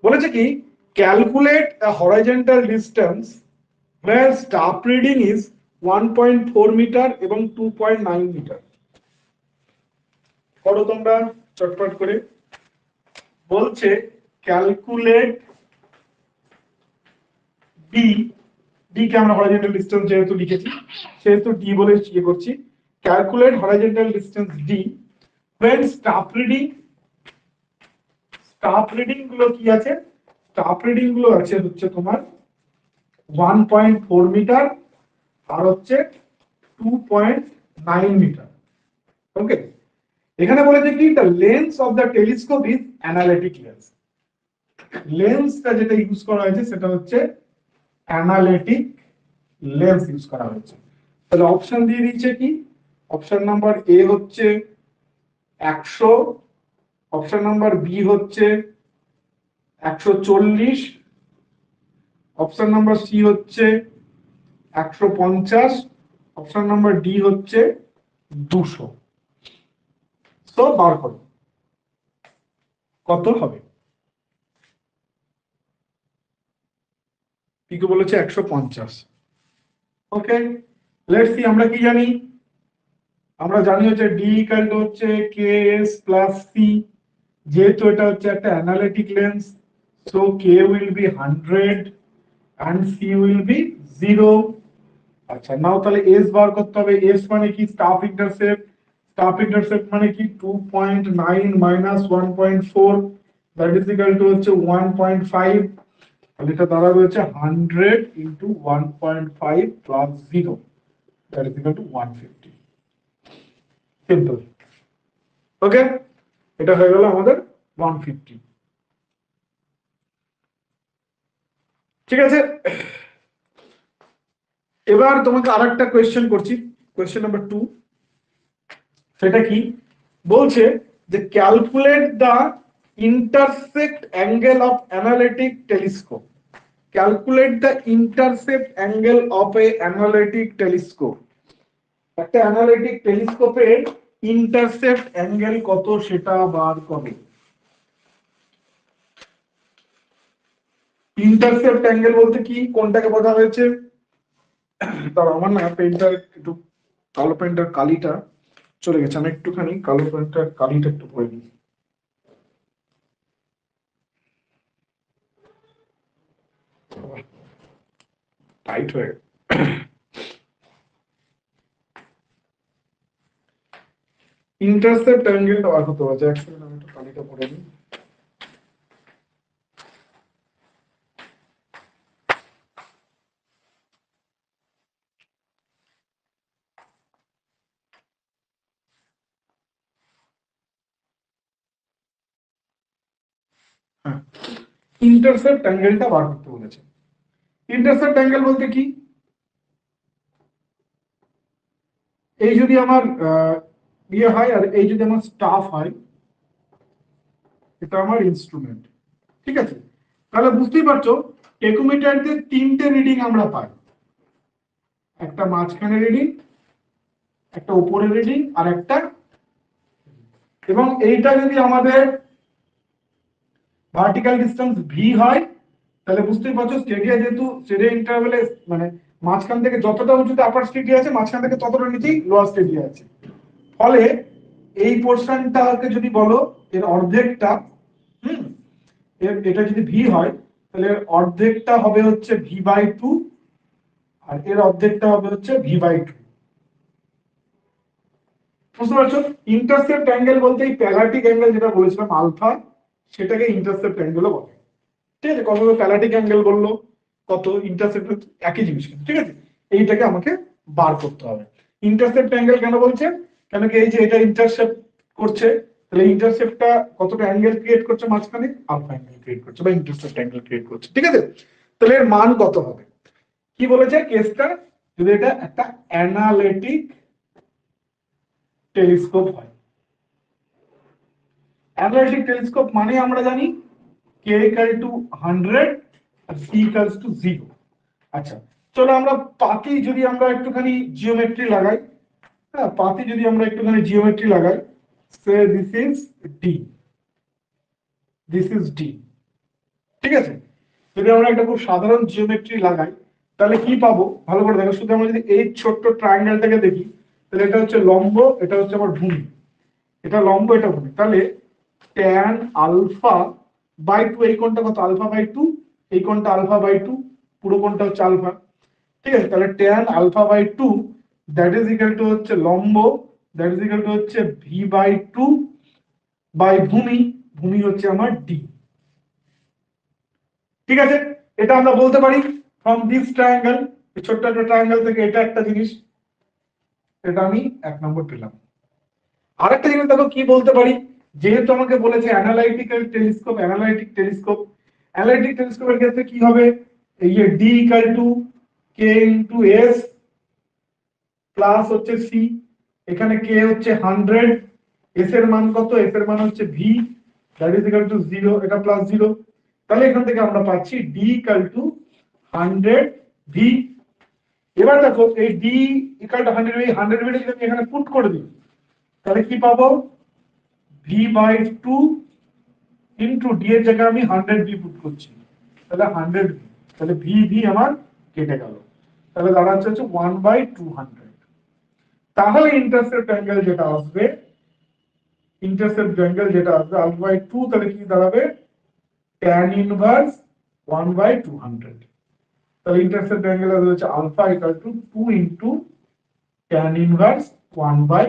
বলেছে কি, calculate a horizontal distance where staff reading is 1.4 metre এবং 2.9 মিটার। করো তোমরা চটপট করে। বলছে ক্যালকুলেট ডি, ডি কে আমরা হরাইজন্টাল ডিস্টেন্স যেহেতু লিখেছি সেহেতু ডি বলে ইয়ে করছি, calculate horizontal distance D when staff reading গুলো কি আছে, স্টাফ রিডিং গুলো আছে হচ্ছে তোমার 1.4 মিটার আর হচ্ছে 2.9 মিটার। ওকে, এখানে বলেছে কি the lens of the telescope is analytic lens. লেন্সটা যেটা ইউজ করা হয়েছে সেটা হচ্ছে অ্যানালিটিক লেন্স ইউজ করা হয়েছে। তাহলে অপশন দিয়ে দিচ্ছে কি, অপশন নাম্বার এ হচ্ছে 100, অপশন নাম্বার বি হচ্ছে 140, অপশন নাম্বার সি হচ্ছে 150, অপশন নাম্বার ডি হচ্ছে 200। তো বার করো কত হবে। পিকো বলেছে 150। ওকে, লেটস সি আমরা কি জানি, আমরা জানি হচ্ছে ডি ইকুয়াল টু হচ্ছে কে এস প্লাস সি, যেহেতু এটা হচ্ছে একটা analytic lens so K will be 100 and c will be 0। আচ্ছা নাও তাহলে s বার করতে হবে। s মানে কি, স্টাফ ইন্টারসেপ্ট, স্টাফ ইন্টারসেপ্ট মানে কি 2.9 minus 1.4 that is equal to হচ্ছে 1.5, তাহলে এটা দাঁড়াবে হচ্ছে 100 into 1.5 plus 0 that is equal to 150। Simple. Okay, এটা হয়ে গেল আমাদের 150। ঠিক আছে, এবার তোমাকে আরেকটা কোয়েশ্চেন করছি, কোয়েশ্চেন নাম্বার 2। সেটা কি বলছে যে calculate the intercept angle of analytic telescope. Calculate the intercept angle of A analytic telescope. একটা অ্যানালিটিক টেলিস্কোপের ইন্টারসেপ্ট অ্যাঙ্গেল কত সেটা বার করো। ইন্টারসেপ্ট অ্যাঙ্গেল বলতে কি, কোনটাকে বোঝা হয়েছে, তার আমার না পেনটার একটু কালো পেনটার কালিটা চলে গেছে, আমি একটুখানি কালো পেনটার কালিটা একটু পরে নিই। টাইট হয়ে ইন্টারসেপ্ট অ্যাঙ্গেলটা বার করতে পারছে, এক সেকেন্ড আমি একটু কালিটা পরে নিই। হ্যাঁ, ইন্টারসেপ্ট অ্যাঙ্গেলটা বার করতে বলেছে। ইন্টারসেপ্ট অ্যাঙ্গেল বলতে কি, এই যদি আমার ইয়ে হয় আর এই যদি আমার স্টাফ হয়, এটা আমার ইনস্ট্রুমেন্ট, ঠিক আছে, তাহলে বুঝতেই পারছো টেকোমিটার দিয়ে 3টে রিডিং আমরা পাই, একটা মাঝখানে রিডিং, একটা উপরে রিডিং আর একটা, এবং এইটা যদি আমাদের ভার্টিক্যাল ডিস্টেন্স ভি হয় তাহলে বুঝতেই পারছো স্টেডিয়া যেহেতু স্টেডিয়া ইন্টারভ্যালে মানে মাঝখান থেকে যতটা উঁচুতে আপার স্টেডিয়া আছে মাঝখান থেকে ততটা নিচেই লোয়ার স্টেডিয়া আছে, ফলে এই পোর্শনটাকে যদি বলো এর অর্ধেকটা, হুম, এটা যদি ভি হয় তাহলে এর অর্ধেকটা হবে হচ্ছে v/2 আর এর অর্ধেকটা হবে হচ্ছে v/2। বুঝতে পারছো, ইন্টারসেপ্ট অ্যাঙ্গেল বলতে এই প্যালাটিক অ্যাঙ্গেল যেটা বলেছিলাম আলফা, সেটাকে ইন্টারসেপ্ট অ্যাঙ্গেলও বলে। ঠিক আছে, কত প্যালাটিক অ্যাঙ্গেল বললো, কত ইন্টারসেপ্ট, একই জিনিস, ঠিক আছে, এইটাকে আমাকে বার করতে হবে। ইন্টারসেপ্ট অ্যাঙ্গেল কেন বলছে, কেন কি এই যে এটা ইন্টারসেপ্ট করছে, তাহলে ইন্টারসেপ্টটা কতটা অ্যাঙ্গেল ক্রিয়েট করছে মাঝখানে, আলফা অ্যাঙ্গেল ক্রিয়েট করছে বা ইন্টারসেপ্ট অ্যাঙ্গেল ক্রিয়েট করছে, ঠিক আছে। তাহলে এর মান কত হবে, কি বলেছে কেসটা, যদি এটা একটা অ্যানালিটিক টেলিস্কোপ হয়। অ্যানালিটিক টেলিস্কোপ মানে আমরা জানি কে ইকাল টু 100 আর সি ইকালস টু 0। আচ্ছা, চলো আমরা পাতি যদি আমরা একটুখানি জিওমেট্রি লাগাই, হ্যাঁ পাতি যদি আমরা একটুখানি জিওমেট্রি লাগাই, say this is D, this is D, ঠিক আছে? যদি আমরা একটা খুব সাধারণ জিওমেট্রি লাগাই তাহলে কি পাবো ভালো করে দেখো, শুধু আমরা যদি এই ছোট্ট ট্রায়াঙ্গেলটাকে দেখি তাহলে এটা হচ্ছে লম্ব, এটা হচ্ছে আমার ভূমি, এটা লম্ব এটা ভূমি, তাহলে ট্যান আলফা বাই টু, এই কোণটা কত আলফা বাই টু, এই কোণটা আলফা বাই টু, পুরো কোণটা হচ্ছে আলফা, ঠিক আছে? তাহলে tan alpha by two that is equal to হচ্ছে লম্ব, দ্যাট ইজ ইকুয়াল টু হচ্ছে ভি বাই টু বাই ভূমি, ভূমি হচ্ছে আমার ডি, ঠিক আছে? এটা আমরা বলতে পারি ফ্রম দিস ট্রায়াঙ্গেল, এই ছোট্ট একটা ট্রায়াঙ্গেল থেকে এটা একটা জিনিস, এটা আমি 1 নম্বর পেলাম। আরেকটা জিনিস দেখো কি বলতে পারি, যেহেতু আমাকে বলেছে অ্যানালাইটিক্যাল টেলিস্কোপ, অ্যানালাইটিক টেলিস্কোপের ক্ষেত্রে কি হবে, এই যে D equal to K into S plus হচ্ছে সি, এখানে কে হচ্ছে 100, এস এর মান কত, এস এর মান হচ্ছে V, that is equal two 0, এটা প্লাস 0, তাহলে এখান থেকে আমরা পাচ্ছি ডি ইকুয়াল টু 100 ভি। এবার দেখো এই ডি ইকুয়াল টু 100 এই 100 ভি যদি আমি এখানে পুট করে দিই তাহলে কি পাবো, V by two into D এর জায়গায় আমি 100 ভি পুট করছি, তাহলে 100 ভি, তাহলে ভি ভি আমার কেটে গেল, তাহলে দাঁড়াচ্ছে হচ্ছে 1/200। তাহলে ইন্টারসেপ্ট অ্যাঙ্গেল যেটা আসবে, ইন্টারসেপ্ট অ্যাঙ্গেল যেটা আসবে আলফা বাই 2, তাহলে কি দাঁড়াবে tan ইনভার্স 1/200, তাহলে ইন্টারসেপ্ট অ্যাঙ্গেল আসবে হচ্ছে alpha equal to 2 into tan inverse 1/200।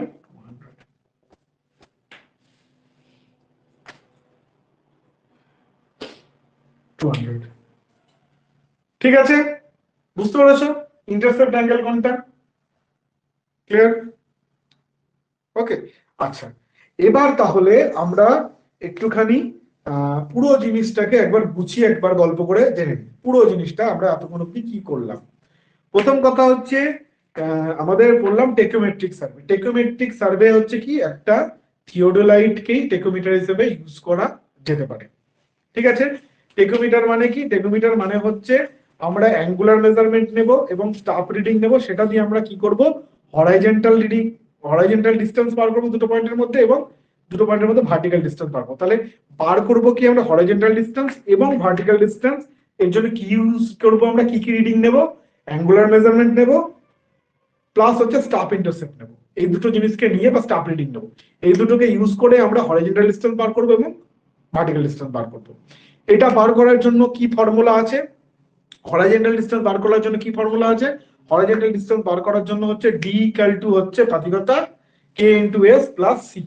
ঠিক আছে, বুঝতে পেরেছো ইন্টারসেপ্ট অ্যাঙ্গেল কোনটা? ক্লিয়ার? ওকে, আচ্ছা এবার তাহলে আমরা একটুখানি পুরো জিনিসটাকে একবার গুছিয়ে একবার গল্প করে জেনে নিই, পুরো জিনিসটা আমরা এতক্ষণ অব্দি কি করলাম। প্রথম কথা হচ্ছে আমাদের বললাম টেকোমেট্রিক সার্ভে, টেকোমেট্রিক সার্ভে হচ্ছে কি একটা থিওডোলাইটকেই টেকোমিটার হিসেবে ইউজ করা যেতে পারে, ঠিক আছে? টেকোমিটার মানে কি, টেকোমিটার মানে হচ্ছে আমরা অ্যাঙ্গুলার মেজারমেন্ট নেব এবং স্টাফ রিডিং নেব, সেটা দিয়ে আমরা কি করব, হরাইজন্টাল রিডিং, হরাইজন্টাল ডিসটেন্স বার করবো দুটো পয়েন্টের মধ্যে এবং দুটো পয়েন্টের মধ্যে ভার্টিক্যাল ডিসটেন্স বার করবো। তাহলে বার করব কি আমরা হরাইজন্টাল ডিসটেন্স এবং ভার্টিক্যাল ডিসটেন্স, এর জন্য কি ইউজ করব, আমরা কি কি রিডিং নেব, অ্যাঙ্গুলার মেজারমেন্ট নেব প্লাস হচ্ছে স্টাফ ইন্টারসেপ্ট নেব, এই দুটো জিনিসকে নিয়ে বা স্টাফ রিডিং নেব, এই দুটোকে ইউজ করে আমরা হরাইজন্টাল ডিসটেন্স বার করবো এবং ভার্টিক্যাল ডিসটেন্স বার করবো। এটা বার করার জন্য কি ফর্মুলা আছে, হরাইজন্টাল ডিসটেন্স বার করার জন্য কি ফর্মুলা আছে, হরাইজন্টাল ডিসটেন্স বার করার জন্য হচ্ছে ডি ইকুয়াল টু হচ্ছে পাতিগতা কে ইনটু এস প্লাস সি।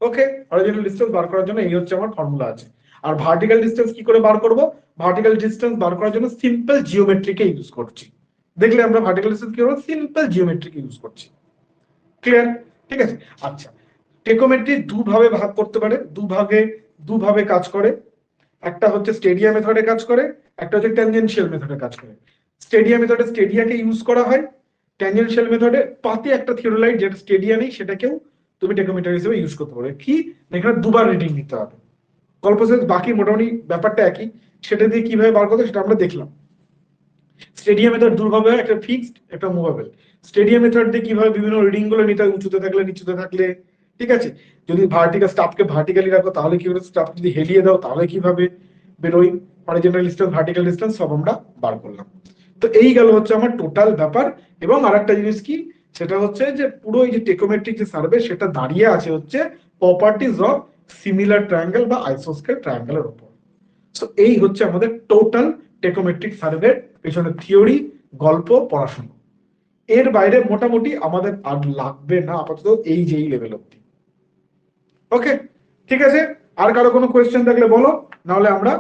ওকে, হরাইজন্টাল ডিসটেন্স বার করার জন্য এই হচ্ছে আমার ফর্মুলা আছে। আর ভার্টিক্যাল ডিসটেন্স কি করে বার করব, ভার্টিক্যাল ডিসটেন্স বার করার জন্য সিম্পল জিওমেট্রিকে ইউজ করছি, দেখলে আমরা ভার্টিক্যাল ডিসটেন্স কি করব, সিম্পল জিওমেট্রিকে ইউজ করছি। ক্লিয়ার? ঠিক আছে, আচ্ছা টেকোমেট্রি দুভাবে ভাগ করতে পারে, দুভাবে কাজ করে, একটা হচ্ছে স্টেডিয়া মেথডে কাজ করে, একটা হচ্ছে ট্যানজেনশিয়াল মেথডে কাজ করে। স্টেডিয়া মেথডে স্টেডিয়াকে ইউজ করা হয়, ট্যানজেনশিয়াল মেথডে পাতে একটা থিওরোলাইট যেটা স্টেডিয়া নেই সেটাকেও তুমি টেকোমিটার হিসেবে ইউজ করতে পারো। কি এখানে দুবার রিডিং নিতে হবে, গল্প শেষ, বাকি মোটামুটি ব্যাপারটা একই, সেটা দিয়ে কিভাবে বার করতে সেটা আমরা দেখলাম। স্টেডিয়াম মেথড দুভাবে হয়, একটা ফিক্সড একটা মুভেবল। স্টেডিয়াম মেথড দিয়ে কিভাবে বিভিন্ন রিডিং গুলো নিতে হয়, উঁচুতে থাকলে নিচুতে থাকলে, ঠিক আছে? যদি ভার্টিক্যাল স্টাফকে ভার্টিক্যালি রাখো তাহলে কি হবে, স্টাফ যদি হেলিয়ে দাও তাহলে কিভাবে বেরোই, হরিজন্টাল ডিসটেন্স ভার্টিক্যাল ডিসটেন্স সব আমরা বার করলাম। তো এই গেল হচ্ছে আমার টোটাল ব্যাপার। এবং আরেকটা জিনিস কি, সেটা হচ্ছে যে পুরো এই যে টেকোমেট্রিক যে সার্ভে সেটা দাঁড়িয়ে আছে হচ্ছে প্রপার্টিজ অফ সিমিলার ট্রায়াঙ্গেল বা আইসোস্কেল ট্রায়াঙ্গেলের উপর। সো এই হচ্ছে আমাদের টোটাল টেকোমেট্রিক সার্ভের পেছনে থিওরি, গল্প, পড়াশোনা। এর বাইরে মোটামুটি আমাদের আর লাগবে না আপাতত এই যেই লেভেল অব্দি। ওকে, ঠিক আছে, আর কারো কোনো কোয়েশ্চেন থাকলে বলো, নাহলে আমরা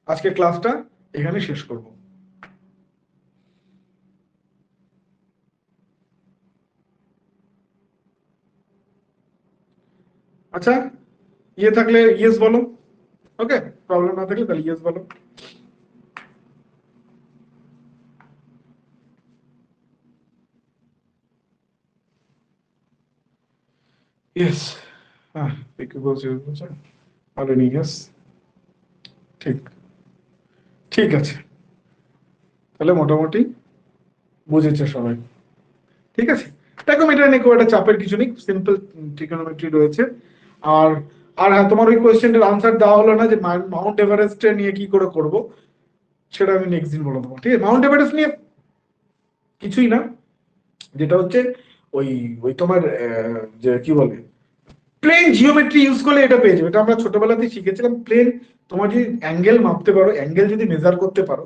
আজকে ক্লাসটা এখানে শেষ করব। আচ্ছা, ইয়ে থাকলে ইয়েস বলো, ওকে, প্রবলেম না থাকলে তাহলে ইয়েস বলো। ইয়েস, হ্যাঁ, পিকু বলছে, অলরেডি ইয়েস, ঠিক, ঠিক আছে, তাহলে মোটামুটি বুঝেছে সবাই। ঠিক আছে, ট্যাকোমেট্রি নিয়ে খুব একটা চাপের কিছু নেই, সিম্পল ট্রিগোনোমেট্রি রয়েছে। আর আর হ্যাঁ, তোমার ওই কোয়েশ্চেনটার আনসার দেওয়া হলো না যে মাউন্ট এভারেস্ট নিয়ে কি করে করব, সেটা আমি নেক্সট দিন বলে দেবো। ঠিক আছে, মাউন্ট এভারেস্ট নিয়ে কিছুই না, যেটা হচ্ছে ওই ওই তোমার যে কি বলে প্লেন জিওমেট্রি ইউজ করলে এটা পেয়ে যাবে। এটা আমরা ছোটবেলাতেই শিখেছিলাম। প্লেন, তোমার যদি অ্যাঙ্গেল মাপতে পারো, অ্যাঙ্গেল যদি মেজার করতে পারো,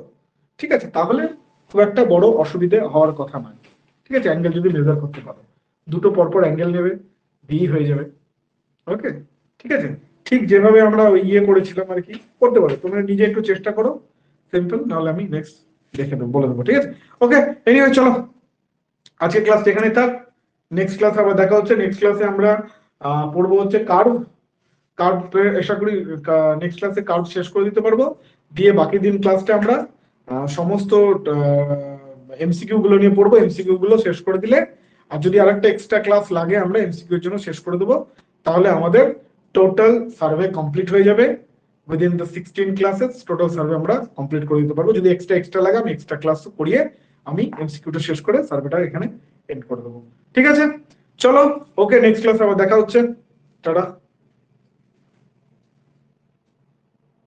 ঠিক আছে, তাহলে খুব একটা বড় অসুবিধে হওয়ার কথা নয়। ঠিক আছে, অ্যাঙ্গেল যদি মেজার করতে পারো, দুটো পরপর অ্যাঙ্গেল নেবে, ভি হয়ে যাবে। ওকে, ঠিক আছে, ঠিক যেভাবে আমরা ওই ইয়ে করেছিলাম আর কি করতে পারো। তোমরা নিজে একটু চেষ্টা করো, সিম্পল, নাহলে আমি নেক্সট দেখে দেবো, বলে দেবো। ঠিক আছে, ওকে, এনিওয়ে চলো, আজকে ক্লাস এখানে থাক। নেক্সট ক্লাসে আবার দেখা হচ্ছে। নেক্সট ক্লাসে আমরা পড়বো হচ্ছে কার্ভ। কার্ভ আশা করি নেক্সট ক্লাসে কার্ভ শেষ করে দিতে পারবো, দিয়ে বাকি দিন ক্লাসটা আমরা সমস্ত এমসিকিউ গুলো নিয়ে পড়বো। এমসিকিউ গুলো শেষ করে দিলে, আর যদি আরেকটা এক্সট্রা ক্লাস লাগে আমরা এমসিকিউ এর জন্য শেষ করে দেবো, তাহলে আমাদের টোটাল সার্ভে কমপ্লিট হয়ে যাবে। Within the 16 classes total survey আমরা কমপ্লিট করে দিতে পারবো। যদি এক্সট্রা লাগে আমি এক্সট্রা ক্লাস করিয়ে আমি এমসিকিউটা শেষ করে সার্ভেটা এখানে এন্ড করে দেবো। ঠিক আছে, চলো, ওকে, নেক্সট ক্লাসে আবার দেখা হচ্ছে, টাটা।